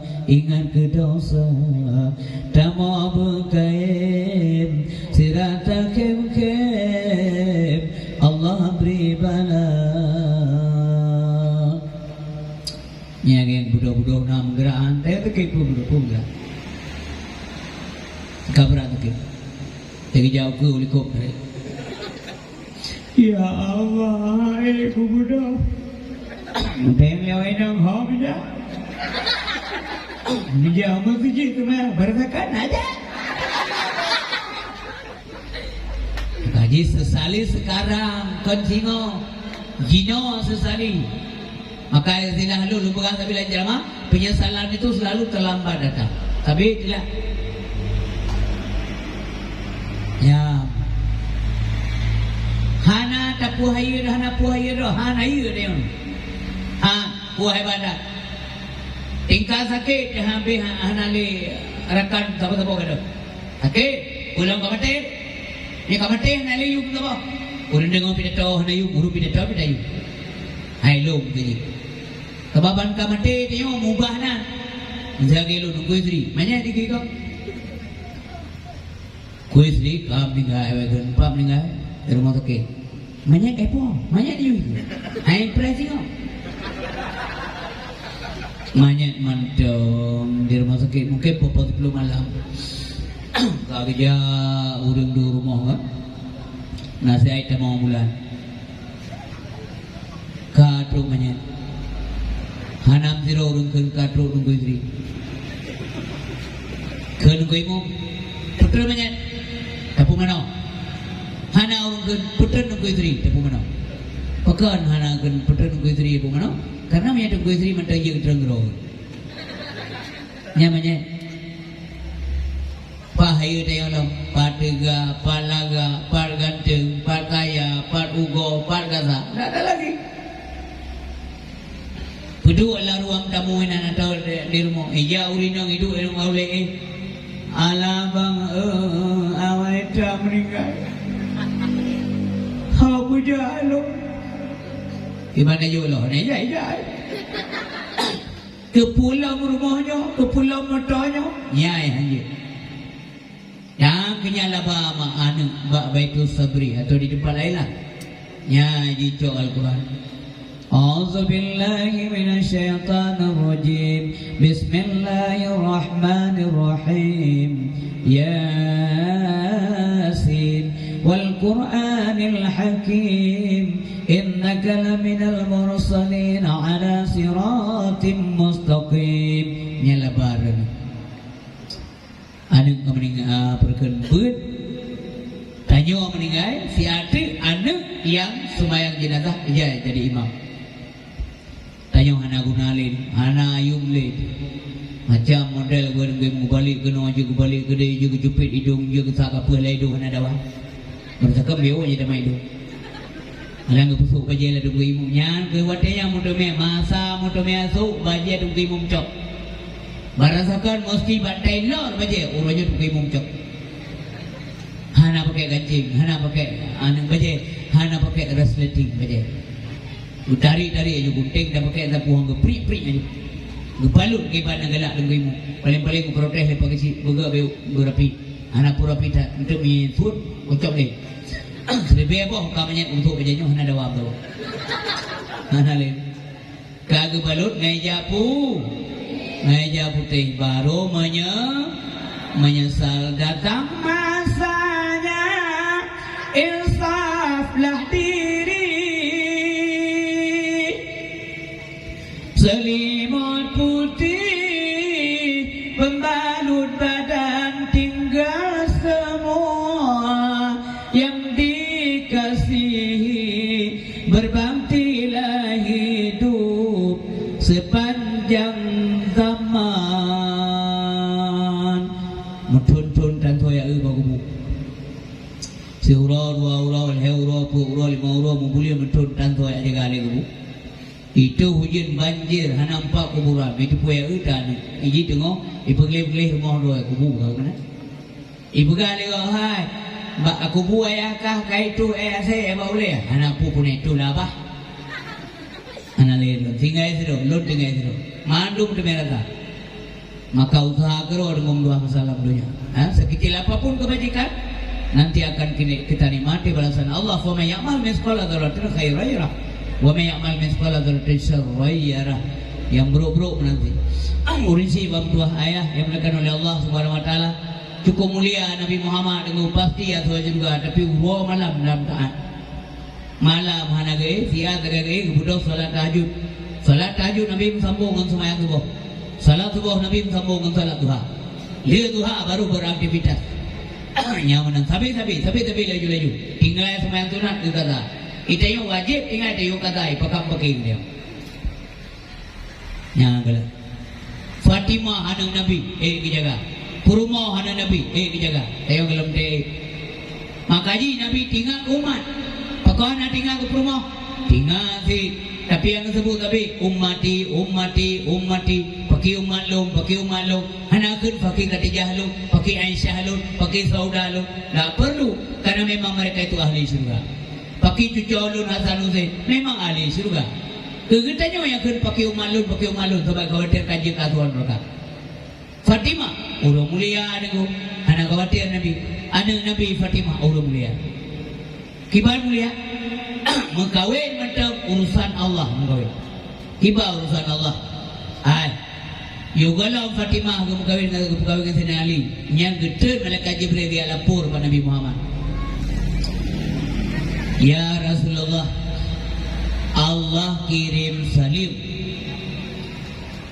Speaker 1: tak mau berkaim sirata kem Allah beri bala. Yang budak-budak nam gerakan teh tekik budak-budak kabra tekik tegi jauh ke helikopter. Ya Allah, budak pengen lewat nang hom aja. Dia mau kerja tu mah bersakan aja. Kaji sesali sekarang konsingo jino sesali. Maka istilah lu pegang bila jamaah penyesalan itu selalu terlambat datang. Tapi tidak. Ya. Hana tapu hayu hana hayu dia. Puai badan. Tingkah sakit hampir hana le rakan apa-apa kada. Sakit ulang kamate. Ni kamate hana le yuk apa? Urang dengar pidato hana yuk, guru pidato pidayu. Hai lom jadi. Kebaban kamate dia mubahna. Jaga lu nunggu istri. Mana dikik kau? Ku istri kam tinggal ewan pam tinggal di rumah sakit. Mana kepo? Mana dia? Hai impresi kau. Banyak mantong di rumah sakit mungkin pukul 10 malam. Kalau dia urang di rumah kan, nasi air mau bulan. Kadro banyak. Hanam zero urang ke kadro nunggu istri. Ke nunggu imu, putra banyak. Tapu mana? Hana urang ke putra nunggu istri. Tapu mana? Pakan hana ke putra nunggu istri. Tapu mana? Karena punya tunggu istri mentang dia terang roh. Namanya Pak Hayu Tayolong, Pak Tega, Pak Laga, Pak Ganteng, Pak Kaya, Pak Ugo, Pak Gaza. Tak ada lagi. Kedua lah ruang tamu yang atau di rumah. Ija urinong hidup di rumah oleh alabang awal tak meninggal. Aku jalo. Di mana jolo? Ni jai. Ke pulau rumahnya, ke pulau matanya, nyai hanya. Yang kenyala bama anu bak Baitul Sabri atau di tempat lain lah. Nyai di cok Al-Quran. A'udzubillahi minasyaitanirrajim. Bismillahirrahmanirrahim. Yasin wal Qur'anil Hakim. Innaka laminal mursalin ala siratim mustaqim. Nyala bareng. Anu meninggal perkenbut. Tanyo meninggal si ade anu yang sembahyang jenazah dia jadi imam. Tanyo hana gunalin, hana ayumlin. Macam model gue balik ke no juga balik ke dia juga jepit hidung juga tak apa lah hidung hana dawa. Bercakap dia je damai hidung. Alang pusuk baje la dunggu imum nyan ke watenya mutome masa mutome asu baje dunggu imum cok. Barasakan mesti batai lor baje uronya dunggu imum cok. Hana pakai gancing, hana pakai anu baje, hana pakai resleting baje. Dari aja gunting dah pakai sapu hang geprik-prik aja. Gepalut ke pada galak dengan paling-paling protes lepas kecil berapi anak pura pita untuk menyebut ucap ni lebih apa kamanya untuk berjanji hana ada wab tu hana le kagak balut ngai putih baru menyesal datang masanya insaflah diri selimut putih pembalut badan tinggal semua yang dikasihi berbaktilah hidup sepanjang zaman muntun dan toya bagumu seura dua ura heura pu ura lima ura mubulia muntun dan toya jaga lagi itu hujan banjir hanampak kuburan itu puya udan iji tengok ipegleh-gleh rumah dua kubu kan ibu kali hai mbak aku bu ayah kah kai tu saya boleh anak pu pun itu lah bah anak lain tinggal itu lot tinggal itu mandum tu merata maka usaha kero dengan dua masalah dunia sekecil apapun kebajikan nanti akan kita nikmati balasan Allah fa may ya'mal mithqala dzarratin khairan yarah wa may ya'mal mithqala dzarratin syarran yarah yang buruk-buruk nanti urisi bab dua ayah yang dilakukan oleh Allah Subhanahu wa taala cukup mulia Nabi Muhammad dengan pasti atau juga tapi dua malam dalam taat malam hanagai siang tagagai kemudian salat tahajud Nabi sambung dengan sembahyang subuh salat subuh Nabi sambung dengan salat duha dia duha baru beraktivitas nyaman tapi laju tinggal sembahyang sunat itu kata itu yang wajib tinggal itu yang kata pakam pakai dia nyanggal Fatimah anak Nabi dijaga Kurma hana Nabi dijaga tayo dalam day makaji Nabi tinggal umat pakau nak tinggal ke rumah tinggal si tapi yang sebut tapi ummati pakai umat lom hana kun pakai Khadijah lom pakai Aisyah lom pakai Saudah lom tak perlu karena memang mereka itu ahli surga pakai cucu lom Hasan Husain memang ahli surga kegetanya yang kun pakai umat lom sebab khawatir kaji kasuhan mereka Fatimah udah mulia adengku anak khawatir Nabi Fatimah udah mulia kibar mulia mengkawin macam urusan Allah mengkawin kibar urusan Allah yugalau Fatimah mengkawin dengan Sayyidina Ali yang gede malaikat Jibril dia lapor pada Nabi Muhammad ya Rasulullah Allah kirim salim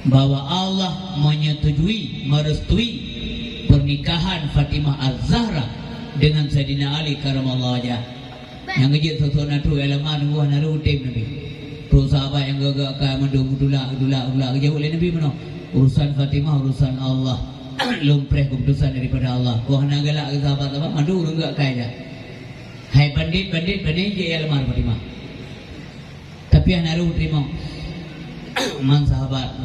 Speaker 1: bahwa Allah menyetujui merestui pernikahan Fatimah Az-Zahra dengan Sayyidina Ali karamallahu wajhah yang kejil sosona tu eleman gua naru tim Nabi tu sahabat yang gagak ka mendula jauh oleh Nabi mana urusan Fatimah urusan Allah lumpreh keputusan daripada Allah gua hana galak ke sahabat mandu enggak kaya hai bandit je eleman Fatimah tapi naru terima man sahabat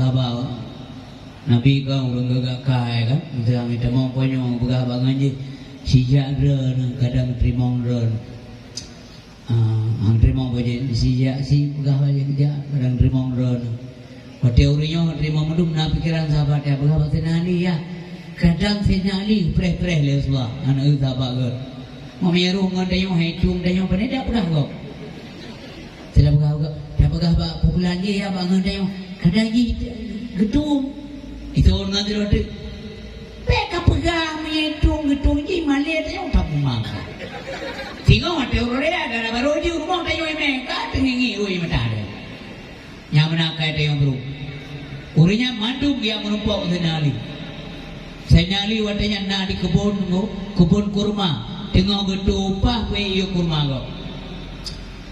Speaker 1: Nabi kau orang gagak kaya kan minta mau ponyo begah bangan je sijak ren kadang terima ren hang terima boje sijak si begah baje kerja kadang terima ren teorinya terima mendum na pikiran sahabat ya begah Sayyidina Ali ya kadang Sayyidina Ali preh le Rasulullah anak sahabat ke mau meru ngan dayo hitung dayo pada dak pernah kau tidak begah populan je ya bangun dayo kadang ji gedung itu orang nanti ada peka pegah menghitung gedung ji malet yang tak memang tinggal mati orang dia gara baru ji rumah tayo mereka tengingi rui mata ada yang menakai tayo bro urinya mandum dia menumpuk Sayyidina Ali watanya na di kebun kurma tengok gedung upah pe iyo kurma kau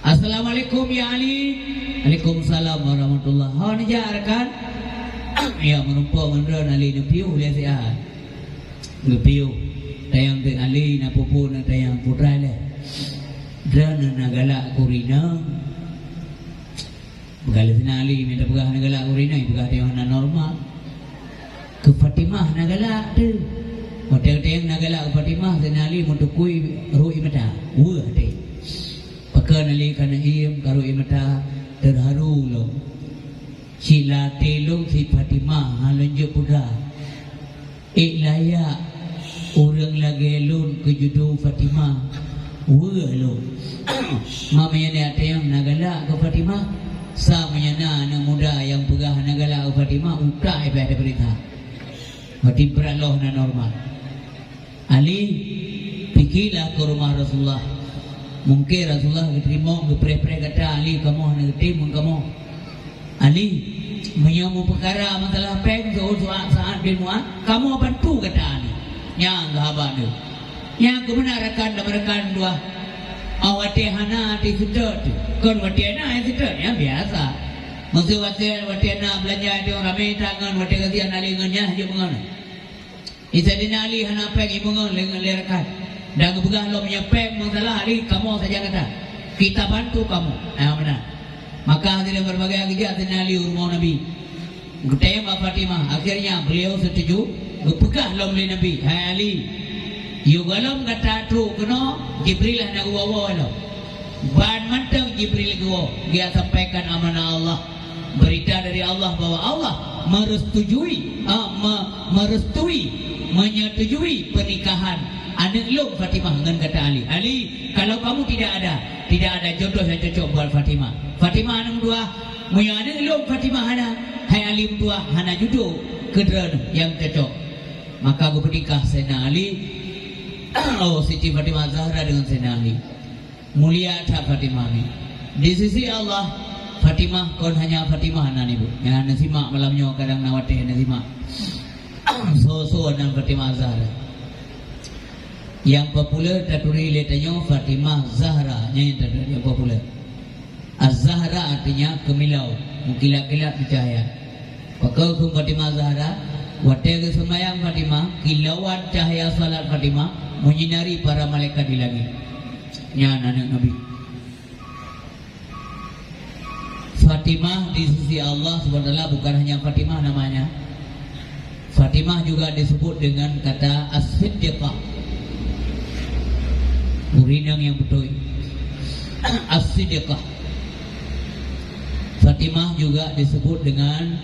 Speaker 1: Assalamualaikum ya Ali. Waalaikumsalam warahmatullahi wabarakatuh. Dijarkan ya menumpuk menron Ali nepiu dia sihat. Nepiu tayang te Ali na pupu na tayang putra le. Dan nagala kurina. Begala sina Ali minta pegah nagala kurina pegah tayang na normal. Ke Fatimah nagala tu. Hotel tayang nagala ke Fatimah sina Ali mutukui ruhi mata. Wah te. Pakan Ali kana him karu imata terharu lo. Sila telung si Fatimah lanjut pula. Layak orang lagi lun ke judo Fatimah. Lo. Mamanya ni ada yang nagala ke Fatimah. Samanya anak muda yang pegah nagala ke Fatimah. Udah ibadah berita. Mati beraloh na normal. Ali fikirlah ke rumah Rasulullah. Mungkin Rasulullah terima pre-pre kata Ali kamu nak terima kamu. Ali menyamu perkara masalah peng saat binua kamu bantu kata Ali. Yang sahabat tu. Yang kebenaran dan dua. Awati hana ti sedot. Kon wati hana sedot ya biasa. Maksud wati hana belanja dia orang ramai tangan wati kasihan Ali ngenya je mengon. Isa dinali hana peng imungon lerakan. Dan kebegah lo punya peng masalah Ali kamu saja kata. Kita bantu kamu. Benar. Maka hadirin berbagai kerja dinali rumah Nabi. Gutaya Mbak Fatimah. Akhirnya beliau setuju. Gepegah lo beli Nabi. Hai Ali. You galam kata tu kena Jibril lah nak bawa lo. Ban mantang Jibril gua. Dia sampaikan amanah Allah. Berita dari Allah bahwa Allah merestui menyetujui pernikahan anak lu Fatimah dengan kata Ali. Ali, kalau kamu tidak ada jodoh yang cocok buat Fatimah. Fatimah anak dua, punya anak lu Fatimah ada. Hai Ali dua, hana jodoh kedua yang cocok. Maka aku pernikah Sayyidina Ali. Siti Fatimah Zahra dengan Sayyidina Ali. Mulia tak Fatimah ni. Di sisi Allah, Fatimah kon hanya Fatimah nan ibu. Yang nasimak malamnya kadang nawate nasimak. So dan Fatimah Zahra. Yang popular taturi letanya Fatimah Zahra, yang popular. Az-Zahra artinya kemilau, mengkilat-kilat bercahaya. Pakau kum Fatimah Zahra, wate ke semayang Fatimah, kilauan cahaya salat Fatimah menyinari para malaikat di langit. Ya anak Nabi. Fatimah di sisi Allah SWT bukan hanya Fatimah namanya. Fatimah juga disebut dengan kata As-Siddiqah. Murinang yang betul. As-Siddiqah. Fatimah juga disebut dengan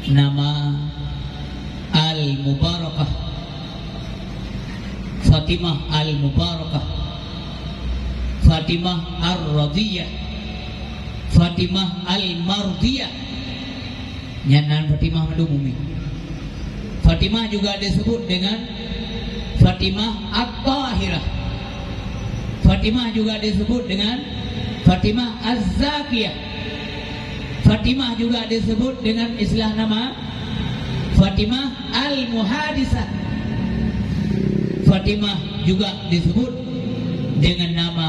Speaker 1: nama Al-Mubarakah. Fatimah Al-Mubarakah. Fatimah Ar-Radiyah. Fatimah Al-Mardiyah. Nyanan Fatimah Madumumi. Fatimah juga disebut dengan Fatimah At-Tahirah. Fatimah juga disebut dengan Fatimah Az-Zakiyah. Fatimah juga disebut dengan istilah nama Fatimah Al-Muhadisah. Fatimah juga disebut dengan nama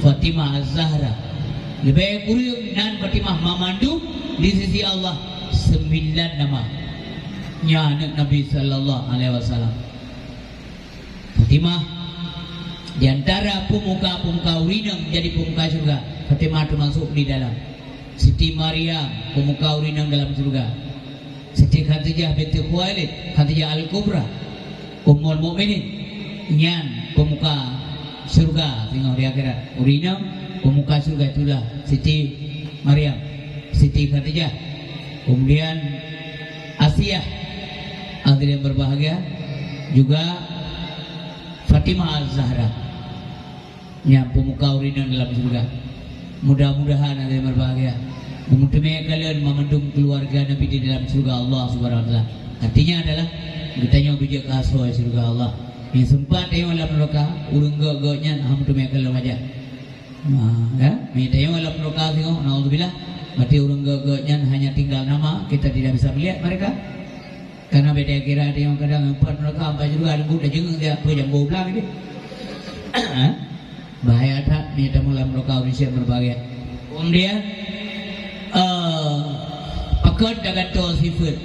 Speaker 1: Fatimah Az-Zahra. Lebih kurang dan Fatimah memandu di sisi Allah 9 nama. Ya anak Nabi sallallahu alaihi wasallam. Fatimah di antara pemuka-pemuka urinang jadi pemuka surga. Fatimah termasuk di dalam. Siti Maryam pemuka urinang dalam surga. Siti Khadijah binti Khuwailid, Khadijah Al-Kubra, Ummul Mukminin, nyan pemuka surga tengok di akhirat. Urinang pemuka surga itulah Siti Maryam, Siti Khadijah. Kemudian Asiyah, hadirin berbahagia, juga Fatimah Az-Zahra, yang pemuka urinang dalam surga. Mudah-mudahan hadirin berbahagia, memudahkan kalian memendung keluarga Nabi di dalam surga Allah Subhanahu wa taala. Artinya adalah bertanya bijak kasoi surga Allah. Yang sempat yang dalam neraka urang gak-gaknya alhamdulillah kalian aja. Ya, minta yang dalam neraka tengok naudzubillah, berarti urang gak-gaknya hanya tinggal nama, kita tidak bisa melihat mereka. Karena beda kira ada yang kadang empat neraka sampai juga ada budak jengeng dia apa jam 12 ini. Bahaya tak ni tamu dalam neraka Indonesia berbahagia. Kemudian pakot dengan sifat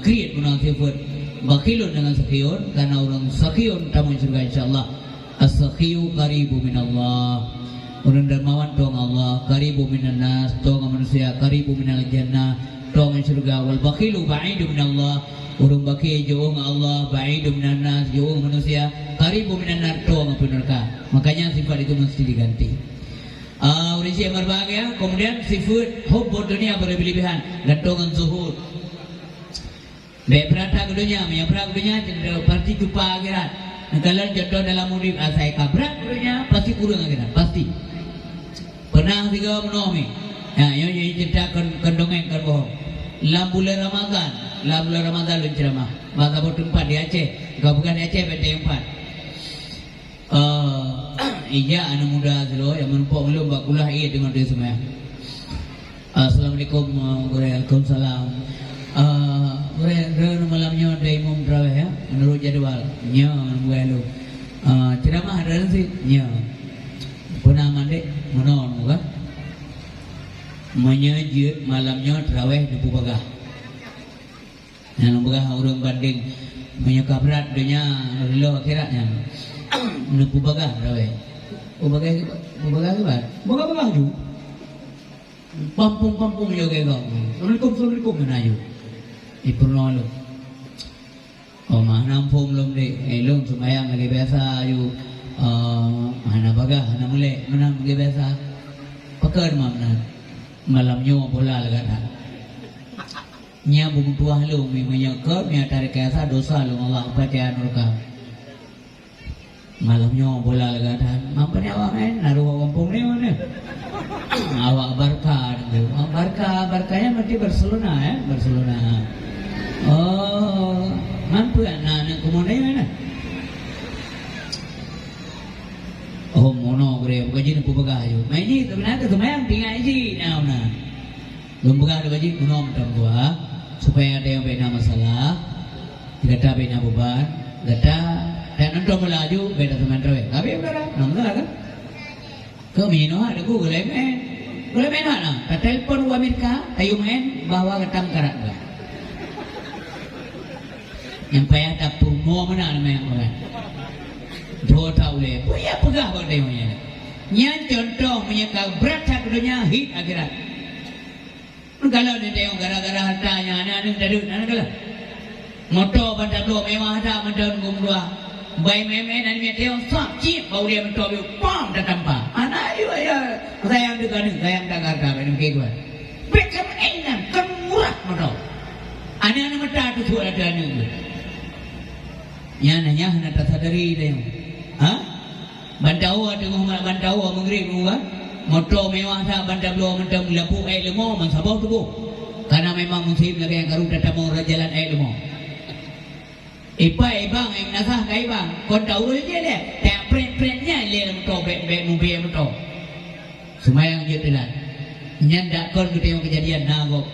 Speaker 1: create guna sifat bakilun dengan sakiun, karena orang sakiun tamu surga insyaallah. As-sakhiyu qaribu minallah. Orang dermawan tuang Allah, qaribu minan nas, tuang manusia, qaribu minal jannah, tuang surga. Wal bakhilu ba'idu minallah. Orang bakil jauh Allah, ba'idu minan nas, jauh manusia, qaribu minan nar, tuang neraka. Makanya sifat itu mesti diganti. Orang yang berbahagia. Kemudian sifat hubbud dunia berlebihan, gantungan zuhud. Baik berata kudunya, menyabrak kudunya, pasti jumpa akhirat. Kalau jodoh dalam murid asai kabrak kudunya, pasti kurang akhirat, pasti. Pernah tiga menomi, ya, yang cerita kendongeng bohong. Lam bulan Ramadan lu ceramah. Maka bertempat di Aceh, kau bukan di Aceh, beda empat. Iya, anak muda dulu yang menumpuk belum bakulah iya dengan dia semua. Assalamualaikum warahmatullahi wabarakatuh. Malamnya ada imam terawih ya, menurut jadwal. Nya, lu. Ceramah ada sih. Nya. Pernah mandek, menon bukan? Menyajud malamnya terawih di Pubagah. Yang Pubagah orang banding menyekap berat dunia lo akhiratnya. Di Pubagah terawih. Pubagah apa? Pubagah juga. Pampung juga kau. Assalamualaikum menayu. Ipurno lo. Oh mah nampung lom deh. Lom semayang lagi biasa ayu. Hana bagah, hana mulai menang lagi biasa. Peker mana? Malamnya bola lagatan. Nya bung tuah lu mi menyekep nya tarik kasa dosa lu Allah percaya nurka. Malamnya bola lagatan. Mampanya awak main naruh kampung ni mana? Awak Barca tu. Barkanya mesti Barcelona ya, Barcelona. Oh, mampu anak kemudian mana? Oh, mono bre, gaji nak pubagah ayu. Mai ni sebenarnya semayang tinggal aji now na. Lumbagah ada gaji mono macam tua supaya ada yang bina masalah. Gata bina beban, gata dan untuk melaju beda teman tewe. Tapi berapa? Nampak kan? Kemino ada Google main. Boleh main mana? Telepon Amerika, tayu main bawa ketam karat lah. Yang payah dapur mau mana main orang. Dua tahu le, punya pegah pada dia. Yang contoh menyekal berat dunia hit akhirat. Kalau ni tengok gara-gara hartanya, anak-anak dadut, anak-anak. Motor bandar dua mewah ada, bandar gumdua. Bayi meme dan dia tengok sak cip, bau dia motor dia, pam dah tampak. Anak dia ya, sayang dekat ni, sayang dah harta, macam gitu. Mereka enak, kemurah motor. Anak-anak mata tu suara ada ni. Yang nanya hendak tak sadari dia. Bandau ada Muhammad bandau mengrib juga. Motor mewah dah bandar dua macam lampu air lemah mansabau tu bu. Karena memang musim lagi yang karu datang mau jalan air lemah. Ipai bang yang nasah kai bang. Kau tahu je dia. Tak print-printnya le motor beg mobil motor. Semayang je telan. Nyandak kon kita yang kejadian nago.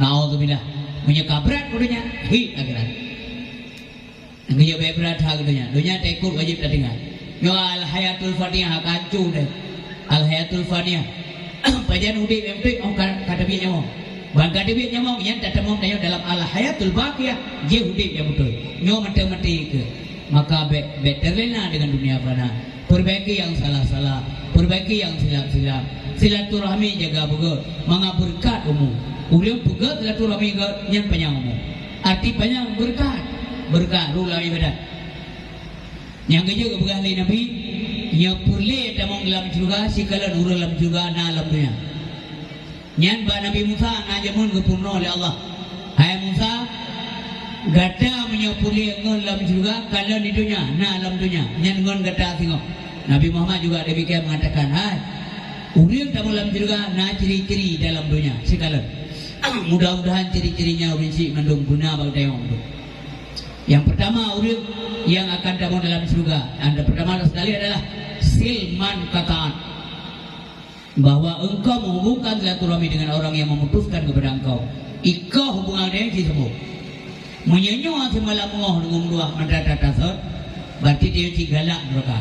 Speaker 1: Naudzubillah. Menyekabrat kudunya. Hit akhirat. Dia berat hak dunia tekuk wajib tak tinggal. Yo al hayatul faniyah kancu deh. Al hayatul faniyah. Pajan udip empik kata biar nyawa. Bang kata biar nyawa yang tak temu dalam al hayatul baqiyah je udip yang betul. Nyo mati ke. Maka terlena dengan dunia fana. Perbaiki yang salah-salah, perbaiki yang silap-silap. Silaturahmi jaga betul. Mengaburkat umum. Ulium betul silaturahmi yang panjang umum. Arti panjang berkat. Berkah rula ibadat. Yang kerja keberkah lain Nabi, yang pulih damang dalam juga, si kala nurul dalam juga na alam dunia. Yang ba Nabi Musa ngajamun kepurna oleh Allah. Hai Musa, gata menyapuli ngon dalam juga, kala di dunia, na alam dunia. Yang ngon gata tengok. Nabi Muhammad juga demikian mengatakan, hai, uril damang dalam juga, na ciri-ciri dalam dunia, si kala. Mudah-mudahan ciri-cirinya urinsi mendung guna bagi tayong itu. Yang pertama urip yang akan damai dalam surga. Anda pertama sekali adalah silman kataan. Bahwa engkau menghubungkan silaturahmi dengan orang yang memutuskan kepada engkau. Ika hubungan dengan si semua. Menyenyum semalam ngoh dengan dua mendadak tasod. Berarti dia si galak mereka.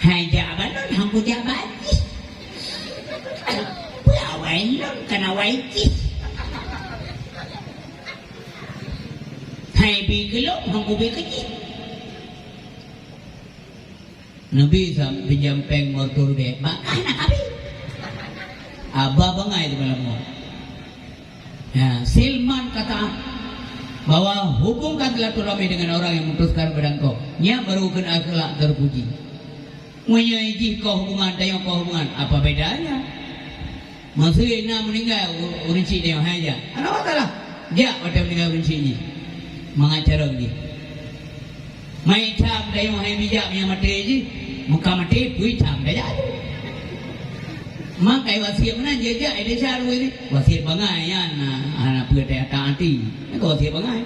Speaker 1: Hai jaban non hampu jaban. Puya wailon kena waiki. Hai bigelok hangku bikeci. Nabi sam pinjampeng motor dek. Mak anak abi. Abah bangai itu malam mau. Ya, Silman kata bahwa hubungkan silaturahmi dengan orang yang memutuskan kepada engkau. Nya baru kena akhlak terpuji. Menyaiji kau hubungan dan yang kau hubungan apa bedanya? Masih nak meninggal orang cik dia hai aja. Ana masalah. Dia pada meninggal orang cik ni. Mengacara ni. Mai tham dia hai bijak punya mati je. Muka mati pui tham dia aja. Makai wasiat mana je dia cara ni. Wasiat bangai ya anak pue dia taati. Ni wasiat bangai.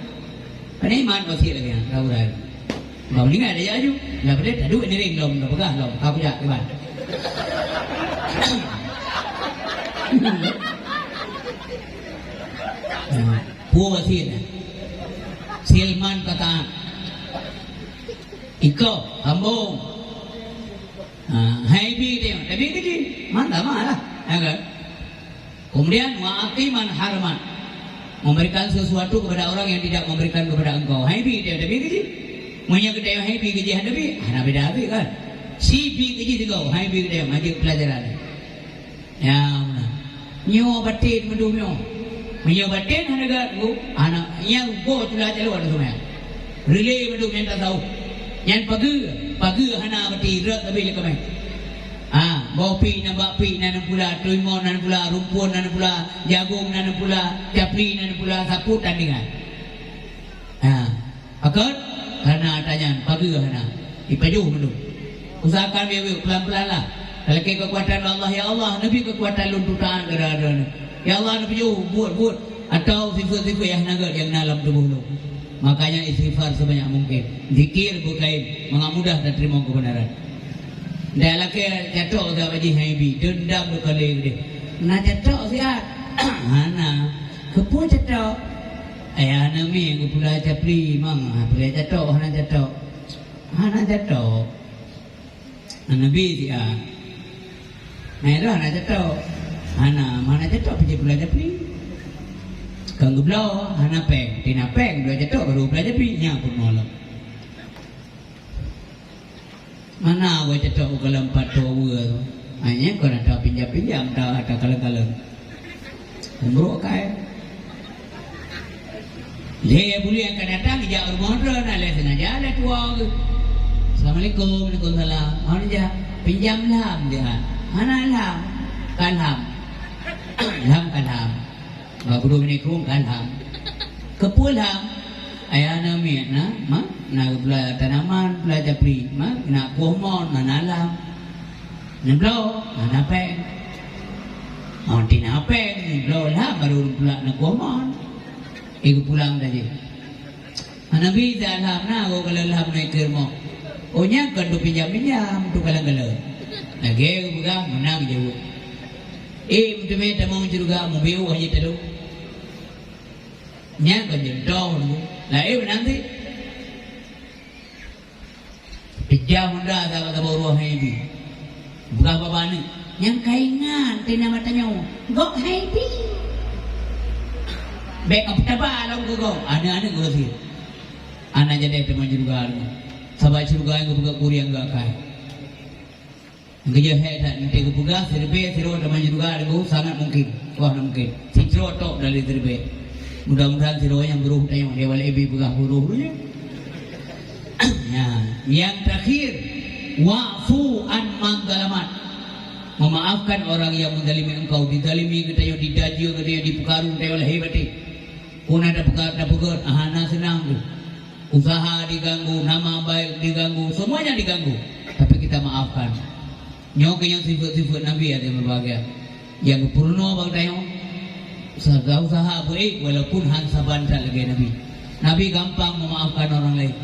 Speaker 1: Ini iman wasiat lagi tahu dah. Bau meninggal dia aja. Lah boleh tak duit ni ring lom, dah pegah lom. Aku jak iman. Puas wasiat. Silman kata Iko ambung haibi dia tapi kecil mana malah ya. Kemudian wa'aqiman harman memberikan sesuatu kepada orang yang tidak memberikan kepada engkau. Haibi dia tapi kecil punya kedai haibi kecil hadapi anak beda habis kan si bi kecil juga haibi dia majik pelajaran ya mana nyo batin medumyo menyo batin hanaga go anak yang go tu dah jalan semua relay medum yang tak tahu yang pagi hana bati rak tapi le kemai bopi na bapi na pula tuimon na pula rumpun na pula jagung na pula japri na pula saput tandingan akal hana tanya pagi hana ipajuh medum usahakan dia pelan-pelan lah kalau kekuatan Allah ya Allah nabi kekuatan luntutan gerada ya Allah nabi buat atau sifat-sifat yang naga yang dalam tubuh lu. Makanya istighfar sebanyak mungkin. Zikir bukain, mengamudah dan terima kebenaran. Dah laki jatuh dah bagi haibi, dendam berkali dia. Nak jatuh sihat. Mana? Kepu jatuh. Ayah nami yang pula japri mang. Pula jatuh, hana jatuh. Hana jatuh. Nabi dia. Merah hana jatuh. Hana mana jatuh pergi pula japri. Kang geblau hana peng, tina peng dua jatuh baru belajar pinya pun malam. Mana gua jatuh kalau 4 tua tu. Hanya kau nak pinjam dah ada kalau umroh kai. Dia boleh akan datang dia umroh nak le sengaja le tua. Assalamualaikum, waalaikumsalam. Mana dia pinjam lam dia. Mana lam? Kanham. Lam kanham. Baru ni krum kanham. Kepulam ayah nami na bela tanaman bela japri nak pohon nanalam nablau nanapeng tinapeng nablau lah baru pula nak pohon ikut pulang tadi Nabi dalam na ko kalalam na ikirmo o nya kan do pinjam tu kalang-kalang lagi buka menang jauh mtu meta mau juga mau biu aja telu nya kan jendong lah nanti pijam dah tak baru haibi bukan apa ni yang kaingan tina matanya gok haibi baik apa tabalang gok ana gok sih ana jadi teman juga sabai juga yang buka kuriang gak kai kerja hebat nanti buka serbe siro teman juga sangat mungkin wah mungkin siro tok dari serbe mudah-mudahan siro yang beruh tayong dewa lebi buka huru-hurunya. Yang terakhir wa'fu an man zalamat. Memaafkan orang yang menzalimi engkau, dizalimi ketayo didajio ketayo dipukaru tayo lahibati. Pun ada pukat ahana senang tu. Usaha diganggu, nama baik diganggu, semuanya diganggu. Tapi kita maafkan. Nyok yang sifat-sifat Nabi ada berbagai. Yang purno bang tayo usaha baik walaupun hansa bantal lagi Nabi. Nabi gampang memaafkan orang lain.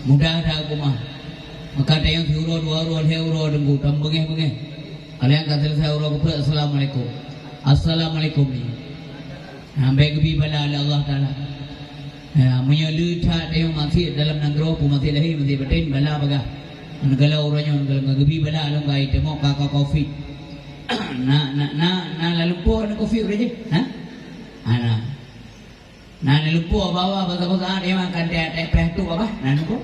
Speaker 1: Mudah dah aku mah. Maka ada yang diurut dua urut heuro dengku tambengeh. Kalau yang kata saya urut ke assalamualaikum. Assalamualaikum ni. Sampai kebi bala Allah Taala. Menyalu tak dia masih dalam negara pu masih lahir masih batin bala baga. Negala orangnya negala kebi bala alam gai temo kakak covid. Lalu po na kopi udah je, lalu po bawa basa dia makan teh tu apa, po,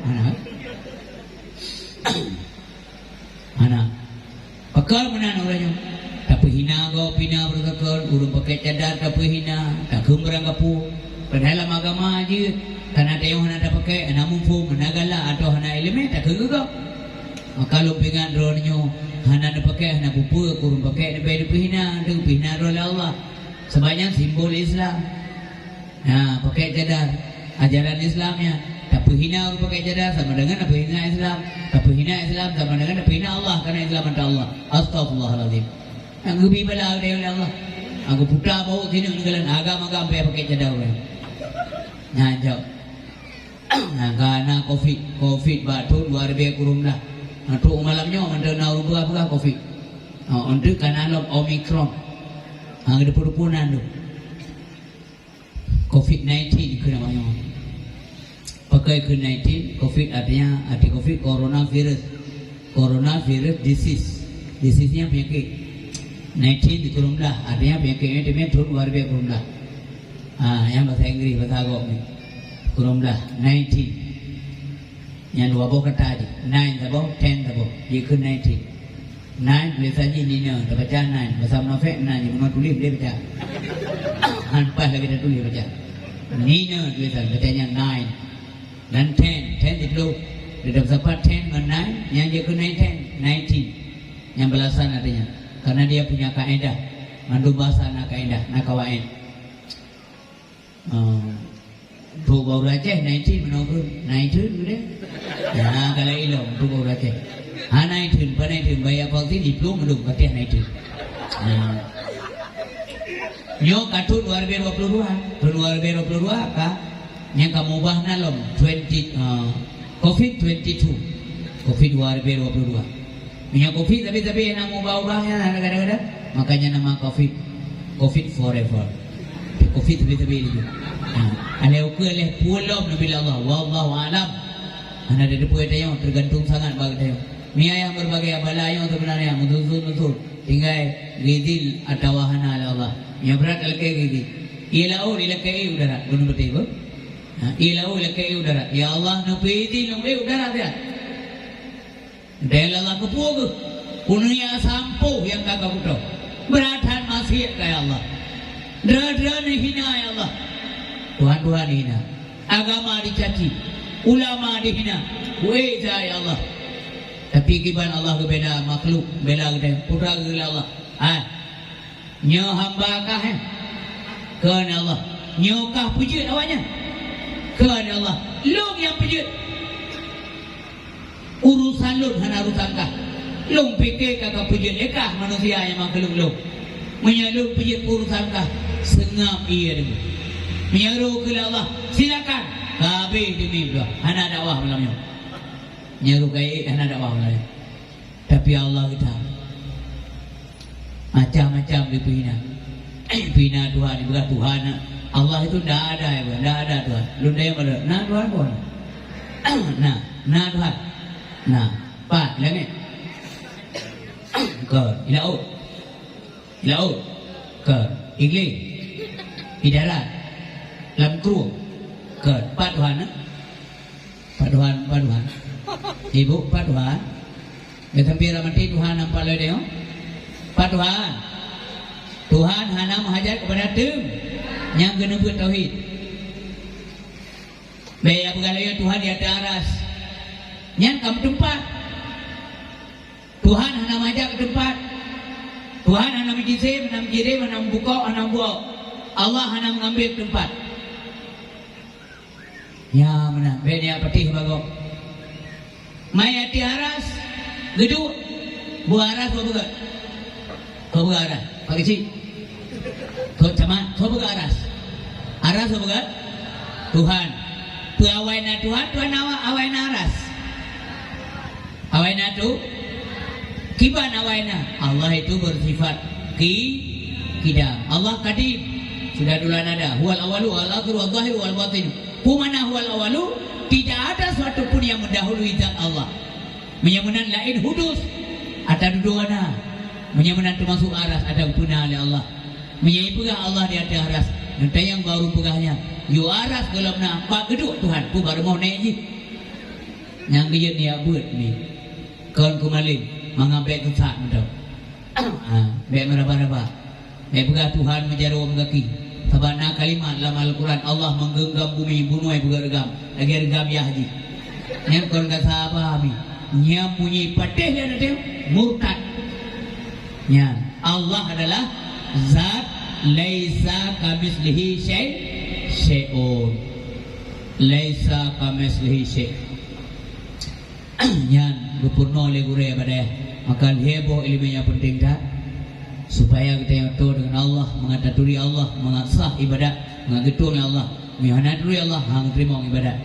Speaker 1: pakal mana orangnya, tapi hina go pina bersakal, urung pakai cadar tapi hina, tak kumberang kapu, padahal agama aja, karena ada yang hana tak pakai, namun pun menagala atau hana elemen tak kegagap, Kalau pengan ronyo hana na pakai hana pupu kurung pakai na bayi pihina tu pihina oleh Allah. Sebanyak simbol Islam. Nah, pakai cadar ajaran Islamnya. Tak hina orang pakai cadar sama dengan apa hina Islam. Tak hina Islam sama dengan apa hina Allah karena Islam anta Allah. Astaghfirullahaladzim. Anggu bibala oleh Allah. Anggu putra bau sini mengalan agama-agama pakai cadar. Nah, jauh. Nah, karena COVID batu luar biasa kurung dah. Tu malamnya mana nak ubah COVID. Untuk karena Omicron. Ada perempuan tu. COVID-19 ke namanya. Pakai COVID-19, COVID artinya arti COVID coronavirus. Coronavirus disease. Disease-nya penyakit. 19 dikurung dah. Artinya penyakitnya dia turun luar biasa kurung dah. Yang bahasa Inggris, bahasa Arab ni. Kurung dah 19. Yang dua buah kata aja 9 tabo 10 tabo dia ke 19 9 tulisannya Nina dah baca 9 bahasa Munafik 9 yang mana tulis dia baca hanpas lagi dah tulis baca Nina tulisan bacanya 9 dan 10 itu dia dah berapa 10 dengan 9 yang dia ke 19 yang belasan artinya karena dia punya kaedah mandu bahasa nak kaedah nak kawaid tu baru Aceh 19 menurut 19 dia. Nah kalau ilmu tu baru Aceh. 19 pada 19 bayar vaksin diplom belum katih 19. Nyo katut 2022 apa? Yang kamu ubah nalom 20 COVID 22 COVID 2022. Minyak COVID tapi yang mau ubah-ubahnya kadang-kadang makanya nama COVID forever. COVID tapi itu. Alih ukur alih pulau Nabi Allah. Wallahu alam. Anda ada depu yang tergantung sangat bagi dia. Mia yang berbagai bala yang sebenarnya mutul. Tinggal gidil atau wahana Allah. Yang berat alkai gidil. Ilau ilakai udara. Benar betul. Ilau ilakai udara. Ya Allah nupiti lumai udara dia. Dari Allah kepuaga. Punya sampo yang kakak kuto. Beratan masih kaya Allah. Dera-dera ni hina ya Allah. Tuhan-Tuhan hina. Agama dicaci. Ulama dihina. Weza ya Allah. Tapi kiban Allah berbeda makhluk. Bela kita. Putra ke Allah. Nyo hamba kah kerana Allah. Nyo kah pujit awaknya. Kerana Allah. Long yang pujit. Urusan lun hana urusan kah. Long fikir kakak pujit. Ekah manusia yang makhluk long. Menyalur pujit urusan kah. Sengap ia dengan. Menyeru ke Allah, silakan. Habis demi berdua. Hana dakwah malamnya. Menyeru ke hana dakwah malamnya. Tapi Allah kita macam-macam dipina. Pina Tuhan, bukan Tuhan. Allah itu tidak ada ya, tidak ada Tuhan. Lu dia mana? Nah Tuhan pun. Nah Tuhan. Nah, Pak, lagi. Ke, ilaut. Ke, Inglis. Di darat. Lam kru ke Pak Tuhan. Ibu Pak Tuhan. Ketempira mati Tuhan nampak le dia. Pak Tuhan hana mengajar kepada tim yang kena buat tauhid. Baya bergalaya Tuhan di atas aras. Yang kamu tempat. Tuhan hana mengajar ke tempat. Tuhan hana menjirim, hana membuka, hana membuat. Allah hana mengambil tempat. Ya mana? Beda patih bago. Mayat di aras, geduk, buah aras kau buka aras, pakai cik. Kau camat, kau buka aras. Aras kau buka? Tuhan. Tu awaina Tuhan awaina aras. Awaina tu kiban awaina. Allah itu bersifat kidam. Allah kadim. Sudah duluan ada. Huwal awalu, wal akhiru, wal zahir, wal batin. Humana huwal awalu, tidak ada suatu pun yang mendahului zat Allah. Menyamunan lain hudus, ada duduana. Menyamunan termasuk aras, ada punah oleh Allah. Menyai pegah Allah di atas aras. Nanti yang baru pegahnya, yu aras kalau nampak geduk Tuhan, ku baru mau naik je. Yang dia ni abut ni, kawan kumalin, mengambil kesak betul. Baik meraba-raba, baik pegah Tuhan menjarum kaki. Sabana kalimat dalam Al-Quran Allah menggenggam bumi bunuh yang bergam lagi regam ya haji. Yang kon kata apa kami nyamunyi padeh dan ada murtad. Ya, Allah adalah zat laisa kamitslihi syai'un. Laisa kamitslihi syai'. Yan gupurno le gure pada akan heboh ilmunya penting dah supaya kita yang tahu dengan Allah, mengaturi Allah, mengasah ibadat, mengagitu dengan Allah, menghadiri Allah, hang terima ibadat.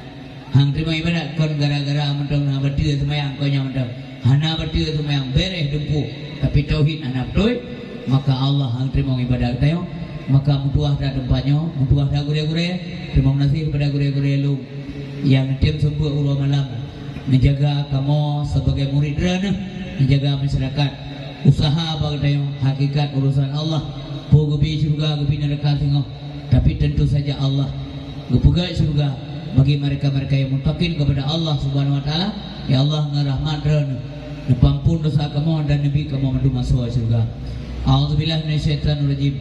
Speaker 1: Hang terima ibadat kon gara-gara mentong na bertia semayang kau nya mentong. Hana bertia semayang bereh dempu tapi tauhid anak betul, maka Allah hang terima ibadat kita yo. Maka mutuah dah tempatnya, mutuah dah gure-gure, terima kasih kepada gure-gure lu yang tim sumber ulama malam menjaga kamu sebagai murid rana, menjaga masyarakat. Usaha bagi hakikat urusan Allah. Pugupi surga, gupi neraka tengok. Tapi tentu saja Allah gupugai surga bagi mereka-mereka yang muttaqin kepada Allah Subhanahu wa taala. Ya Allah ngarahmat rana, nepampun dosa kamu dan nabi kamu mandu masuk surga. A'udzubillahi minasyaitonir rajim.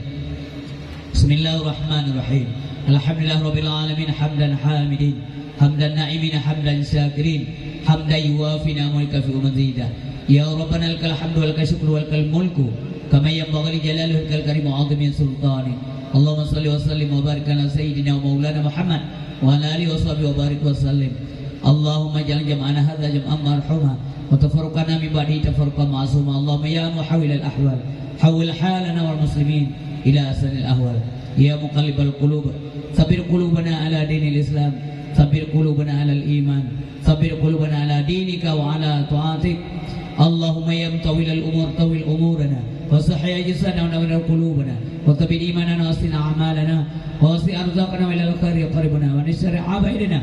Speaker 1: Bismillahirrahmanirrahim. Alhamdulillahirabbil alamin hamdan hamidin, hamdan na'imin, hamdan syakirin, hamdan yuwafi ni'amaka fi umzidah. Ya Rabbana lakal hamdu wal syukru wal mulku kama yanbaghi li jalalihi wal karim wa 'azimi sultani. Allahumma shalli wa sallim wa barik ala sayyidina wa maulana Muhammad wa ala alihi wa sahbihi wa barik wa sallim. Allahumma ja'al jam'ana hadza jam'an marhuma wa tafarruqana min ba'di tafarruqan ma'suma. Allahumma ya muhawwil al ahwal hawwil halana wal muslimin ila asanil ahwal. Ya muqallibal qulub tsabbir qulubana ala dinil islam, tsabbir qulubana ala al iman, tsabbir qulubana ala dinika wa ala ta'atik. Allahumma ya mutawil al umur tawil umurana wa sahih ajsana wa nawwir qulubana wa tabil imanana wa asina a'malana wa wasi' arzaqana wa ila al khairi qaribana wa nisri abaidana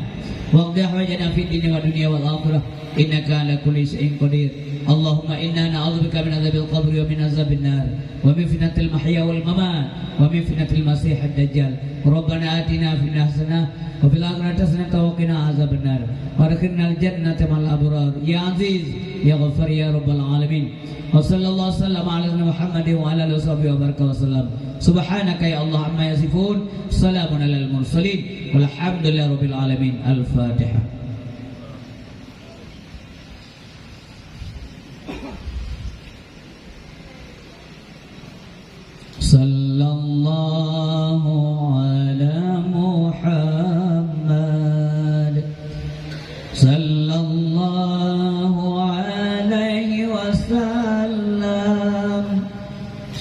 Speaker 1: wa qdi hawajana fid dunya wa dunya wal akhirah innaka ala kulli syai'in qadir. Allahumma inna na'udzubika min adzabil qabri wa min azabin nar wa min fitnatil mahya wal mamat wa min fitnatil masih ad-dajjal. Rabbana atina fid dunya hasanah wa fil akhirati hasanah wa qina azaban nar wa adkhilna al jannata ma'al abrar ya aziz ya ghaffar ya rabbal alamin. Wa sallallahu wasallam ala Muhammadin wa ala alihi wa baraka wa sallam. Subhanaka ya Allah amma yasifun, salamun alal mursalin walhamdulillahi rabbil alamin. Al-Fatihah. Sallallahu ala Muhammad sallallahu alaihi wasallam.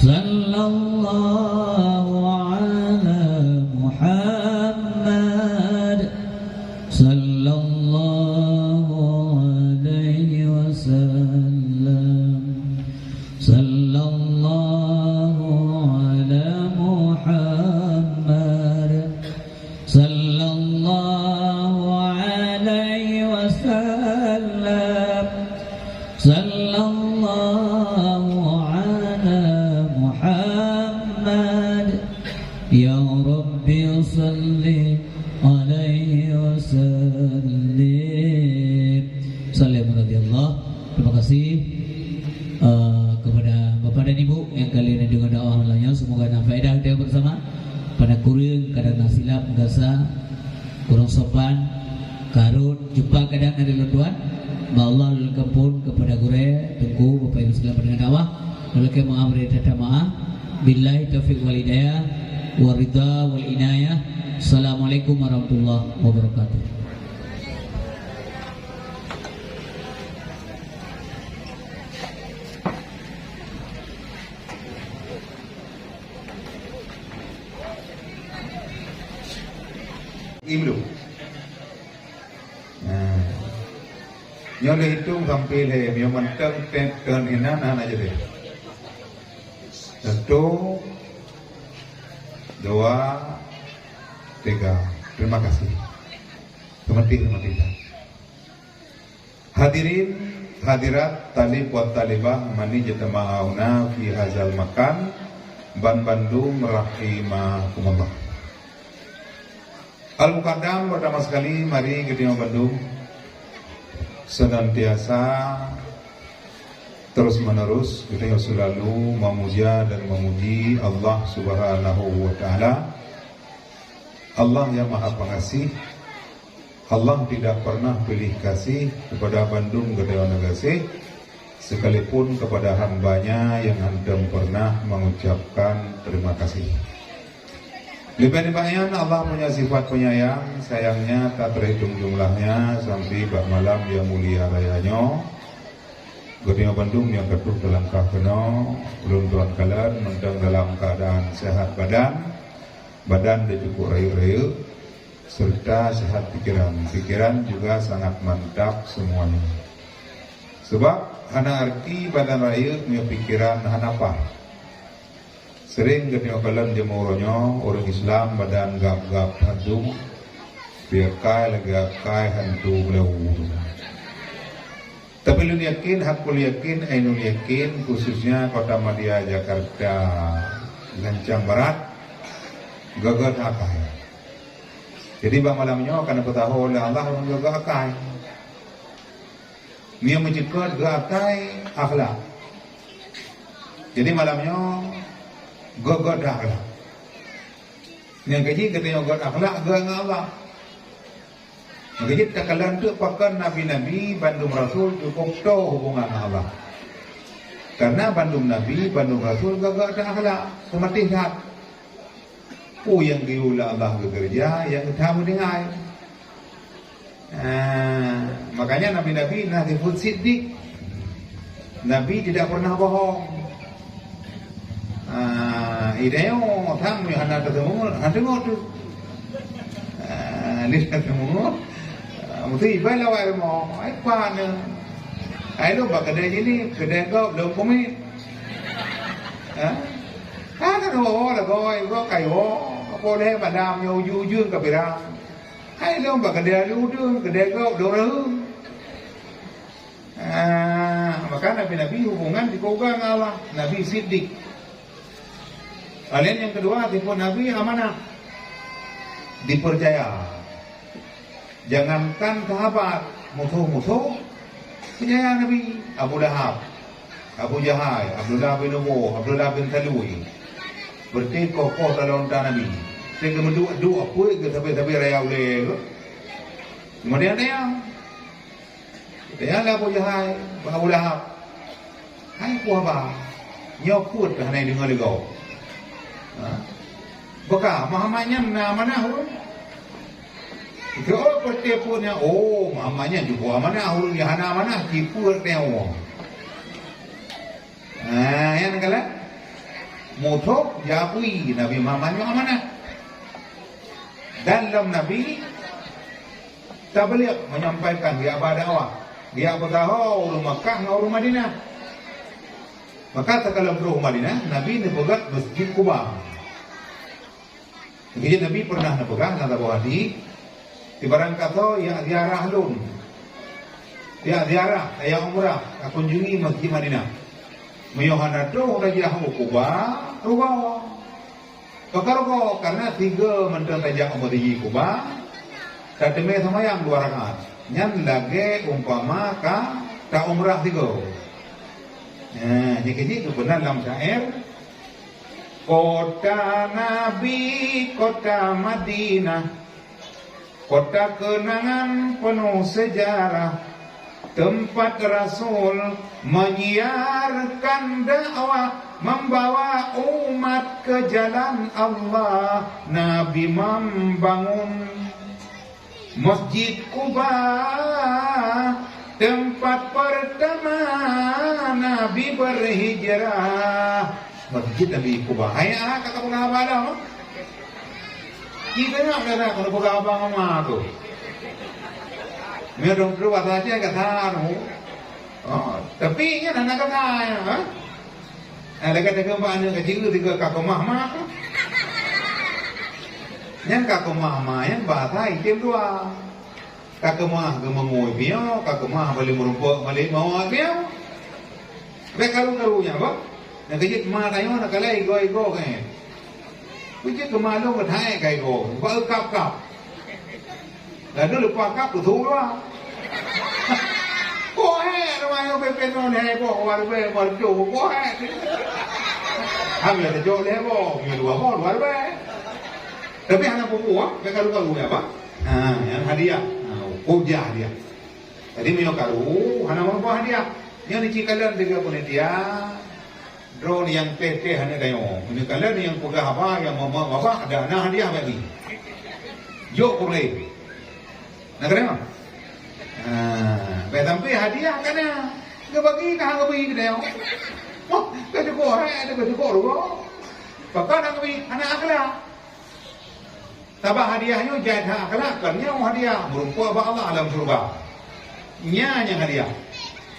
Speaker 1: Sallallahu ala Muhammad sallallahu alaihi wasallam. Sallallahu Muhammad sallallahu alaihi wasallam. Sallallahu ala Muhammad. Ya Rabbi salli alaihi wasallim. Salam radhiyallahu. Terima kasih kepada Bapak dan Ibu yang kalian dengar dakwah lainnya, semoga ada faedah kita bersama. Pada kurang kadang silap gasa kurang sopan karut jumpa kadang ada lutuan Allah lelkapun kepada gure tunggu Bapak Ibu sekalian pendengar dakwah lelke maaf tata maaf billahi taufiq wal hidayah wa ridha wal inayah. Assalamualaikum warahmatullahi wabarakatuh.
Speaker 2: Imlu. Nyo le hitung sampai le nyo mentang ten enan aja deh. 1, 2, 3. Terima kasih. Teman-teman. Hadirin hadirat talib wa talibah mani jatama'una fi hazal makan Ban Bandung rahimakumullah. Al-Muqaddam pertama sekali mari kita Bandung senantiasa terus menerus kita selalu memuja dan memuji Allah Subhanahu wa taala. Allah yang Maha Pengasih, Allah tidak pernah pilih kasih kepada Bandung Gedeo Negasih, sekalipun kepada hambanya yang antum pernah mengucapkan terima kasih. Lebih banyak Allah punya sifat penyayang, sayangnya tak terhitung jumlahnya sampai bak malam yang mulia rayanya. Gedeo Bandung yang ketuh dalam kafeno, belum tuan kalian mentang dalam keadaan sehat badan dia cukup rayu-rayu, serta sehat pikiran juga sangat mantap semuanya. Sebab hana arti badan rayu punya pikiran hana apa. Sering ketika kalian jemuronyo orang Islam badan gap-gap hantu, biar kai hantu beleu. Tapi lu yakin, hakul yakin, ainul yakin, khususnya Kota Madya Jakarta, Lancang Barat, gagal akai. Jadi bang malamnya akan tahu oleh Allah yang gagal akai. Dia menciptakan gagai akhlak. Jadi malamnya gagal akhlak. Yang kaji katanya gagal akhlak gagal Allah. Jadi takalan tu pakai nabi-nabi Bandung Rasul cukup tahu hubungan Allah. Karena Bandung Nabi, Bandung Rasul gagal ada akhlak, seperti hat. Yang diulah Allah bekerja, yang kamu dengar. Makanya nabi-nabi disebut siddiq. Nabi tidak pernah bohong. Ideo thang mi hana ketemu, handengo tu. Lihat ketemu. Mesti ibai lawai mo, ai pan ne. Ai lo bak kedai ini, kedai kau belum komit. Kan ho la goi, go kai ho, ko le badam yo yu yun ka bira. Ai lo bak kedai lu tu, kedai kau do re. Maka nabi-nabi hubungan dikogang Allah, Nabi Siddiq. Kalian yang kedua tipe Nabi amanah, dipercaya. Jangankan sahabat, musuh-musuh penyayang Nabi. Abu Lahab, Abu Jahal, Abdullah bin Ubay, Abdullah bin Salul berarti kokoh dalam Nabi. Sehingga mendua apa ke sampai raya oleh. Kemudian dia Abu Jahal, Abu Lahab. Hai apa? Nyokut ke hanai dengar legau. Baka mahamanya mana huruf? Kalau pertepunya, mamanya juga mana huruf yang mana tipu tertemu. Yang kala motok japui Nabi mamanya mana? Dalam Nabi tak boleh menyampaikan dia berdakwah, dia berdakwah orang Makkah dengan orang Madinah. Maka sekali orang Madinah, Nabi nepegang Masjid Quba. Jadi Nabi pernah nepegang kata bahwa di barang kata yang ziarah lun, ya ziarah, saya umrah, kunjungi Masjid Madinah. Meyohana tu Raja Quba, Rubawa. Kekaro karena 3 mentang tajak umur di Quba, tateme sama yang 2 rakaat. Nyan lagi umpama ka tak umrah 3. Jadi itu benar dalam syair. Kota Nabi, kota Madinah, kota kenangan penuh sejarah, tempat Rasul menyiarkan dakwah, membawa umat ke jalan Allah. Nabi membangun Masjid Quba, tempat pertama Nabi berhijrah. Masjid Nabi Quba. Ayah kata pula apa dah? Kita nak kata kalau pula apa mama tu. Mereka keluar saja kata anu. Tapi ini nak kata ya. Ada kata kembang kecil tiga kakumah mah. Yang kakumah yang bahasa item 2. Kakumah gemengoi biau, kakumah balik merumpuk balik mau biau. Bekaru-karunya apa? Nak kejit mah tayo nak kalai go kan. Kejit kemalung ke thai kai go, ba kap. Lalu lupa kap tu lah. Ko he, ramai orang penon he ko war be war jo ko he. Hamil jo le bo, mi dua bo war be. Tapi anak buku bekaru-karunya apa? Yang hadiah. puja dia. Jadi mio karu, hana mau hadiah. Yang dicikalan dengan panitia, drone yang PT hanya dayo. Ini kalian yang pegah apa, yang ngomong apa, ada hadiah bagi. Jok boleh. Nak kena? Betampi hadiah kena. Nggak bagi kah nggak bagi dayo. Oh, kerja kau, ada kerja kau lu. Bahkan nggak bagi anak akla. Tabah hadiahnya jadi akla, kerana hadiah berupa apa Allah alam surga. Nya hadiah.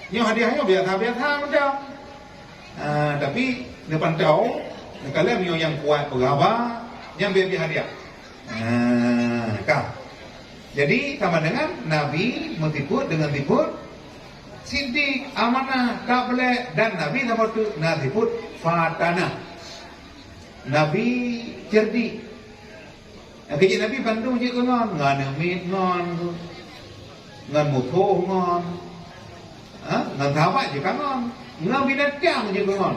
Speaker 2: Nya hadiahnya biasa-biasa macam. Tapi depan tahu, kalau mio yang kuat berapa, yang biar hadiah. Kah. Jadi sama dengan Nabi mentiput dengan tiput Siddiq, amanah, tak boleh, dan Nabi sama tu natiput fatana. Nabi cerdik. Kerja Nabi bantu je ngon, ngan ngon, ngan mutuh ngon. Ngan sahabat je kan ngon. Ngan binatang je ngon.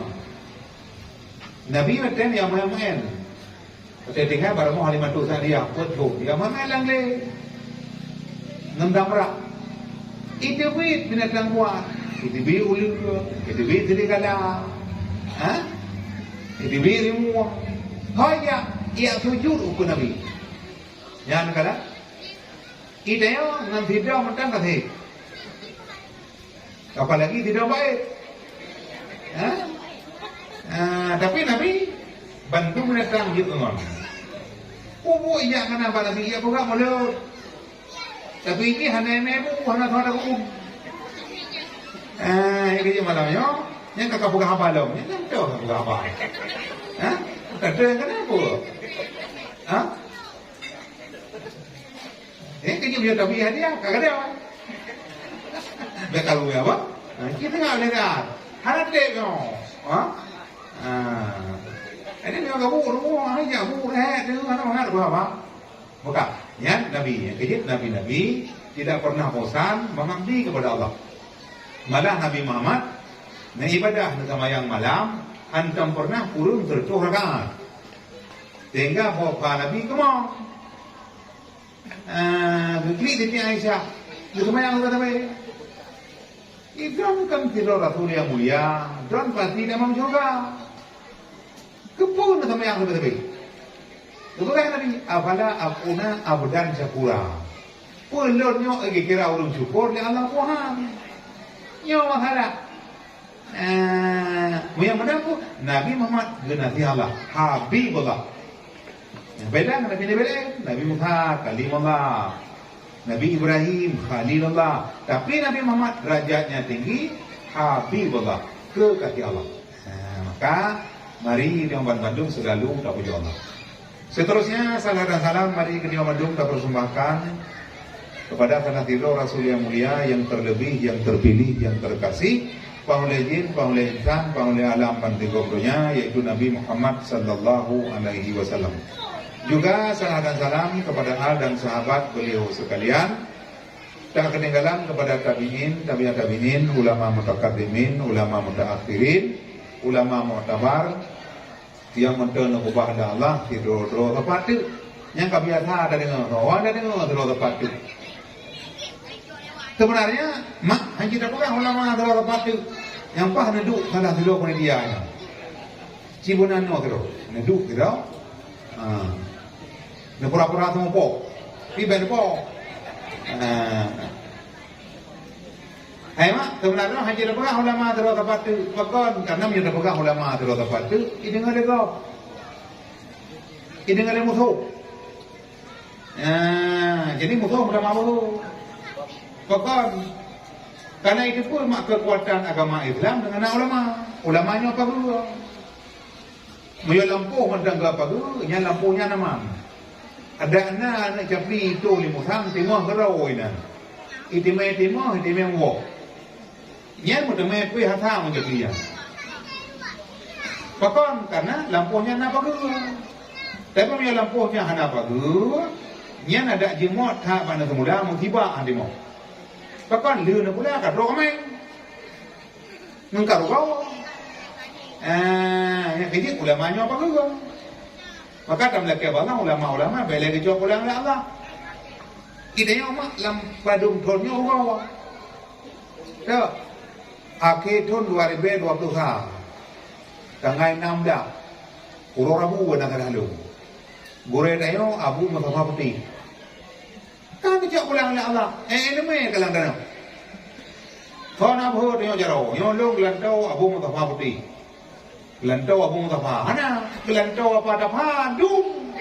Speaker 2: Nabi macam yang main-main. Kita tinggal barang mau halimah tu dia, betul. Dia main lang le. Ngan damrak. Itu bit binatang kuat. Itu bit ulu, itu bit serigala. Itu bit rimau. Kaya ia sujud ukun Nabi. Jangan kata. Itu yang ngan tidak macam kata. Apalagi tidak baik. Tapi Nabi bantu binatang gitu ngon. Oh iya kenapa Nabi ia bukan mulut. Tapi ini hanya nebu, hanya thora kum. Ini malamnya, yang kakak buka apa lom? Yang tahu kakak buka apa? Kata yang kenapa? Kerja dia tapi hadiah, kakak dia. Bekal gue apa? Kita nggak lihat. Harap deh kau. Ini dia kamu rumah aja, kamu itu mana apa? Bukan. Ya, Nabi, yang kejut Nabi tidak pernah bosan mengabdi kepada Allah. Malah Nabi Muhammad beribadah bersama yang malam, hantam pernah kurun 7 rakaat. Sehingga bapak Nabi kemau. Klik Siti Aisyah, yang kata baik. Itu kan tidur Rasul yang mulia, dan pasti dalam surga. Kepun sama yang kata baik. Kemudian Nabi, afala akuna abdan syakura. Pelonnya kira orang syukur dia Allah Tuhan. Nyo mahala. Yang benar tu Nabi Muhammad genati Allah, Habibullah. Beda dengan Nabi Nabi Musa Kalimullah, Nabi Ibrahim Khalilullah. Tapi Nabi Muhammad derajatnya tinggi, Habibullah, kekasih Allah. Maka mari di Bandung selalu tak puji Allah. Seterusnya salam dan salam mari ke Bandung kita persembahkan kepada Sanatiro Rasul yang mulia, yang terlebih, yang terpilih, yang terkasih, Paulai Jin, Paulai Insan, Paulai Alam Pantigobronya, yaitu Nabi Muhammad Sallallahu Alaihi Wasallam. Juga salam dan salam kepada al dan sahabat beliau sekalian. Tak ketinggalan kepada tabi'in, tabi'at tabi'in, ulama mutakaddimin, ulama mutaakhirin, ulama mu'tabar, yang mentono kepada Allah tidur tepat tu. Yang kebiasaan ada dengan tidur tepat tu. Sebenarnya mak hanya tak pegang ulama tidur tepat tu. Yang pah neduk salah tidur pun dia nya. Cibunan no tidur. Neduk tidur. Ne pura-pura tu po. Pi ben po. Mak sebenarnya hanya tak pegang ulama tidur tepat tu. Bahkan karena dia tak pegang ulama tidur tepat tu, ini dengar dia kau. Ini dengar dia musuh. Jadi musuh ulama baru. Bahkan karena itu pun mak kekuatan agama Islam dengan ulama. Ulamanya apa dulu? Mereka lampu mentang apa dulu? Yang lampunya nama. Ada anak capi itu di musang timah kerau ini. Itimai timah, itimai wok. Yang mudah pergi hatam menjadi dia. Bahkan karena lampunya apa dulu? Tapi mereka lampunya apa dulu? Yang ada jemot tak pada semula mengtiba hadimau. Bahkan lu nak pula kat ramai. Mengkaru kau. Yang ini ulamanya apa juga? Maka dalam laki Allah ulama-ulama bela kejauh ulang Allah. Idenya mak lam padung tonnya orang. Dah. Akhir tahun 2023. Tanggal 6 dah. Urang Rabu benar lalu. Gore tayo Abu Mahkamah Putih. Kan cak pulang Allah. Ini me kalang dana. Thon Abu dia jaro. Yo long lantau Abu Mahkamah Putih. Lantau Abu Mahkamah. Ana lantau apa dah dum.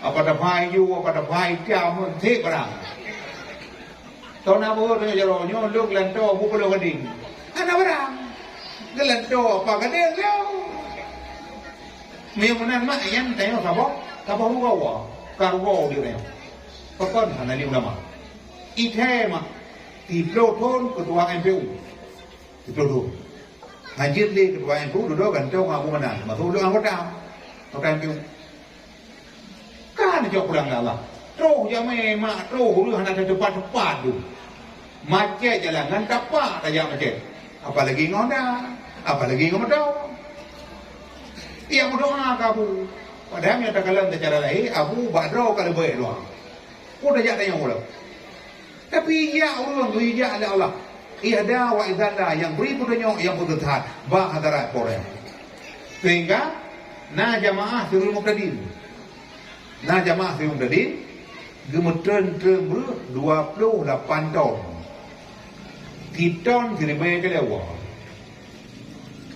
Speaker 2: Apa dah yu apa dah kia mun the barang. Thon Abu dia jaro. Yo long lantau Abu Pulau Gading. Ana barang. Gelantau apa gading yo. Memunan mak yang tayo sabok, sabok gawa, karwo dia. Pakon hanali ulama. Ite mak di proton ketua MPU. Di proton. Hajir di ketua MPU duduk gantau ngaku mana. Masuk duduk anggota. Anggota MPU. Kan jauh pulang Allah. Terus jamai mak terus dulu hendak tepat-tepat tu. Macet jalan tapak aja macet. Apalagi ngoda, apalagi ngomong. Ia berdoa ke Abu. Padahal yang tak kalah cara lain, Abu badro kalau baik doa. Udah jadi yang ulang. Tapi ia ulang, ia ada Allah. Ia ada wa idalla yang beri budanya yang berdehat. Bah hadarat Korea. Sehingga na jamaah firul muqtadin. Na jamaah firul muqtadin gemetren ber 28 tahun. Kiton kirime ke lewa.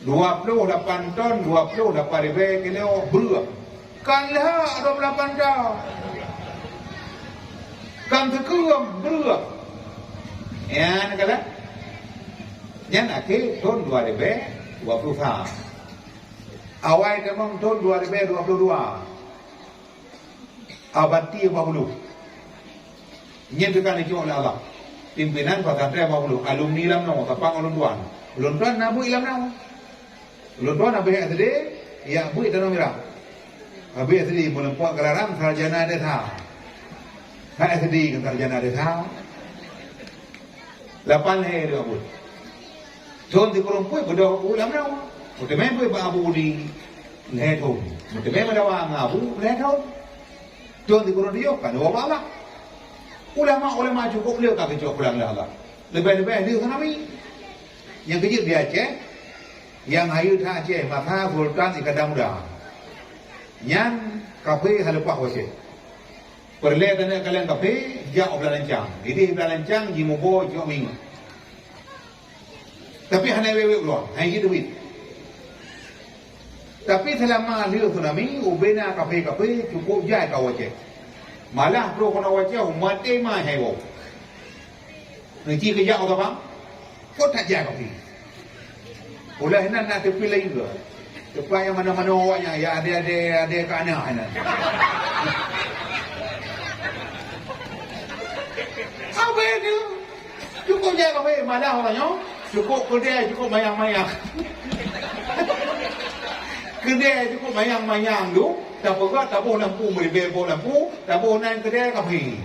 Speaker 2: 28 ton, 28 ribu kilo beruk. Kanlah 28 tahun. Kan terkuam beruk. Ya, nak kata? Yang akhir tahun 2023. Awal memang tahun 2022. Abadi 40. Nyatakan itu oleh Allah. Pimpinan pesantren 40. Alumni lamno, tapang ulun tuan nabu ilam nau. Lutuan habis tadi, ya bui tanah merah. Habis tadi menempuh gelaran sarjana desa. Habis tadi sarjana desa. 8 hari dia buat. John di Kurumpuy berdoa ulam nau. Mesti main pui Abu di leton. Mesti main berdoa Abu leton. John di Kurumpuy kan doa Allah. Ulama cukup beliau tak kecuali pulang Allah. Lebih-lebih dia tsunami. Yang kecil dia Aceh. Yang ayu tak Aceh, maka Sultan Ikadam muda. Yang kafe halepah wajib. Perlihat dan kalian kafe, jauh belancang. Ini belancang, jimubo, jauh minggu. Tapi hanya wewe keluar, hanya duit. Tapi selama liu tsunami, ubena kafe cukup jai kau wajib. Malah pro kena wajib, umat mah hewo. Nanti kerja apa bang? Kau tak jai kafe. Ulah nak terpilih juga. Supaya mana-mana awaknya ya ada ke anak anak. Apa itu? Cukup je kafe malah orangnya. Cukup kedai cukup mayang-mayang. Kedai cukup mayang-mayang tu. Tak apa tak boleh lampu beri lampu. Tak boleh naik kedai kafe.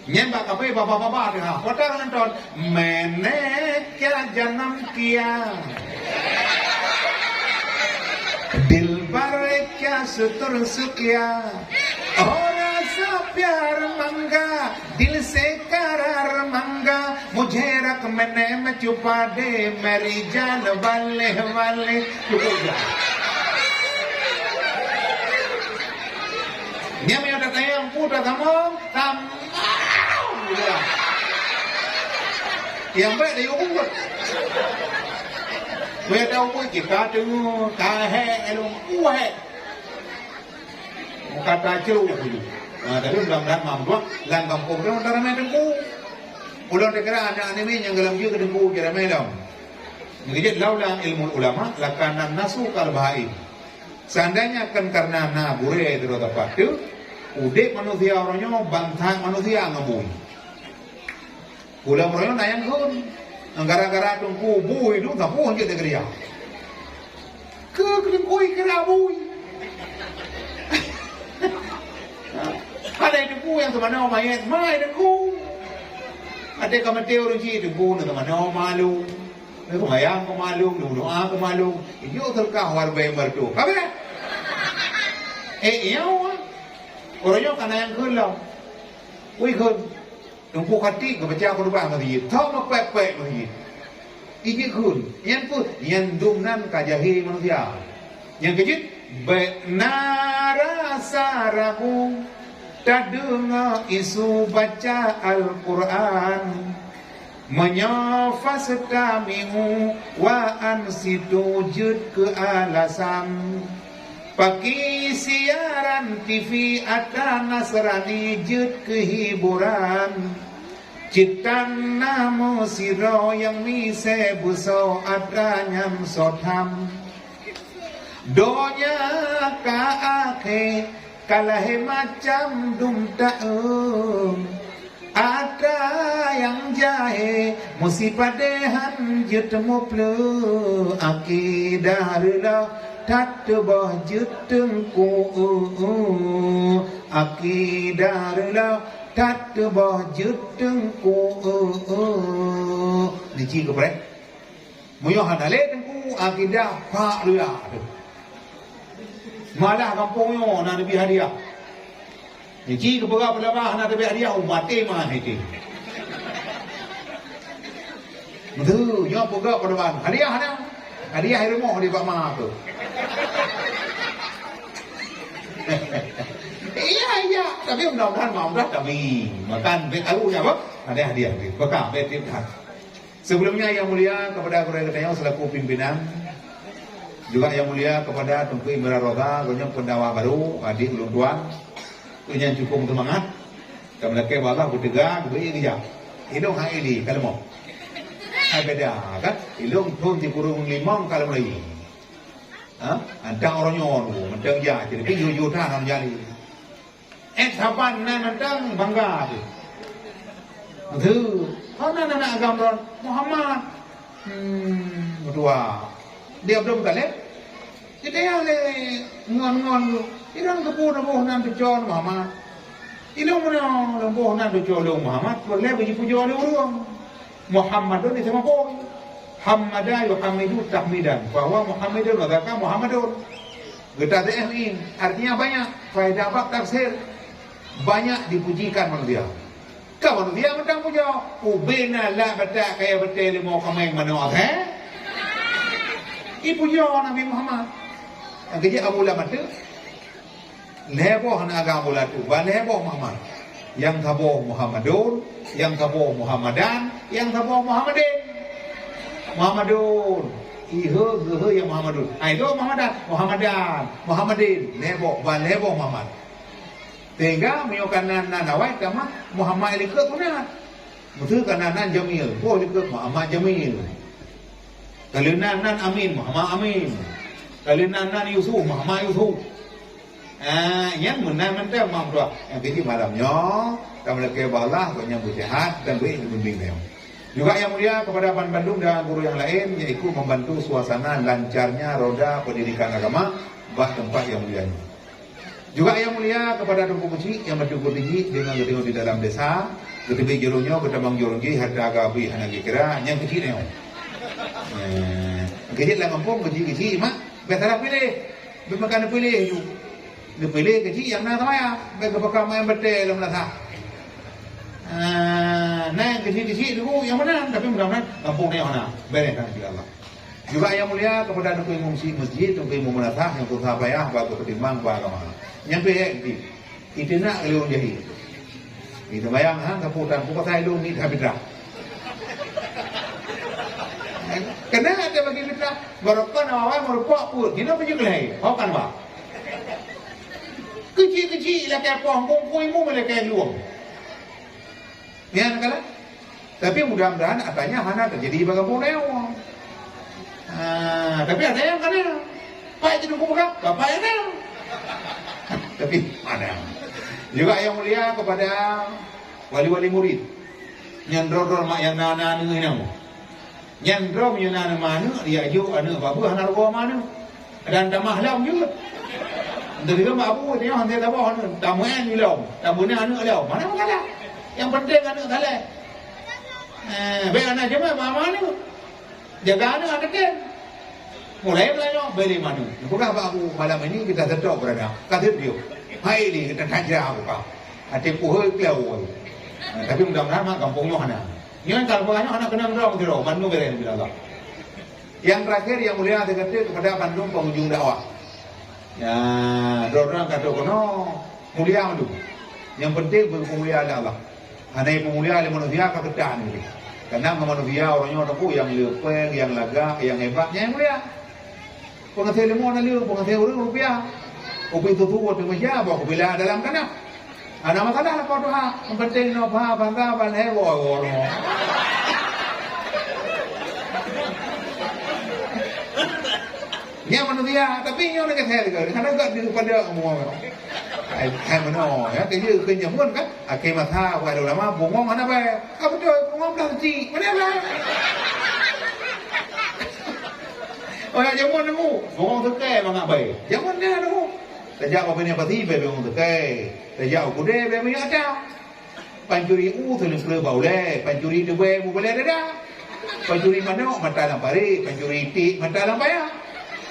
Speaker 2: Nyembak kafe bapak-bapak dia. Kota nonton. Mene kya janam kiya. Dilbar kya sutur sukya. Oh rasa pyar manga. Dil se karar manga. Mujhe rak mene me chupa de. Meri jaan wale. Cukup dah. Nyam yang datang yang putra tamong. Yang baik dia buat. Mereka tahu pun kita tu kahek elong kuah. Kata ceru dulu. Tapi dalam mampu, dalam kampung tu antara mereka tu. Ulang dekara anak ini yang dalam juga dengku kira melam. Jadi laulah ilmu ulama lakanan nasu kalbahai. Seandainya kan karena nabure itu tepat tu. Udik manusia orangnya bantang manusia ngabui. Ulang orangnya nayang kun. Gara-gara tungku bui itu tak puan kita kerja. Kedengkui kena bui. Ada dengku yang teman-teman mayat, mai dengku. Ada kamati orang cik dengku teman-teman malu. Mayang ko malu, doa ko malu. Iyo terkah warbai mertu. Kabe? Yaw orangnya karena yang kelam wih kan tunggu hati ke baca korban masjid tahu mak pek masjid ini kan yang pun yang dumnan kajahi manusia yang kejut benara saramu tak dengar isu baca Al-Quran menyafas kamimu wa ansitu jud ke alasan pakai siaran TV ada Nasrani jud kehiburan citan namo siro yang mise buso ada nyam sotham donya ka akhe kalah macam dum taum ada yang jahe musipadehan jud muple akidah rela tat bah jutengku akidarlah tat bah jutengku dici ke bre muyo hanale tengku akidah pak dia malah kampung yo na nabi hadiah dici ke berapa lama na nabi hadiah umat mah itu betul yo boga pada ban hadiah hari mau di Pak Ma tu. Iya, tapi mudah-mudahan dah kami makan bet alu ya, Pak. Ada hadiah ni. Bekal bet timkan. Sebelumnya yang mulia kepada keluarga kita selaku pimpinan, juga yang mulia kepada Tunku Imran Roda, gonyong pendawa baru, adik ulun tuan, yang cukup semangat. Kemudian ke bawah bertiga, beri dia. Hidung hang ini kalau mau. Beda kan ilung thun di kurung limong kalau lagi antang orang nyon mentang ya jadi yu than orang jadi saban nan mentang bangga tu mana nak agama Muhammad berdua dia belum talep jadi ale ngon irang kepu nan tujuan Muhammad ilung mana lembuh nan tujuan Muhammad boleh bagi pujo ada urang Muhammadun itu apa? Hamada yuhamidu tahmidan. Bahwa Muhammadun mengatakan Muhammadun. Kita ini artinya banyak. Faedah bab tafsir banyak dipujikan manusia. Kau manusia mentang puja. Ubena la batak kaya betul mau kameng mana eh? Ipuja Nabi Muhammad. Yang kerja Abu Lahab tu leboh nak agama mula tu. Leboh Muhammad. Yang tabo Muhammadun, yang tabo Muhammadan, yang tabo Muhammadin. Muhammadun, ihe yang Muhammadun. Itu Muhammadin, lebo Muhammad. Sehingga miokanan nanawai kama Muhammad ilikut punah. Musuh kananan Jamil, ilikut Muhammad Jamil. Kalinanan Amin, Muhammad Amin. Kalinanan Yusuf, Muhammad Yusuf. Yang mentang mampu yang kecil malamnya kami ke bawah banyak berjahat dan berbimbing dia. Juga yang mulia kepada Ban Bandung dan guru yang lain yaitu membantu suasana lancarnya roda pendidikan agama bah tempat yang mulia ini. Juga yang mulia kepada Tunku Kuci yang bersyukur tinggi dengan gedung di dalam desa, ketika jerunya ketamang joronggi harta agabi hanagi kira yang kecil ni. Kecil lah kampung kecil mak betara pilih, bermakan pilih itu. Dipilih kecil yang nak tahu ya, bagi bekam yang betul dalam nasa. Nah kecil dulu yang mana? Tapi mudah-mudahan kampung ni yang mana? Bereskan insya Allah. Juga yang mulia kepada Tunku Imam Masjid, Tunku Imam Munasah yang berusaha payah bagi ketimbang bagi agama. Nyampe itu nak leung jadi. Itu bayang kaputan pukul saya leung ni habis dah. Kena ada bagi kita barokah awal merupak pun. Kita pergi kelai. Kau kan bah? Kecil lah kayak pohon imu boleh kayak luang. Ya kan? Tapi mudah-mudahan adanya mana terjadi bagi pohon tapi ada yang kan Pak jadi buka, bapak ada. Tapi mana? Juga yang mulia kepada wali-wali murid. Nyandro mak yang nana ni nama. Nyandro yang nana mana dia ju anu babu hanar gua mana. Dan tamah lam juga. Dari rumah abu dia hantar tabah anu, tamuan ni lam, tamuan anu lam. Mana masalah? Yang penting anu kalah. Baik anak jemaah mana? Jaga anu ada kan? mulai belajar beli mana. Bukan apa aku malam ini kita sedok berada. Kata dia, hai ni kita tanya aku kau. Hati puhai kelau. Tapi mudah-mudahan mak kampungnya mana. Yang kalau banyak anak kena dorong tu, Bandung beren bila Allah. Yang terakhir yang mulia saya kata kepada Bandung penghujung dakwah. Ya, dorang kata kono mulia tu. Yang penting bermulia Allah. Hanya pemulia oleh manusia keketaan ini. Karena manusia orangnya orang yang lepeng, yang lagak, yang hebatnya yang mulia. Pengasih lemon ada, pengasih orang rupiah. Kopi itu waktu macam apa? Kopi lah dalam tanah. Ada masalah lah kau tu ha. Yang penting no pa bangga balai orang. Dia manusia, tapi yang nak saya juga. Karena tak daripada umum. Hai mana ya? Kerja kerja pun kan? Akhir masa pada ulama bongong mana bay? Apa tu bongong plastik? Mana bay? Oh ya jangan nemu bongong tekai mana bay? Jangan dia nemu. Sejak apa ni pasti bay bongong tekai. Sejak aku deh bay banyak ada. Pancuri tu ni perlu bau le. Pancuri tu bay boleh ada. Pancuri mana mata lampari, pancuri tik mata lampaya.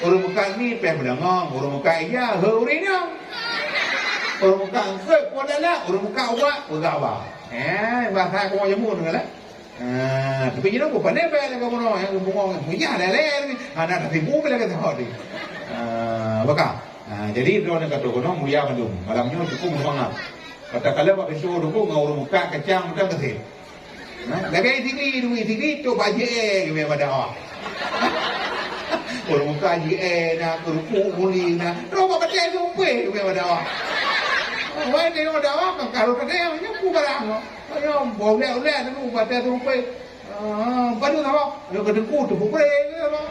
Speaker 2: Orang muka ni peh berangong, orang muka iya hurina. Orang muka angkat pun adalah, orang muka awak pun awak. Bahasa aku macam mana lah. Tapi you know, pandai bayar lagi kono yang bungong, punya ada lagi. Anak nanti bumi lagi terhadi. Baka. Jadi dia nak kata kono mulia Bandung. Malamnya cukup banget. Kata kalau pak besok dulu ngau muka kecang macam tu. Lagi tinggi tu bajik ke pada awak. Orang muka nak kerupuk muli nak. Rumah kedai sumpah ke pada awak. Wah ni orang dah awak kalau kedai yang nyapu barang. Yang boleh dulu pada sumpah. Baru awak dia kedengku tu pupre ke awak.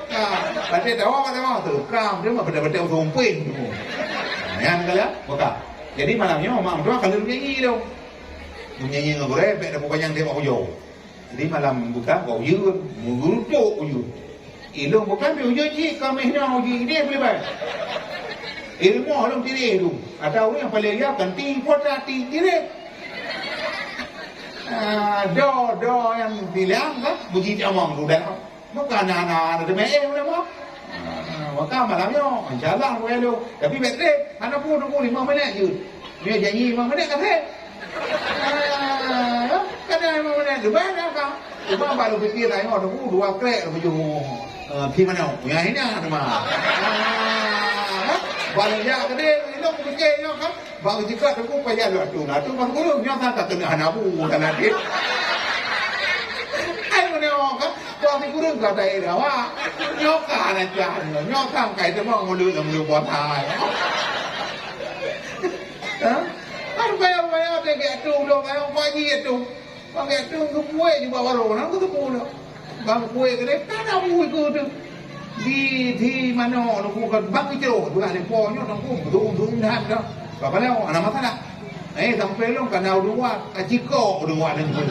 Speaker 2: Pada awak tu kram dia mah pada sumpah tu. Yang kala buka. Jadi malamnya mak tua kalau nyanyi tu. Nyanyi dengan goreng dah banyak tengok ujo. Jadi malam buka kau yun, mengurut ujo. Ilmu bukan ujo cik kami nak uji dia boleh baik. Ilmu orang tiri tu. Ada orang yang paling lihat kan tingkota tiri. Do yang bilang kan bunyi jamang tu dah. Bukan anak-anak ada main boleh mau. Maka malamnya insyaallah boleh lu. Tapi baterai anak pun tunggu 5 minit je. Dia janji 5 minit kata. Kata 5 minit lebih dah kan. Cuma baru fikir tengok tunggu 2 krek baju. Pi mana? Yang ini ada mah. Baliknya ke dia, itu fikirnya kan. Bang jika tu payah luar tu, tu bang guru nyata tak kena anak bu dan adik. Ai mana orang kan? Bang guru kata dia, wah nyokan aja, nyokan kai tu bang mulu buat hai. Kan bayar dia ke tu, lo bayar pagi tu. Bang tu kue juga baru, nak tu pun. Bang kue ke dia, tak ada kue tu. Di mana aku kan bang itu bukan yang punya aku betul dah dah. Bapa leh anak mata nak. Sampai long kan dua aciko dua dan tu.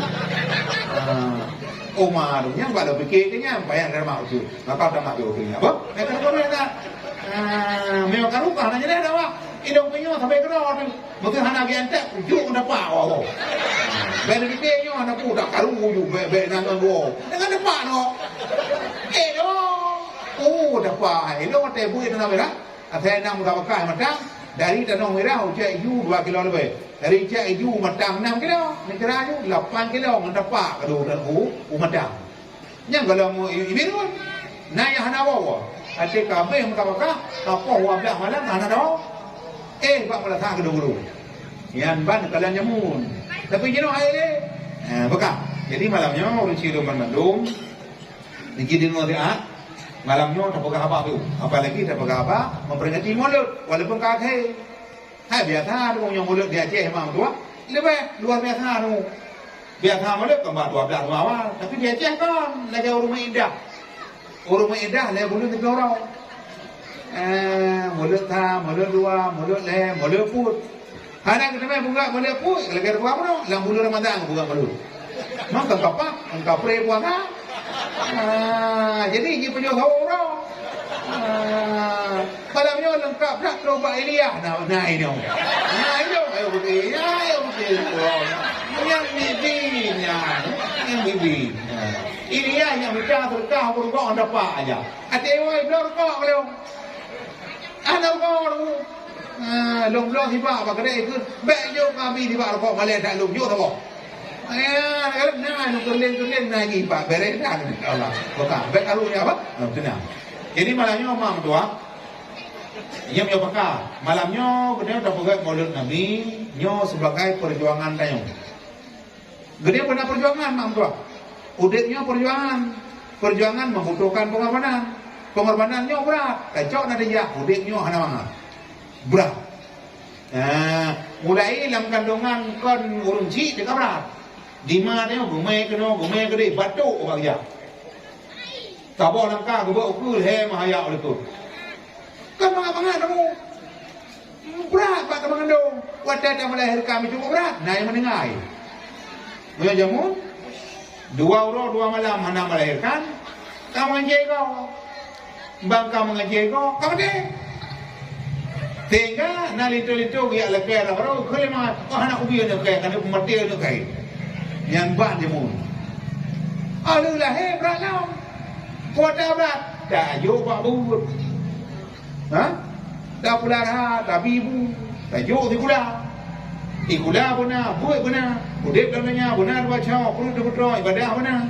Speaker 2: Oma tu yang baru fikir nya bayar dari mak tu. Maka dah mak tu punya. Apa? Kan kau mana? Memang kan lupa nanya dah awak. Idong punya sampai kena tu. Mungkin anak bian tak juk dapat awak. Baru fikirnya anak aku tak karu ju be nang go. Dengan dapat no. Dapat. Itu mata ibu itu nama merah. Saya nak mudah pakai matang. Dari tanah merah usia iu 2 kilo lebih. Dari usia iu matang 6 kilo. Ni kira iu 8 kilo. Dapat kedua dan matang. Yang kalau mau ibu pun. Naya hana bawa. Adik kami mudah pakai. Apa wabah malam hana dah. Bak malah tak kedua. Yang ban kalian nyamun. Tapi jenuh air ni. Bekak. Jadi malamnya orang Cirebon Bandung. Dikidin meriah. Malamnya tak pegang apa tu. Apalagi tak pegang apa. Memperingati mulut. Walaupun kakek. Hai biasa tu yang mulut dia Aceh memang tua. Lebih luar biasa tu. Biasa mulut kembali 12 awal. Tapi dia Aceh kan. Lagi orang Indah. Orang Indah lagi mulut 3 orang. Mulut ta, mulut dua, mulut le, mulut put. Ada kita main buka mulut put. Lagi ada apa tu? Lang mulut Ramadan buka mulut. Maka kapak. Engkau pray puasa. Jadi dia punya orang. Malamnya lengkap tak lomba Elia. Nah ini. Ayo pergi. Yang bibinya. Elia yang bicara terkah berubah dapat aja. Atewai blor kok leo. Ana kok lom blor tiba apa kedai ke bek yo kami tiba kok malai tak lom yo tau. Kalau nak keleng lagi pak beredan Allah. Bukan bek alunya apa? Tenang. Jadi malamnya omam tua. Nyam yo pakar. Malamnya gede dah pegang Maulid Nabi, nyo sebagai perjuangan tayong. Gede pernah perjuangan mam tua. Udetnya perjuangan membutuhkan pengorbanan. Pengorbanannya berat. Kacau nak dia, udetnya hana mana. Berat. Mulai dalam kandungan kon urunci dekat berat. Di mana gumai kena batuk orang dia. Tabor langkah gubuk ukul he mahaya oleh tu. Kan mengapa kamu? Berat pak mengandung. Wadah dah melahirkan itu berat. Nah yang mendengai. Punya jamun. 2 hari 2 malam hendak melahirkan. Kamu mengajar kau. Bangka mengajar kau. Kamu deh. Tengah nalito-lito biar lekar baru kelima. Oh anak ubi nak kaya kan mati nak kaya. Yang ban jamun. Aduh lahir berat lah. Kuat berat. Tak jauh pak bubur. Dah pula dah, dah bibu, dah jauh di gula. Di gula benar, buat benar. Udep dalamnya benar baca, perut betul ibadah benar.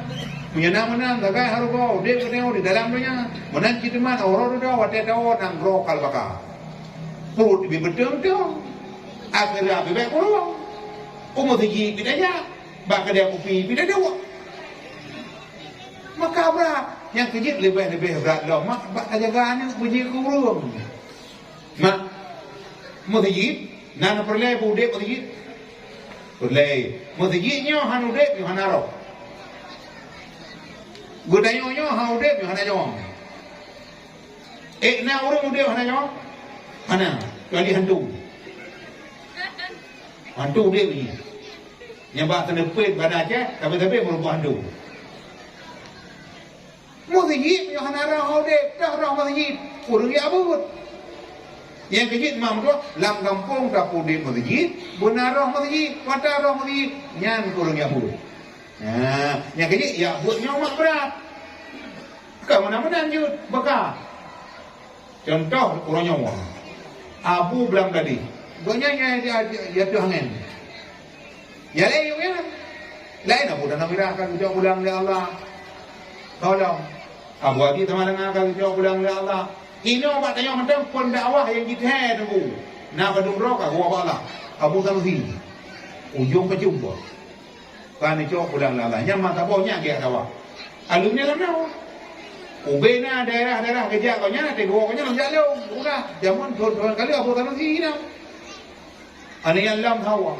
Speaker 2: Menyenang-menang, dagai haruba, udep benar di dalamnya. Menang kita mana orang dah, wadah dah nang rokal bakar. Perut lebih betul-betul. Akhirnya lebih baik kurang. Umur tinggi bidanya, bakal dia kopi bidanya. Maka berat. Yang kejit lebih berat lah. Mak tak jagaan yang puji kurung. Mak, mutijit, nana perlai budek mutijit. Perlai. Mutijitnya han udek yang han arok. Gudayonyo han udek yang han ajong. Na orang udek han ajong. Hana, kali hantu. Hantu udek ni. Nyambak tenepit badan aja, tapi merupakan hantu. Muzijib yang hanara hodek dah orang muzijib urang ya abut yang kejit mam tu lam kampung tak pudi muzijib benar orang muzijib kata orang muzijib nyan urang ya abut yang kejit ya abutnya mak berat ke mana-mana lanjut bakar contoh orang nyawa abu belang tadi banyak ya tu angin ya lain abu dan namirakan kita ulang ya Allah tolong Abu Adi teman akan kita pulang ya Allah. Ini obat yang mentang pun dakwah yang kita tunggu. Nak badung roka gua bala. Abu Tanusi. Ujung kejumpa. Kan itu pulang ya Allah. Yang mata baunya dia dakwah. Alumnya lamau. Ubena daerah-daerah kerja kau nya te gua kau nya lonjak leu. Udah zaman tuan kali Abu Tanusi ini. Ani yang lam hawa.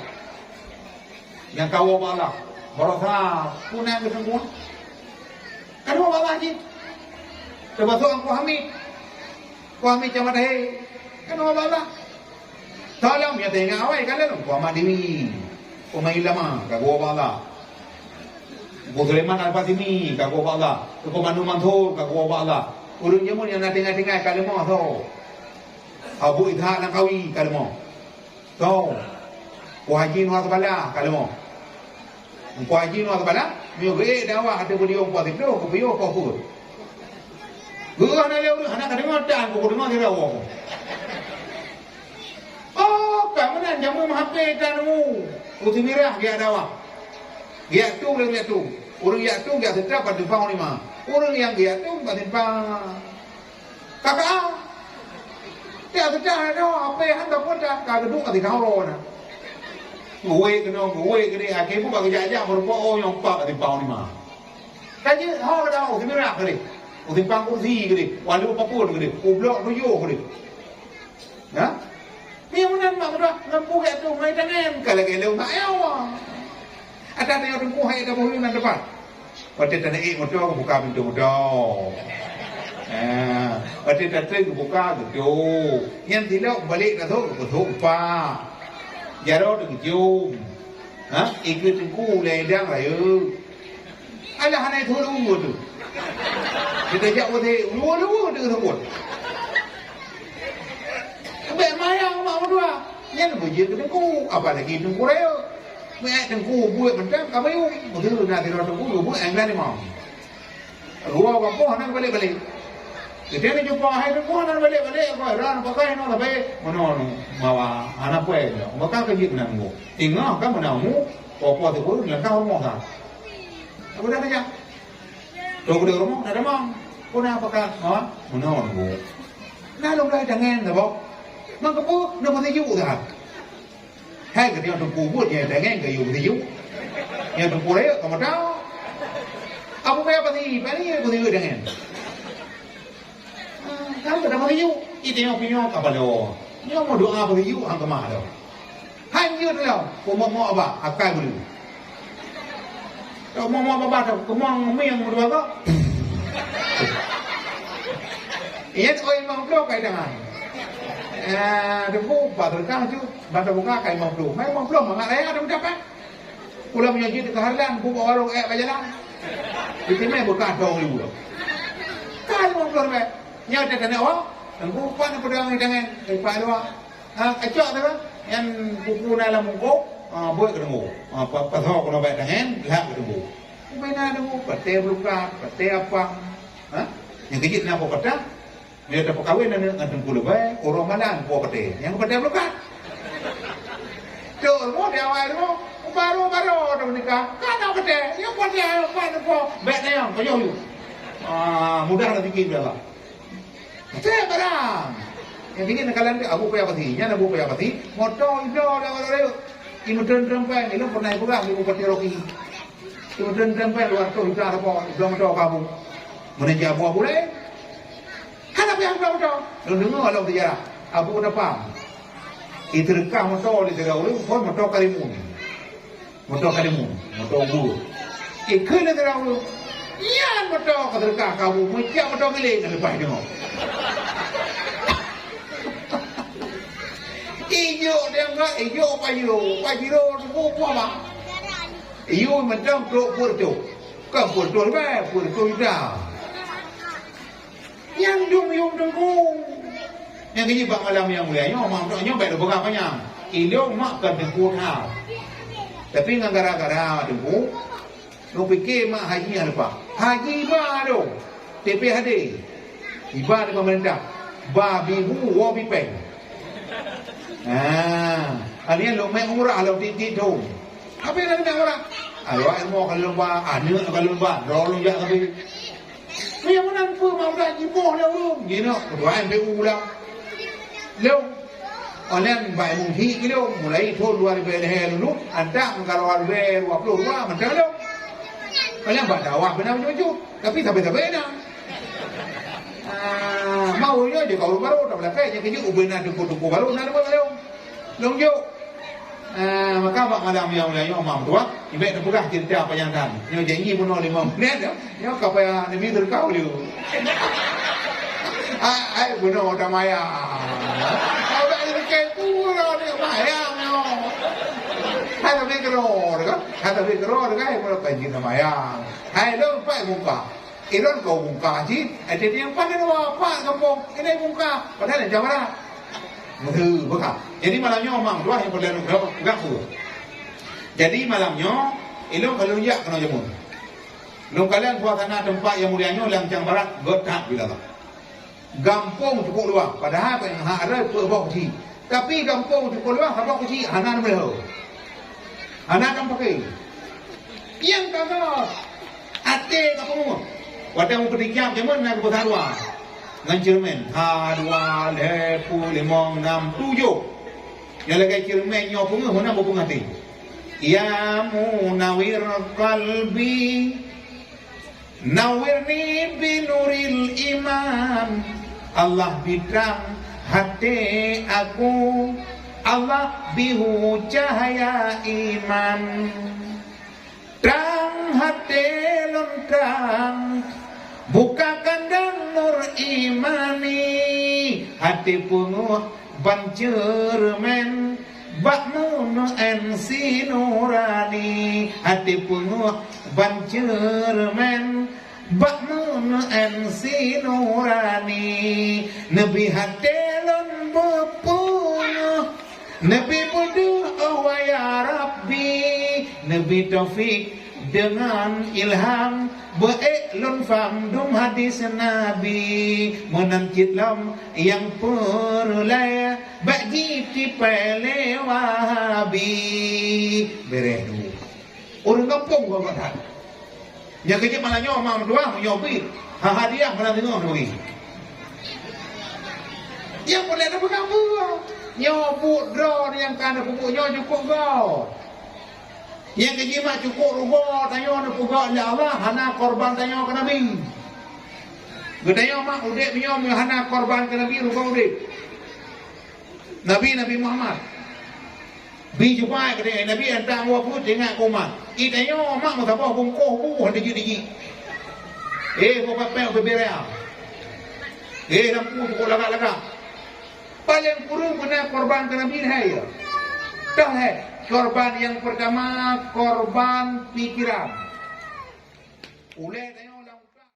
Speaker 2: Yang kau bala. Barasa punang kesengguan. Kan bawa lagi. Termasuk ang Kuhamid camat hei. Kan bawa lah. Tolong ya tengah awal kalian. Kuhamad ini. Kumai lama. Kagua bala. Butuleman al-Fatimi. Kagua bala. Kumandu mantul. Kagua bala. Urun jamun yang nak tinggal-tinggal kalian mau tahu. Abu Idha Langkawi kalian mau. Tahu. Kuhaji Nuhat Bala kalian mau. Kuhaji Nuhat Bala. Mio ge dawa ada beliau buat itu kebiyo kau. Gua hana leu hana kadang dan gua dengar dia awak. Oh, kamu nak jamu HP kamu. Uti mirah dia dawa. Dia tu dia tu. Urang dia tu dia tetap pada pang ni mah. Urang yang dia tu pada pang. Kakak. Dia tetap ada HP handa pun dah kadang kat kau lona. Gue kena akhir pun bagi jajah merupakan yang pak di pau ni mah. Kaji hau dah uti mirah kali. Uti pang kursi kali. Walau apapun kali. Ublok tujuh kali. Nah, ni mana mak dah ngampu kat tu mai tangan kalau keleu tak awak. Ada yang tunggu hai dah boleh nak depan. Pada tanah motor buka pintu motor. Pada datang buka tu. Yang tidak balik dah tu pak. Jarod được chung ikut tengku ledang lah ala hanai thu lu tu kita jak boleh lu tu semua be mayang mak dua yang bujir ke tengku apa lagi tengku raya me tengku buat mentang kamu betul nak tiru tengku buat anglan ni mau gua apa nak balik Kita ni jumpa hai tu pun balik kau ran pakai no tapi mana mawa anak puai dah. Maka kerja nak mu. Tinggal kan mana mu apa tu pun nak kau mau tak. Apa dah kerja? Tu aku dah rumah, dah mang. Kau nak pakai mana mu. Nah lu dah jangan dah bok. Mang kau nak mesti yu dah. Hai cái tu ku buat ya jangan ke yu yu. Yang tu pulai kau tahu. Apa apa ni? Pani aku yu jangan. Kamu dah meriu, itu yang punya kapalo. Yang mau doa meriu angka mana? Hanya tu lah. Kau mau apa? Akai beri. Kau mau apa? Kau mau yang berdua kau? Ia tu yang mau kai dengan. Debu batal kah tu? Batal buka kai mau belum? Mau belum? Mangak leh ada berapa? Pulau menyanyi di keharian, buka warung berjalan. Itu memang buka dong dulu. Kai mau belum? Nya ada kena awak, tengku pan pada orang jangan, pak awak. Kacau tu kan, yang buku dalam muka, buat ketemu. Pasal kalau baik jangan, lihat ketemu. Bina ketemu, pete berukat, pete apa? Yang kecil nak apa peta? Dia dapat kahwin dengan tengku lebay, orang malang buat pete. Yang pete berukat. Tu, mau dia awal tu, baru dah menikah. Kan nak pete, yang pete apa tu? Baik ni yang kau jauh. Mudah nak fikir dia lah. Saya barang. Yang tinggi nakalan dia abu payah pati, nya abu payah pati. Motor itu dah orang imu trempai, ini pernah pulang ibu pati roki. Imu trempai luar tu itu apa? Belum tahu kamu. Meneja abu boleh? Kenapa yang belum tahu? Lu dengar kalau bicara abu depan. Itu rekam motor di segala orang, pun motor kalimun, motor bulu. Ikut di segala orang. Iya motor keterkah kamu, macam motor milik lepas tengok. Iyo dia enggak, iyo pajiro tu apa? Iyo macam pur tu, kan pur tu apa? Pur tu dah. Yang yung yang ini bang malam yang mulia, yang mam tu, yang baik tu bukan banyak. Iyo mak kan tengku tau, tapi ngan gara-gara tengku. Lu fikir mak haji apa? Haji baru. TPHD. Ibadah pemerintah. Babi hu wa bi peng. Alian lu main umrah lu titik tu. Apa yang nak umrah? Alwa ilmu kalau ba, anu kalau ba, ro lu ya tapi. Yang mana pun mau dah jiboh dah lu. Gino, doa MPU ulang. Lu Online by mungkin kilo mulai tu luar biasa dulu. Anda kalau luar biasa waktu luar macam tu. Kalian baca awak benar macam tapi sampai nak. Mau je dia kau baru dah belakang je kerja ubena tuku baru nak buat baru. Longjo. Maka bak malam yang lain omam tu ibe tu pegah cerita apa yang kan. Nyo janji pun 5 minit dah. Nyo kapaya demi terkau dia. Ai buno dah maya. Kau dah ikut pula dia maya nyo. Hai tapi keror kan? Hai tapi keror kan? Kalau kaji nama yang, hai lo pak muka, iron kau muka sih. Ada yang pandai apa kampung ini muka, padahal yang mana? Mudah bukan? Jadi malamnya omang dua yang perlu gafu. Jadi malamnya, ilmu kalau ya kena jamun. Lo kalian buat tanah tempat yang mulianya Lancang Barat gotak bila tak. Gampung cukup luang, padahal yang ada tu bawa kecil. Tapi gampung cukup luang, bawa kecil, anak boleh. Anak kan pakai. Yang kagak. Ate apa mu? Waktu mu perikap jaman nak buat harwa. Ngan cermin. Harwa, lepu, limong, 6, 7. Yang lagi cermin nyo punga, mana punga hati. Ya munawir qalbi. Nawirni binuril iman. Allah bidang hati aku. Allah bihu cahaya iman. Terang hati lontang, bukakan dan nur imani. Hati punguh bancermen, bakmun ensi nurani. Hati punguh bancermen, bakmun ensi nurani. Nabi hati lon bepunuh, Nabi berdoa ya Rabbi, Nabi taufik dengan ilham baik lun faham dum hadis Nabi menancit lam yang perulai bagi tipele wahabi beredu orang kampung gua kata yang kerja malah nyawa mam doang nyobi hadiah malah tengok noi yang boleh ada berkampung nyobut draw yang kana pupuknya cukup kau yang kejimat cukup rugo tanya nak puga ya Allah hana korban tanya ke Nabi gedanya mak udik nyom hana korban ke Nabi rugo udik Nabi Muhammad bi jumpa ke Nabi entah wa put dengan kumat itanya mak mau apa bungkuh ada jadi kau papel beberea lampu kau lagak paling kurung kena korban ke Nabi hai dah hai korban yang pertama korban pikiran. Uleh tengok